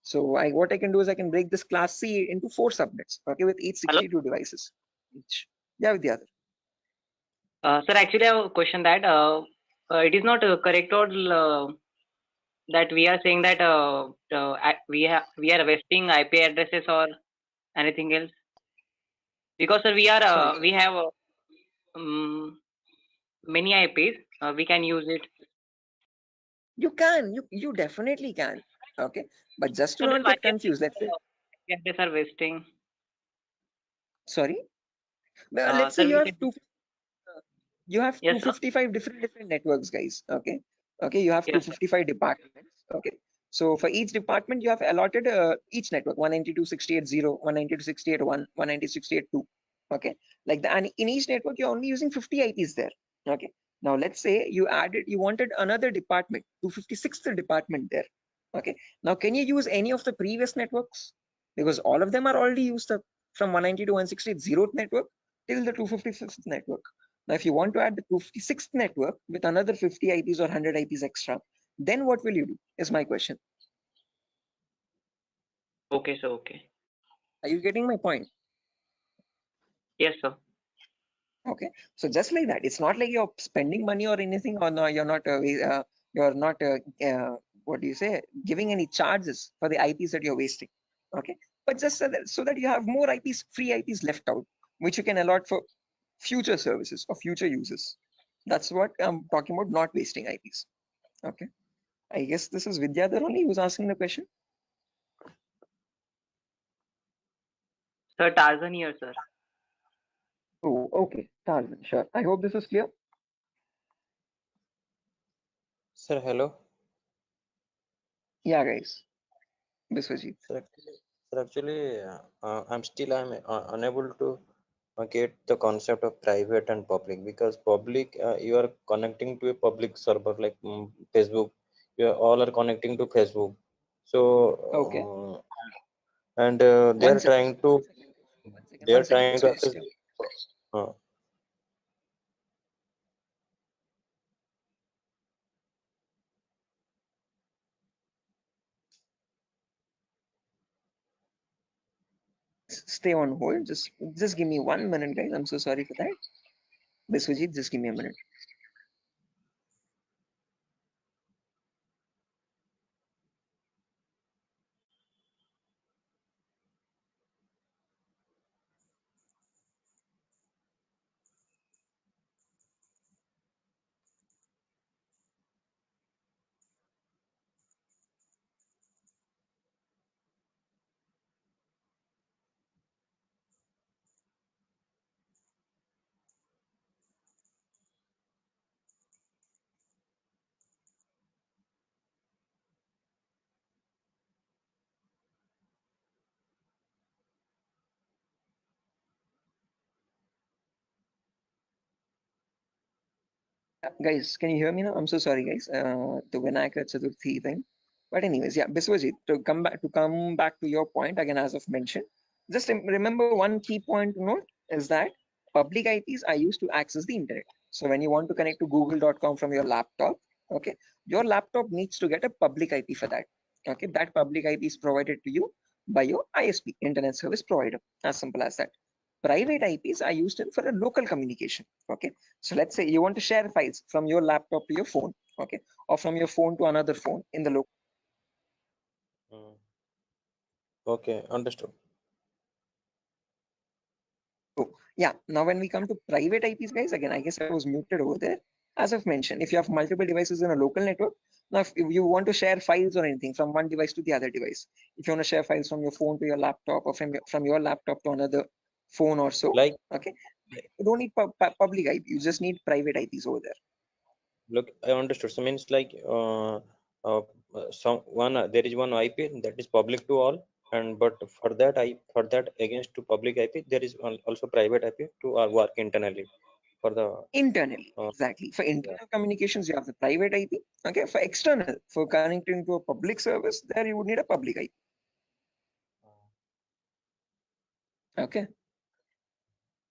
so what I can do is I can break this class C into 4 subnets. Okay, with each 62 devices. Each. Yeah, with the other. Sir, actually, I have a question that it is not correct or that we are saying that we are wasting IP addresses or anything else, because sir, we are we have many IPs. We can use it. You can, you definitely can. Okay, but just to So not why get confused, let's say. addresses are wasting? Sorry. Well, let's say Sir, you have yes, 255 different networks, guys. Okay, you have yes, 255 departments. Okay, so for each department you have allotted each network 192.68.0, 192.68.1, 192.68.2. Okay, like that, and in each network you're only using 50 IPs there. Okay, Now let's say you wanted another department, 256th department there. Okay. Now can you use any of the previous networks? Because all of them are already used up from 190 to 160, 0th network till the 256th network. Now if you want to add the 256th network with another 50 IPs or 100 IPs extra, then what will you do is my question. Okay, sir. Okay. Are you getting my point? Yes, sir. Okay, so just like that, it's not like you're spending money or anything, or no, you're not what do you say, giving any charges for the IPs that you're wasting. Okay, but just so that you have more IPs, free IPs left out, which you can allot for future services or future users. That's what I'm talking about, not wasting IPs. Okay, I guess this is Vidyadhar only who's asking the question. Sir, Tarzan here, sir. Oh, okay, Tarzan, sure. I hope this is clear. Sir, hello. Yeah, guys. Biswajit. Sir, actually, I'm unable to get the concept of private and public, because public, you are connecting to a public server like Facebook. You all are connecting to Facebook. So Okay. and they One are second. trying to access. Uh, Stay on hold. Just give me 1 minute, guys. I'm so sorry for that. Biswajit, just give me a minute. Guys, can you hear me now? I'm so sorry, guys. The Vinayaka Chaturthi thing. But anyways, yeah, Biswajit, to come back to your point again, as I've mentioned, just remember one key point to note is that public IPs are used to access the internet. So when you want to connect to google.com from your laptop, okay, your laptop needs to get a public IP for that. Okay, that public IP is provided to you by your ISP, internet service provider. As simple as that. Private IPs are used for a local communication. Okay, so let's say you want to share files from your laptop to your phone, okay, or from your phone to another phone in the local. okay, understood. So yeah, now when we come to private IPs, guys, again, I guess I was muted over there. As I've mentioned, if you have multiple devices in a local network, now if you want to share files or anything from one device to the other device, if you want to share files from your phone to your laptop, or from your laptop to another phone or so, Like, okay, you don't need public IP, you just need private IPs over there. look, I understood. So means like there is one IP that is public to all, and but for that against to public IP, there is also private IP to work internally for the Internally, exactly. For internal communications, you have the private IP. Okay, for external, for connecting to a public service, there you would need a public IP. Okay,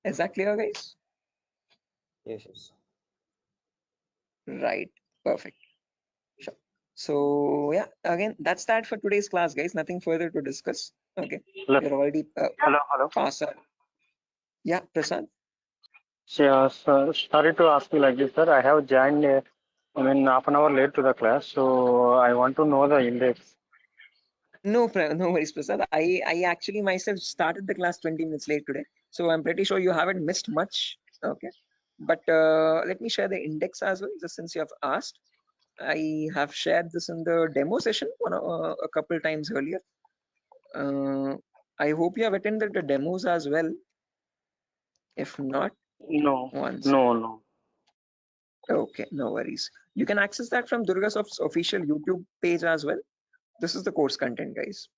is that clear, guys? yes. Right, perfect. Sure. So yeah, again, that's that for today's class, guys. Nothing further to discuss. Okay, we're already Hello. past our. Yeah, Prasad. Yeah, sir, sorry to ask you like this, sir. I have joined, half an hour late to the class, so I want to know the index. No worries, Prasad. I actually myself started the class 20 minutes late today, so I'm pretty sure you haven't missed much. Okay, but let me share the index as well, just since you have asked. I have shared this in the demo session a couple times earlier. I hope you have attended the demos as well. If not, No, once. no. Okay, no worries. You can access that from Durgasoft's official YouTube page as well. This is the course content, guys.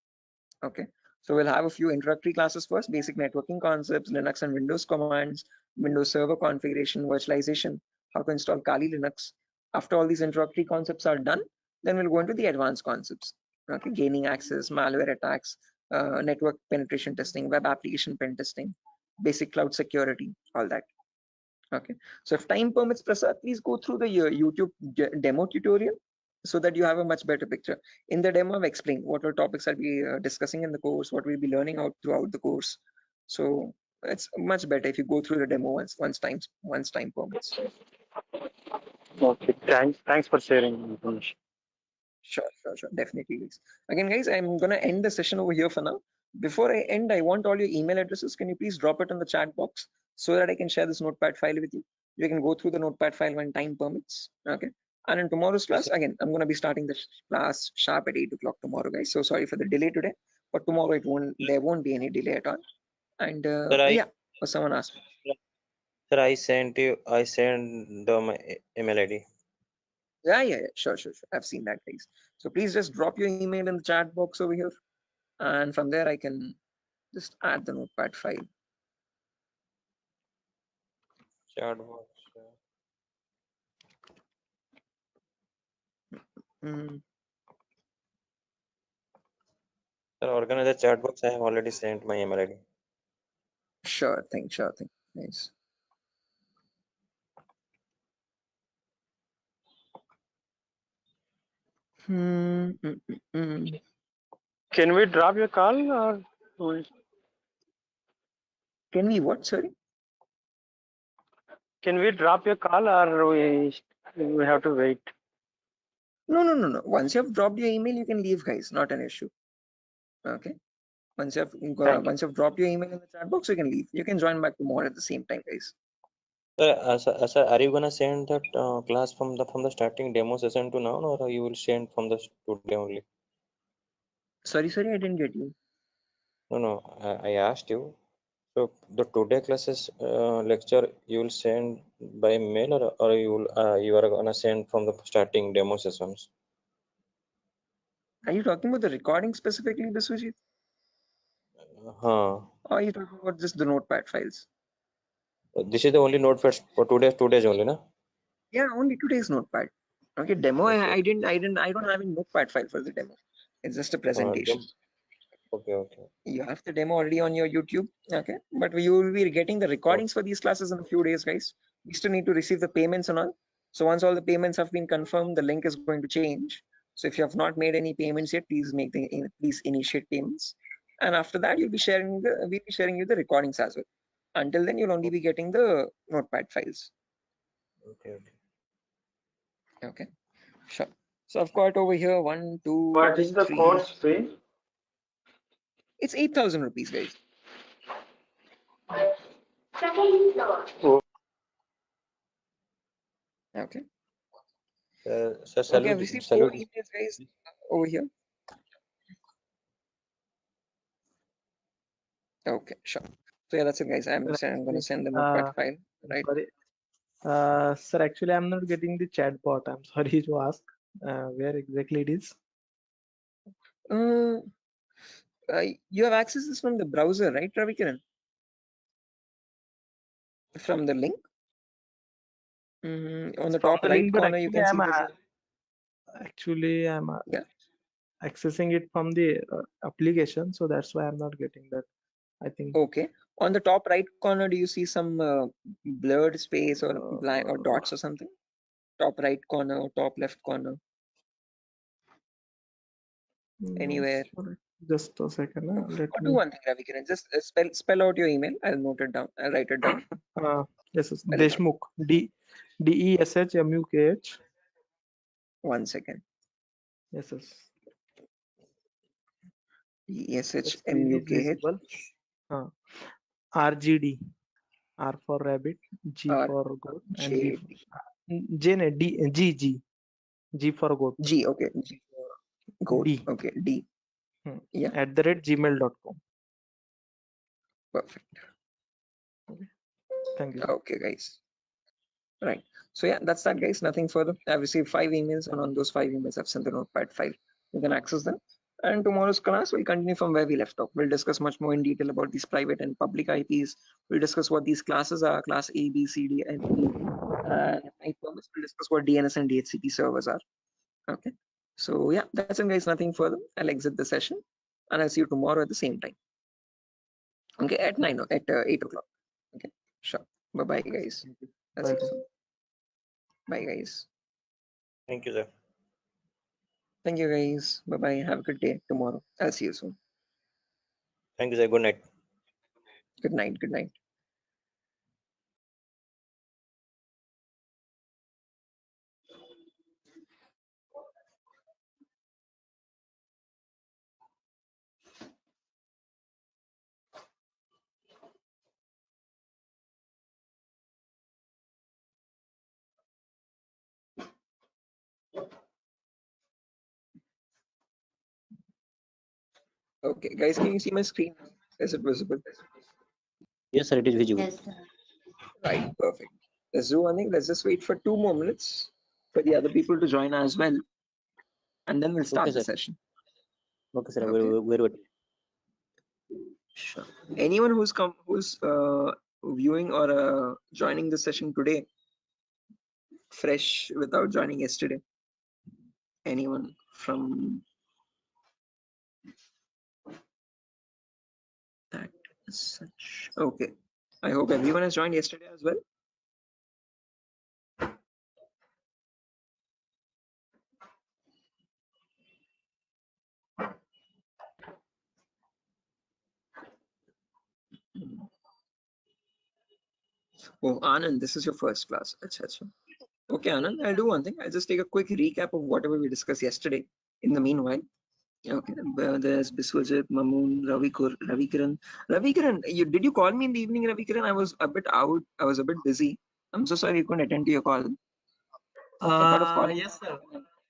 Okay, so we'll have a few introductory classes first, basic networking concepts, Linux and Windows commands, Windows Server configuration, virtualization, how to install Kali Linux. After all these introductory concepts are done, then we'll go into the advanced concepts. Okay, gaining access, malware attacks, network penetration testing, web application pen testing, basic cloud security, all that. Okay, so if time permits, Prasad, please go through the YouTube demo tutorial so that you have a much better picture. In the demo, I've explained what are topics that we are discussing in the course, what we'll be learning out throughout the course. So it's much better if you go through the demo once time permits. Okay, thanks for sharing information. Sure, definitely, guys. Again, guys, I'm gonna end the session over here for now. Before I end, I want all your email addresses. Can you please drop it in the chat box so that I can share this notepad file with you? You can go through the notepad file when time permits. Okay. And in tomorrow's class, again, I'm gonna be starting the class sharp at 8 o'clock tomorrow, guys. So sorry for the delay today, but tomorrow there won't be any delay at all. And yeah, someone asked me. Sir, I sent my email ID. Yeah, sure. I've seen that, guys. So please just drop your email in the chat box over here, and from there I can just add the notepad file. Chat box. Sir, organize the chat box. I have already sent my email ID. Sure thing. Nice. Can we drop your call or can we what? Sorry. Can we drop your call or we have to wait? No. Once you have dropped your email, you can leave, guys. Not an issue. Okay. Once you've dropped your email in the chat box, you can leave. You can join back tomorrow at the same time, guys. Sir, are you gonna send that class from the starting demo session to now, or you will send from the today only? Sorry, I didn't get you. No, I asked you. So the today classes lecture you will send by mail, or you are gonna send from the starting demo sessions? Are you talking about the recording specifically, Biswajit? Or are you talking about just the notepad files? This is the only notepad for today's only, na? Yeah, only today's notepad. Okay, demo. Okay. I don't have a notepad file for the demo. It's just a presentation. Okay. You have the demo already on your YouTube. Okay, but you will be getting the recordings for these classes in a few days, guys. We still need to receive the payments and all. So once all the payments have been confirmed, the link is going to change. So if you have not made any payments yet, please initiate payments. And after that, we'll be sharing you the recordings as well. Until then, you'll only be getting the notepad files. Okay, sure. So I've got over here 1, 2. What is the 3. course fee? It's 8,000 rupees, guys. Okay. Okay, I've received 4 emails, guys, over here. Okay, sure. So yeah, that's it, guys. I'm going to send the notepad file, right? Sorry. Sir, actually, I'm not getting the chat bot. I'm sorry to ask where exactly it is. You have access this from the browser, right, Ravikiran? From the link. On the top right corner, you can see this. Actually, I'm accessing it from the application, so that's why I'm not getting that. I think. Okay. On the top right corner, do you see some blurred space or blind or dots or something? Top right corner or top left corner? Anywhere? Just a second. Do one thing, Ravikiran. Just spell out your email. I'll note it down. I'll write it down. Yes, Deshmukh. Deshmukh. 1 second. Yes. Deshmukh. RGD. R for rabbit, G for goat, and G for goat. G, okay. G for goat. D. Okay, D. Yeah. @gmail.com. Perfect. Okay. Thank you. Okay, guys. Right. So yeah, that's that, guys. Nothing further. I've received 5 emails, and on those 5 emails, I've sent the notepad file. You can access them. And tomorrow's class will continue from where we left off. We'll discuss much more in detail about these private and public IPs. We'll discuss what these classes are, class A, B, C, D, and E. And we'll discuss what DNS and DHCP servers are. Okay. So yeah, that's it, guys. Nothing further. I'll exit the session, and I'll see you tomorrow at the same time. Okay, at 8 o'clock. Okay, sure. Bye bye, guys. That's it. Bye, guys. Thank you, sir. Thank you, guys. Bye bye. Have a good day tomorrow. I'll see you soon. Thank you, sir. Good night. Good night. Good night. Okay, guys, can you see my screen? Is it visible? Yes, sir. It is visible. Yes, sir. Right, perfect. Let's do one thing. Let's just wait for 2 more minutes for the other people to join as well, and then we'll start the session. Okay, sir. Okay. Very good. Sure. Anyone who's viewing or joining the session today, fresh without joining yesterday? Anyone from that such? Okay. I hope everyone has joined yesterday as well. Oh, Anand, this is your first class. Achha. Okay, Anand, I'll do one thing. I'll just take a quick recap of whatever we discussed yesterday. In the meanwhile, okay, there's Biswajit, Mamoon, Ravikiran. Ravikiran, did you call me in the evening, Ravikiran? I was a bit out. I was a bit busy. I'm so sorry you couldn't attend to your call. Yes, sir.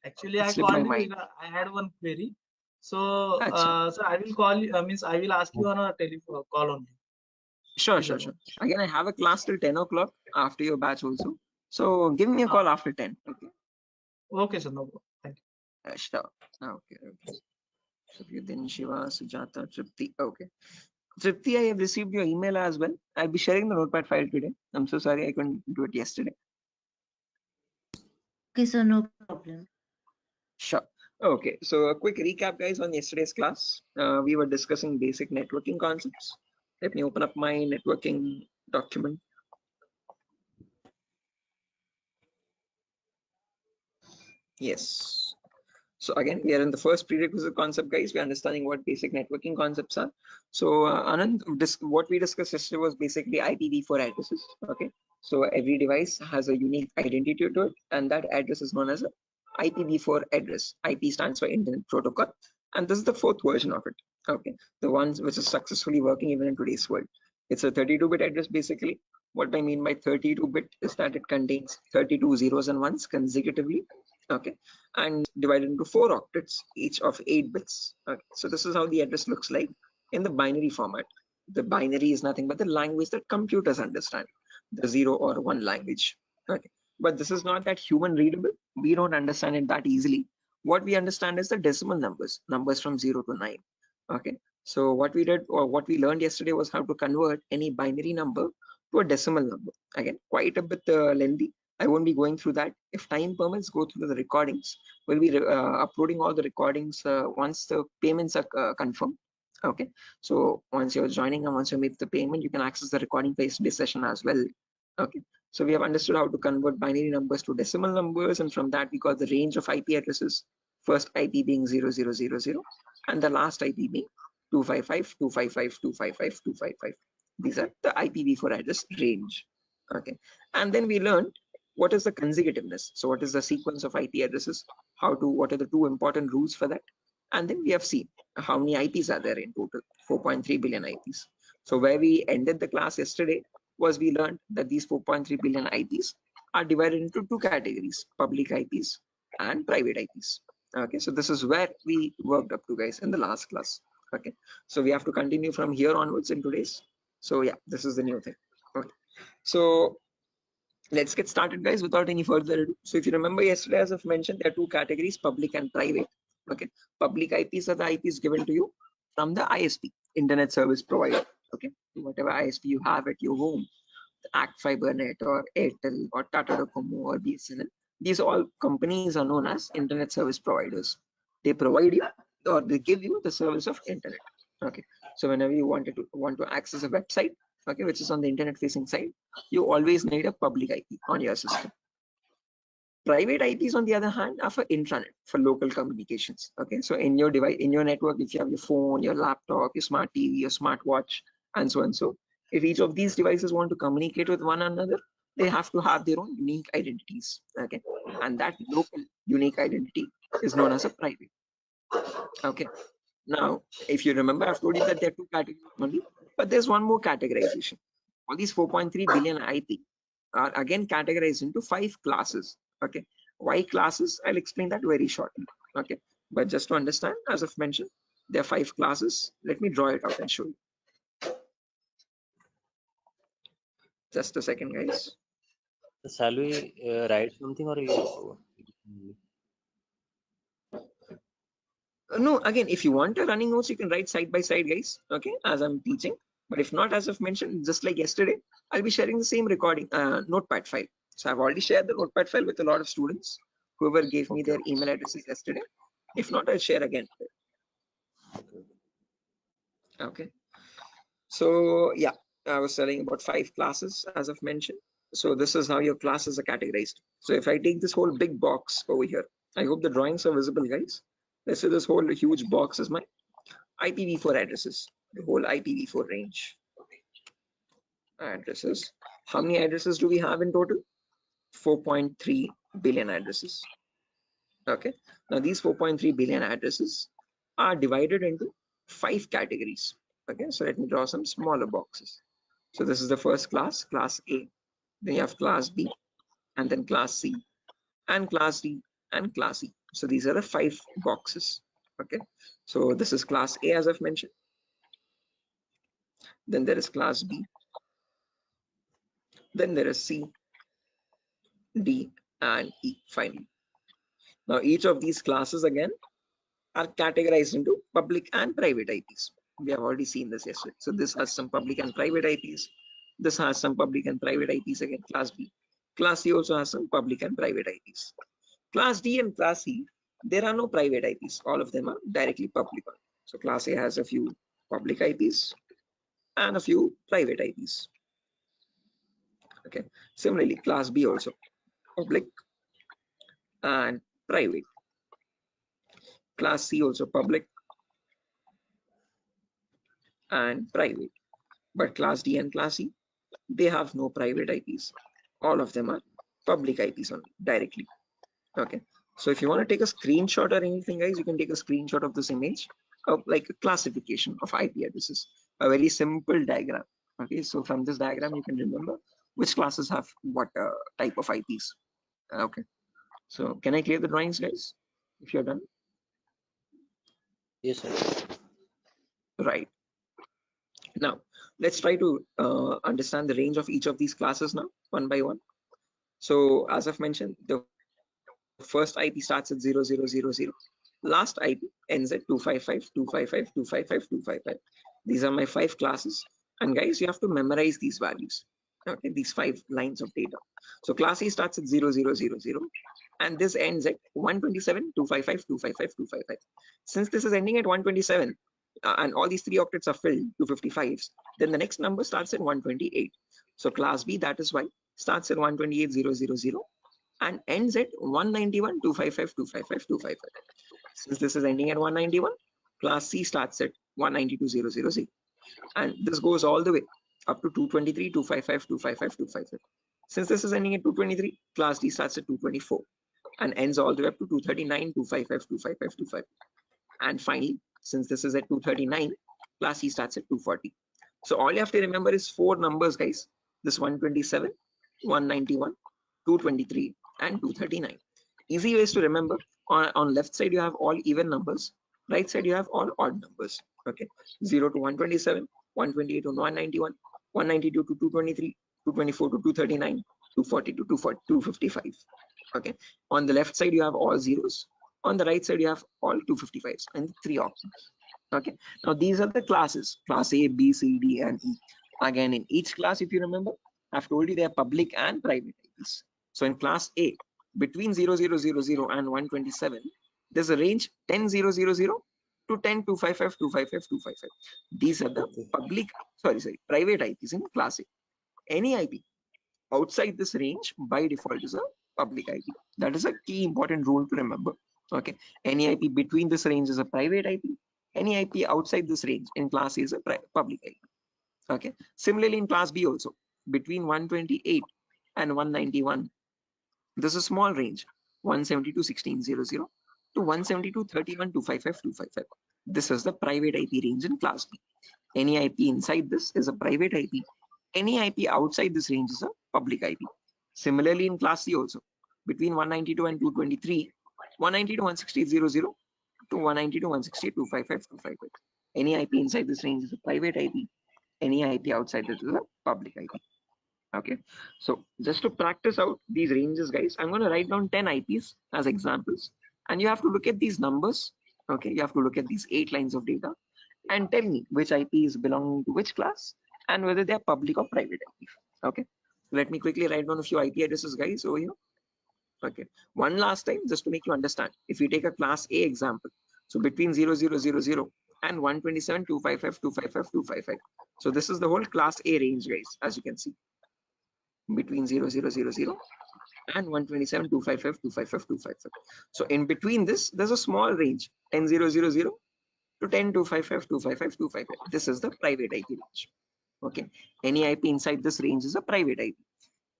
Actually, I called you because I had one query. So, so I will call you. Means I will ask you on a telephone call only. Sure. Again, I have a class till 10 o'clock after your batch also. So give me a call after 10. Okay. Okay, sir. No problem. Thank you. Sure. Okay. Then Shiva, Sujata, Tripti. Okay. Tripti, I have received your email as well. I'll be sharing the notepad file today. I'm so sorry I couldn't do it yesterday. Okay, so no problem. Sure. Okay, so a quick recap, guys, on yesterday's class. We were discussing basic networking concepts. Let me open up my networking document. Yes. So again, we are in the first prerequisite concept, guys. We're understanding what basic networking concepts are. So Anand, what we discussed yesterday was basically IPv4 addresses. Okay. So every device has a unique identity to it, and that address is known as a IPv4 address. IP stands for Internet Protocol, and this is the 4th version of it. Okay, the ones which is successfully working even in today's world. It's a 32-bit address basically. What I mean by 32-bit is that it contains 32 zeros and ones consecutively. Okay, and divided into 4 octets, each of 8 bits. Okay, so this is how the address looks like in the binary format. The binary is nothing but the language that computers understand, the 0 or 1 language. Okay, but this is not that human readable. We don't understand it that easily. What we understand is the decimal numbers from 0 to 9. Okay, so what we did or what we learned yesterday was how to convert any binary number to a decimal number. Again, quite a bit lengthy. I won't be going through that. If time permits, go through the recordings. We'll be uploading all the recordings once the payments are confirmed. Okay, so once you're joining and once you make the payment, you can access the recording for yesterday's session as well. Okay, so we have understood how to convert binary numbers to decimal numbers, and from that we got the range of IP addresses. First IP being 0000, and the last IP being 255.255.255.255. These are the IPv4 address range. Okay, and then we learned what is the consecutiveness. So what is the sequence of IP addresses? What are the 2 important rules for that? And then we have seen how many IPs are there in total, 4.3 billion IPs. So where we ended the class yesterday was we learned that these 4.3 billion IPs are divided into 2 categories, public IPs and private IPs. Okay, so this is where we worked up to, guys, in the last class. Okay, so we have to continue from here onwards in today's. So yeah, this is the new thing. Okay, so let's get started, guys, without any further ado. So if you remember yesterday, as I've mentioned, there are 2 categories, public and private. Okay, public IPs are the IPs given to you from the ISP, internet service provider. Okay, whatever ISP you have at your home, Act Fibernet or Airtel or Tata Docomo or BSNL, these all companies are known as internet service providers. They provide you or they give you the service of internet. Okay, so whenever you want to access a website, okay, which is on the internet facing side, you always need a public IP on your system. Private IPs, on the other hand, are for intranet, for local communications. Okay, so in your device, in your network, if you have your phone, your laptop, your smart TV, your smartwatch, and so and so, if each of these devices want to communicate with one another, they have to have their own unique identities. Okay, and that local unique identity is known as a private. Okay, now if you remember, I've told you that there are two categories only, but there's one more categorization. All these 4.3 billion IP are again categorized into 5 classes. Okay, why classes? I'll explain that very shortly. Okay, but just to understand, as I've mentioned, there are 5 classes. Let me draw it out and show you. Just a second, guys. Shall we write something or you? No, again, if you want a running notes, you can write side by side, guys. Okay, as I'm teaching. But if not, as I've mentioned, just like yesterday, I'll be sharing the same recording notepad file. So I've already shared the notepad file with a lot of students, whoever gave me their email addresses yesterday. If not, I'll share again. Okay. So yeah, I was telling about 5 classes, as I've mentioned. So this is how your classes are categorized. So if I take this whole big box over here, I hope the drawings are visible, guys. Let's say this whole huge box is my IPv4 addresses, the whole IPv4 range. Addresses. How many addresses do we have in total? 4.3 billion addresses. Okay. Now these 4.3 billion addresses are divided into 5 categories. Okay. So let me draw some smaller boxes. So this is the first class, class A. Then you have class B, and then class C, and class D, and class E. So these are the 5 boxes. Okay. So this is class A, as I've mentioned. Then there is class B. Then there is C, D, and E finally. Now each of these classes again are categorized into public and private IPs. We have already seen this yesterday. So this has some public and private IPs. This has some public and private IPs again, class B. Class C also has some public and private IPs. Class D and class C, there are no private IPs. All of them are directly public. So class A has a few public IPs and a few private IPs. Okay. Similarly, class B also public and private. Class C also public and private. But class D and class E, they have no private IPs. All of them are public IPs only directly. Okay. So if you want to take a screenshot or anything, guys, you can take a screenshot of this image of like a classification of IP addresses, a very simple diagram. Okay. So from this diagram, you can remember which classes have what type of IPs. Okay. So can I clear the drawings, guys, if you're done? Yes, sir. Right. Now, let's try to understand the range of each of these classes now, one by one. So as I've mentioned, the first IP starts at 0000. Last IP ends at 255, 255, 255, 255. These are my 5 classes. And guys, you have to memorize these values. Okay, these 5 lines of data. So class A starts at 0000, and this ends at 127, 255, 255, 255. Since this is ending at 127, and all these 3 octets are filled to 55s, then the next number starts at 128. So class B, that is why, starts at 128,000 and ends at 191, 255, 255, 255. Since this is ending at 191, class C starts at 192,000. And this goes all the way up to 223, 255, 255, 255. Since this is ending at 223, class D starts at 224 and ends all the way up to 239, 255, 255, 255. And finally, since this is at 239, class C starts at 240. So all you have to remember is 4 numbers, guys. This 127, 191, 223, and 239. Easy ways to remember. On left side, you have all even numbers. Right side, you have all odd numbers. Okay, 0 to 127, 128 to 191, 192 to 223, 224 to 239, 240 to 255. Okay, on the left side, you have all zeros. On the right side, you have all 255s and 3 options. Okay. Now these are the classes: class A, B, C, D, and E. Again, in each class, if you remember, I've told you they are public and private IPs. So in class A, between 0000 and 127, there's a range 10000 to 10255 255 255. These are the Okay. public, private IPs in class A. Any IP outside this range by default is a public IP. That is a key important rule to remember. Okay. Any IP between this range is a private IP. Any IP outside this range in class A is a public IP. Okay. Similarly, in class B also, between 128 and 191, this is a small range, 172 1600 to 172 31 255 255. This is the private IP range in class B. Any IP inside this is a private IP. Any IP outside this range is a public IP. Similarly, in class C also, between 192 and 223, 190 to 16800 to 190 to 168 255 255. Any IP inside this range is a private IP. Any IP outside this is a public IP. Okay, so just to practice out these ranges, guys, I'm going to write down 10 IPs as examples, and you have to look at these numbers. Okay, you have to look at these 8 lines of data and tell me which IP is belonging to which class and whether they are public or private IP. Okay, let me quickly write down a few IP addresses, guys, over here. Okay, one last time, just to make you understand, if we take a class A example, so between 0000 and 127 255 255 255. So this is the whole class A range, guys, as you can see, between 0000 and 127 255 255 255. So in between this, there's a small range, 10000 to 10 255 255 255. This is the private IP range. Okay, any IP inside this range is a private IP.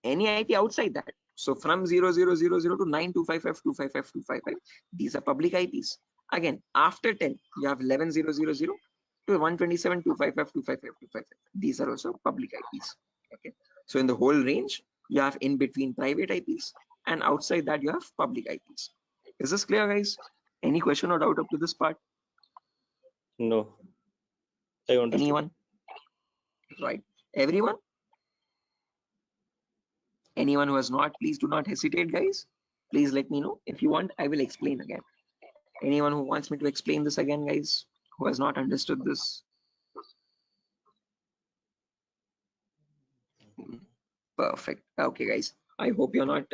Any IP outside that, so from 0000 to 9255 255 255, these are public IPs. Again, after 10, you have 11000 to 127 255 255 255. These are also public IPs. Okay, so in the whole range, you have in between private IPs, and outside that you have public IPs. Is this clear, guys? Any question or doubt up to this part? No, I understood. Anyone? Right, everyone? Anyone who has not, please do not hesitate, guys. Please let me know. If you want, I will explain again. Anyone who wants me to explain this again, guys, who has not understood this? Perfect. Okay, guys, I hope you're not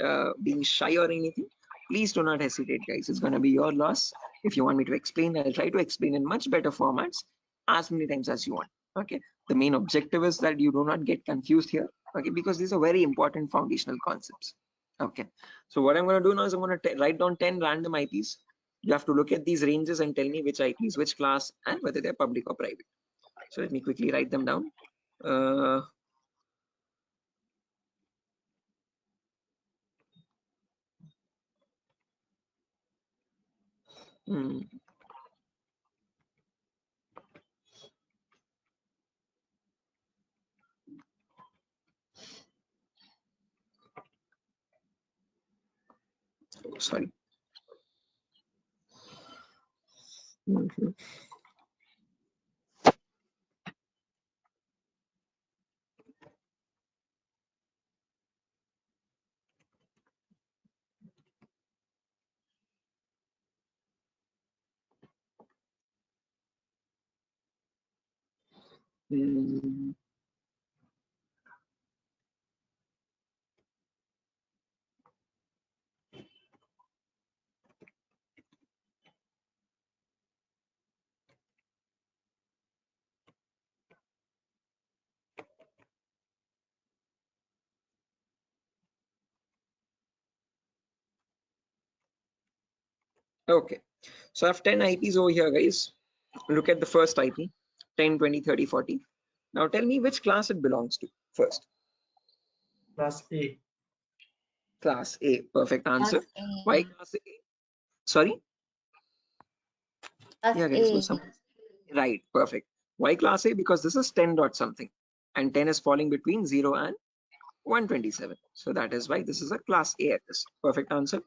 being shy or anything. Please do not hesitate, guys. It's going to be your loss. If you want me to explain, I'll try to explain in much better formats as many times as you want. Okay, the main objective is that you do not get confused here. Okay, because these are very important foundational concepts. Okay, so what I'm going to do now is I'm going to write down 10 random IPs. You have to look at these ranges and tell me which IPs, which class, and whether they're public or private. So let me quickly write them down. Sorry. Okay, so I have 10 IPs over here, guys. Look at the first IP, 10, 20, 30, 40. Now tell me which class it belongs to first. Class A. Class A, perfect answer. Class A. Why class A? Sorry? Class Yeah, guys, A. right, perfect. Why class A? Because this is 10 dot something, and 10 is falling between 0 and 127. So that is why this is a class A address. Perfect answer.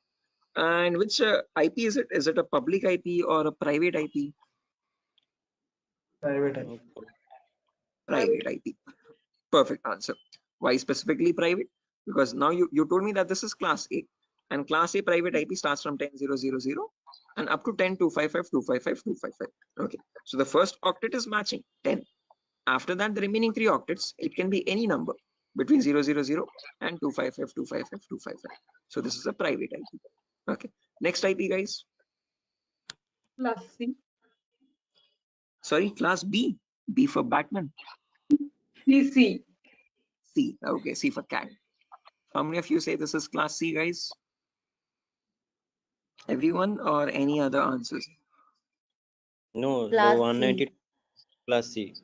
And which IP is it? Is it a public IP or a private IP? Private IP. Private IP. Perfect answer. Why specifically private? Because now you told me that this is class A, and class A private IP starts from 10000 and up to 10, 255, 255, 255. Okay, so the first octet is matching 10. After that, the remaining 3 octets, it can be any number between 000 and 255, 255, 255. So this is a private IP. Okay, next IP, guys. Class C. Sorry, class B. B for Batman. C. C. Okay, C for cat. How many of you say this is class C, guys? Everyone, or any other answers? No, the Class 190 C. class C.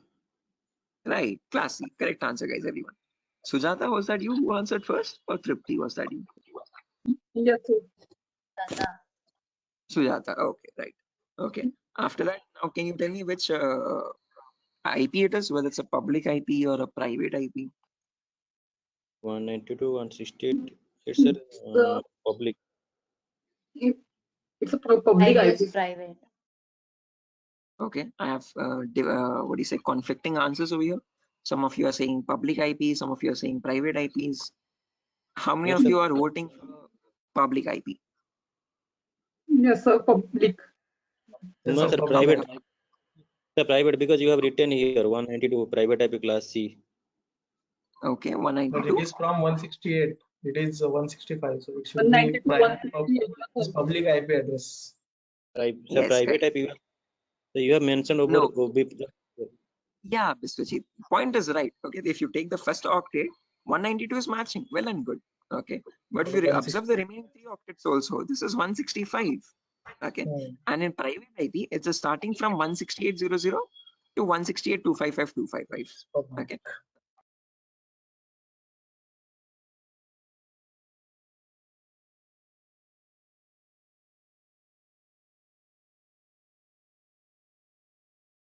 Right, class C. Correct answer, guys, everyone. Sujata, was that you who answered first, or Tripti, was that you? Yes, sir. Sujata, okay, right. Okay, after that, now can you tell me which IP it is, whether it's a public IP or a private IP? 192, 168. It's a public. It's a public I IP. guess private. Okay, I have what do you say, conflicting answers over here. Some of you are saying public IP, some of you are saying private IPs. How many Yes, of sir. you are voting for public IP? Yes, sir. Public. No, sir, private. The private, because you have written here 192 private IP class C. Okay, But 192. it is from 168. It is 165. So it should be 192, private 168. public IP address. The Yes, private correct. IP. So you have mentioned over No. OB. Yeah, Biswajit, point is right. Okay, if you take the first octet, 192 is matching, well and good. Okay, but if you observe the remaining 3 octets also, this is 165. Okay, and in private IP, it's starting from 16800 to 168.255.255. Okay,